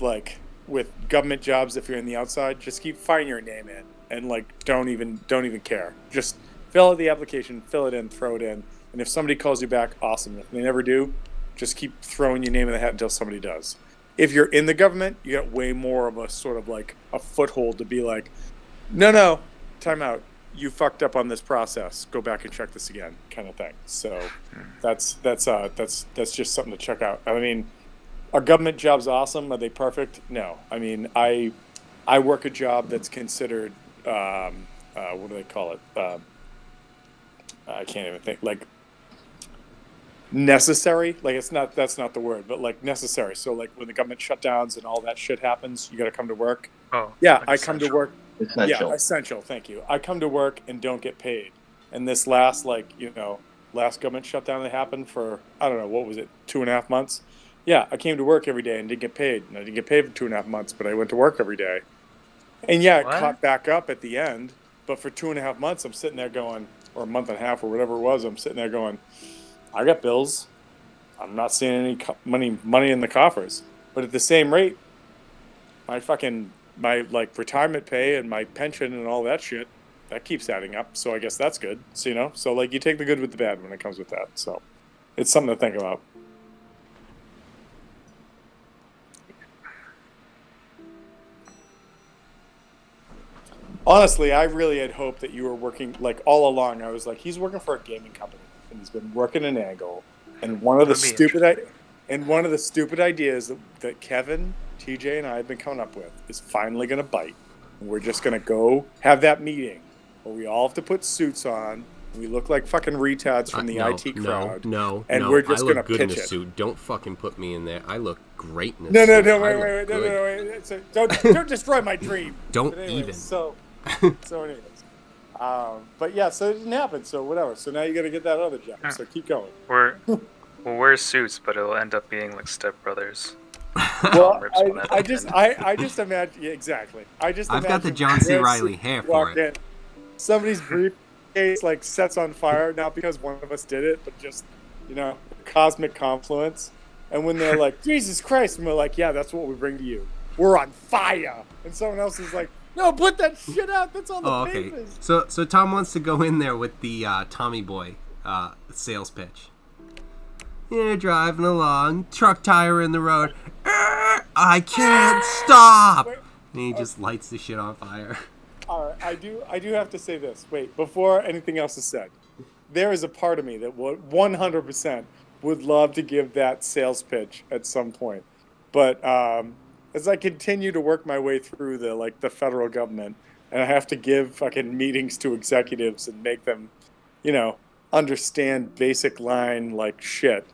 government jobs, if you're in the outside, just keep firing your name in and like don't even care. Just fill out the application, fill it in, throw it in, and if somebody calls you back, awesome. If they never do, just keep throwing your name in the hat until somebody does. If you're in the government, you got way more of a sort of like a foothold to be like, no, time out. You fucked up on this process. Go back and check this again, kind of thing. So that's just something to check out. I mean, are government jobs awesome? Are they perfect? No. I mean, I work a job that's considered what do they call it? I can't even think. Like necessary. Like that's not the word, but like necessary. So like when the government shutdowns and all that shit happens, you got to come to work. oh, Yeah, like I come to essential. work. Essential. Yeah, essential. Thank you. I come to work and don't get paid. And this last last government shutdown that happened for, I don't know, what was it, 2.5 months? Yeah, I came to work every day and didn't get paid. And I didn't get paid for 2.5 months, but I went to work every day. And yeah, it What? caught back up at the end. But for 2.5 months, I'm sitting there going, or a month and a half or whatever it was, I'm sitting there going, I got bills. I'm not seeing any money in the coffers. But at the same rate, my like retirement pay and my pension and all that shit that keeps adding up. So I guess that's good. So so like you take the good with the bad when it comes with that. So it's something to think about. Honestly, I really had hoped that you were working like all along. I was like, he's working for a gaming company, and he's been working an angle. And one of the That'd be stupid ideas that Kevin, TJ, and I have been coming up with is finally going to bite. And we're just going to go have that meeting where we all have to put suits on. We look like fucking retards from the IT crowd. And we're just I going to look good in pitch a it. suit. Don't fucking put me in there. I look great in a No, suit. wait. So, don't destroy my dream. Don't But anyways, even. So anyways. But yeah, so it didn't happen. So whatever. So now you got to get that other job. So keep going. We'll wear suits, but it'll end up being like stepbrothers. Well, Rips one at I the just end. imagine exactly. I just I've got the imagine John C. wear a Riley suit, hair for walk it. in, somebody's briefcase like sets on fire, not because one of us did it, but just cosmic confluence. And when they're like, Jesus Christ, and we're like, yeah, that's what we bring to you. We're on fire. And someone else is like, no, put that shit out. That's all the okay. papers. So Tom wants to go in there with the Tommy Boy sales pitch. You're driving along, truck tire in the road. I can't stop. Wait, And he just lights the shit on fire. all right, I do have to say this. Wait, before anything else is said, there is a part of me that would 100% would love to give that sales pitch at some point. But as I continue to work my way through the federal government, and I have to give fucking meetings to executives and make them, understand basic line like shit.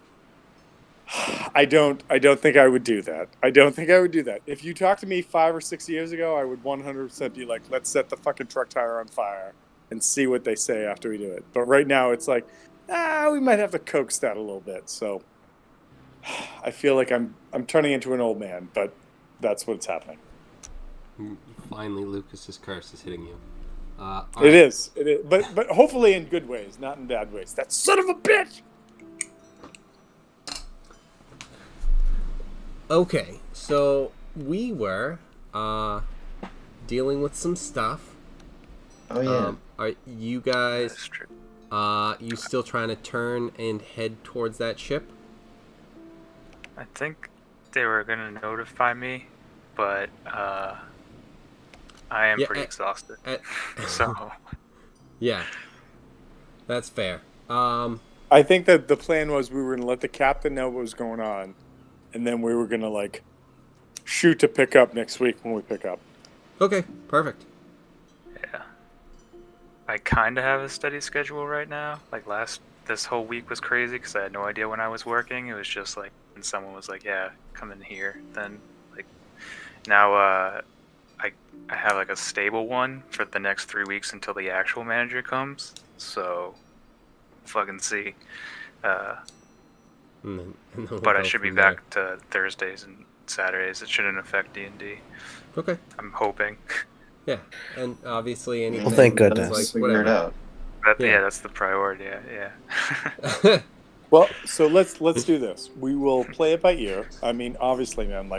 I don't think I would do that. I don't think I would do that. If you talked to me 5 or 6 years ago, I would 100% be like, let's set the fucking truck tire on fire and see what they say after we do it. But right now it's like, we might have to coax that a little bit. So I feel like I'm turning into an old man, but that's what's happening. Finally, Lucas's curse is hitting you. It is, but hopefully in good ways, not in bad ways. That son of a bitch. Okay, so we were dealing with some stuff. Oh yeah. Are you guys? That's true. You still trying to turn and head towards that ship? I think they were gonna notify me, but I am pretty exhausted. So yeah, that's fair. I think that the plan was we were going to let the captain know what was going on, and then we were going to shoot to pick up next week when we pick up. Okay, perfect. yeah, I kind of have a steady schedule right now. This whole week was crazy because I had no idea when I was working. It was just like when someone was like, "Yeah, come in here." Then now I have a stable one for the next 3 weeks until the actual manager comes. So fucking see. And then we'll But I go should be from there. back to Thursdays and Saturdays. It shouldn't affect D&D. Okay. I'm hoping. Yeah, and obviously anything. Well, thank Let's goodness. figure it out. Yeah, that's the priority. Yeah. Well, so let's do this. We will play it by ear. I mean, obviously, man,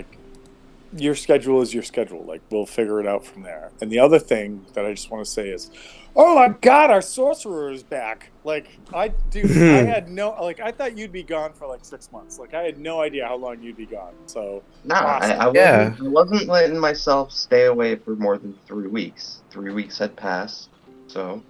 your schedule is your schedule. We'll figure it out from there. And the other thing that I just want to say is, oh my God, our sorcerer is back. I had no, I thought you'd be gone for 6 months. I had no idea how long you'd be gone. So, No, awesome. I wasn't letting myself stay away for more than 3 weeks. 3 weeks had passed, so.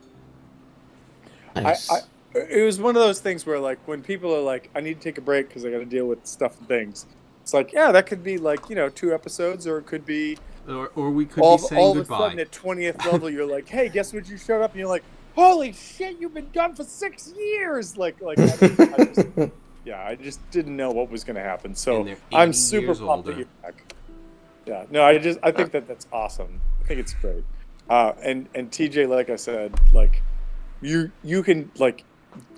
Nice. It was one of those things where when people are like, I need to take a break because I got to deal with stuff and things. It's that could be 2 episodes, or it could be or we could all be saying of a goodbye. sudden at 20th level, you're like, hey, guess what? You showed up, and you're like, holy shit, you've been gone for 6 years. I just didn't know what was going to happen. So And they're I'm 80 super years pumped that older. you're back. Yeah, no, I think that's awesome. I think it's great. And TJ, like I said, you can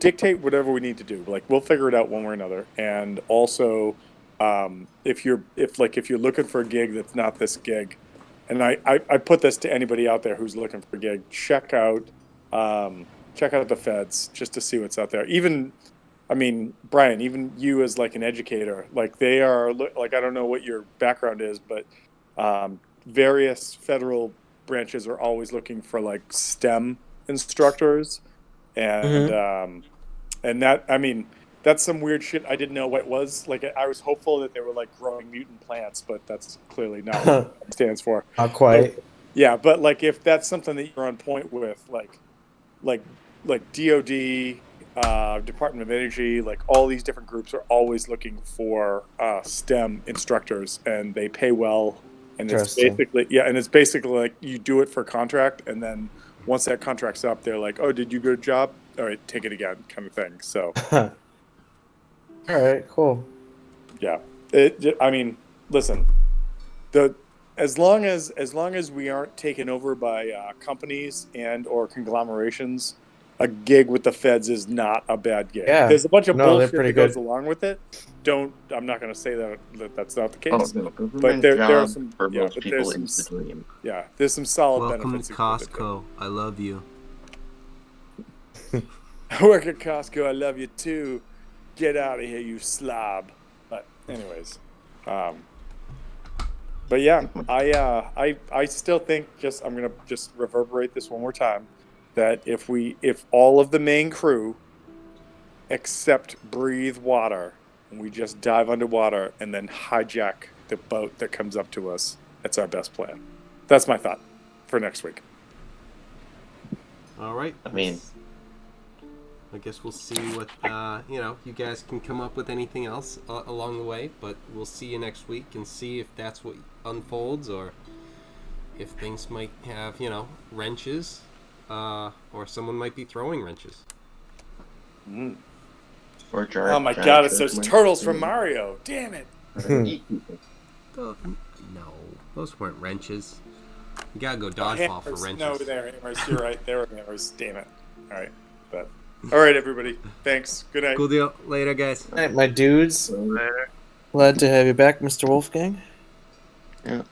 dictate whatever we need to do. We'll figure it out one way or another. And also, if you're looking for a gig that's not this gig, and I put this to anybody out there who's looking for a gig, check out the feds just to see what's out there. Even, I mean, Brian, even you as an educator, they are I don't know what your background is, but various federal branches are always looking for like STEM instructors, and that, I mean, that's some weird shit I didn't know what it was. Like, I was hopeful that they were like growing mutant plants, but that's clearly not what it stands for. Not quite. Yeah, but like if that's something that you're on point with, like DoD, Department of Energy, like all these different groups are always looking for STEM instructors, and they pay well. And it's Interesting. basically like you do it for contract, and then once that contract's up, they're like, "Oh, did you do a job? All right, take it again," kind of thing. So All right, cool. yeah, I mean, listen, as long as we aren't taken over by companies and or conglomerations, a gig with the feds is not a bad gig. Yeah. There's a bunch of No, they're bullshit pretty that goes good. along with it. I'm not going to say that that's not the Oh, case. no, government But there are job some for yeah, most but people there's is some the dream. yeah, there's some solid Welcome benefits. to Costco. I love you. I work at Costco. I love you too. Get out of here, you slob. But anyways, but yeah, I still think I'm gonna just reverberate this one more time, that if all of the main crew except breathe water and we just dive underwater and then hijack the boat that comes up to us, that's our best plan. That's my thought for next week. All right. I mean, I guess we'll see what you guys can come up with anything else along the way, but we'll see you next week and see if that's what unfolds, or if things might have wrenches, or someone might be throwing wrenches. or Oh my god, it's those turtles from Mario. Damn it. No, those weren't wrenches. You gotta go dodgeball for Hammers. wrenches. No, they're hammers. You're right. They were hammers. Damn it. All right. All right, everybody. Thanks. Good night. Cool deal. Later, guys. All right, my dudes. Later. Glad to have you back, Mr. Wolfgang. Yeah.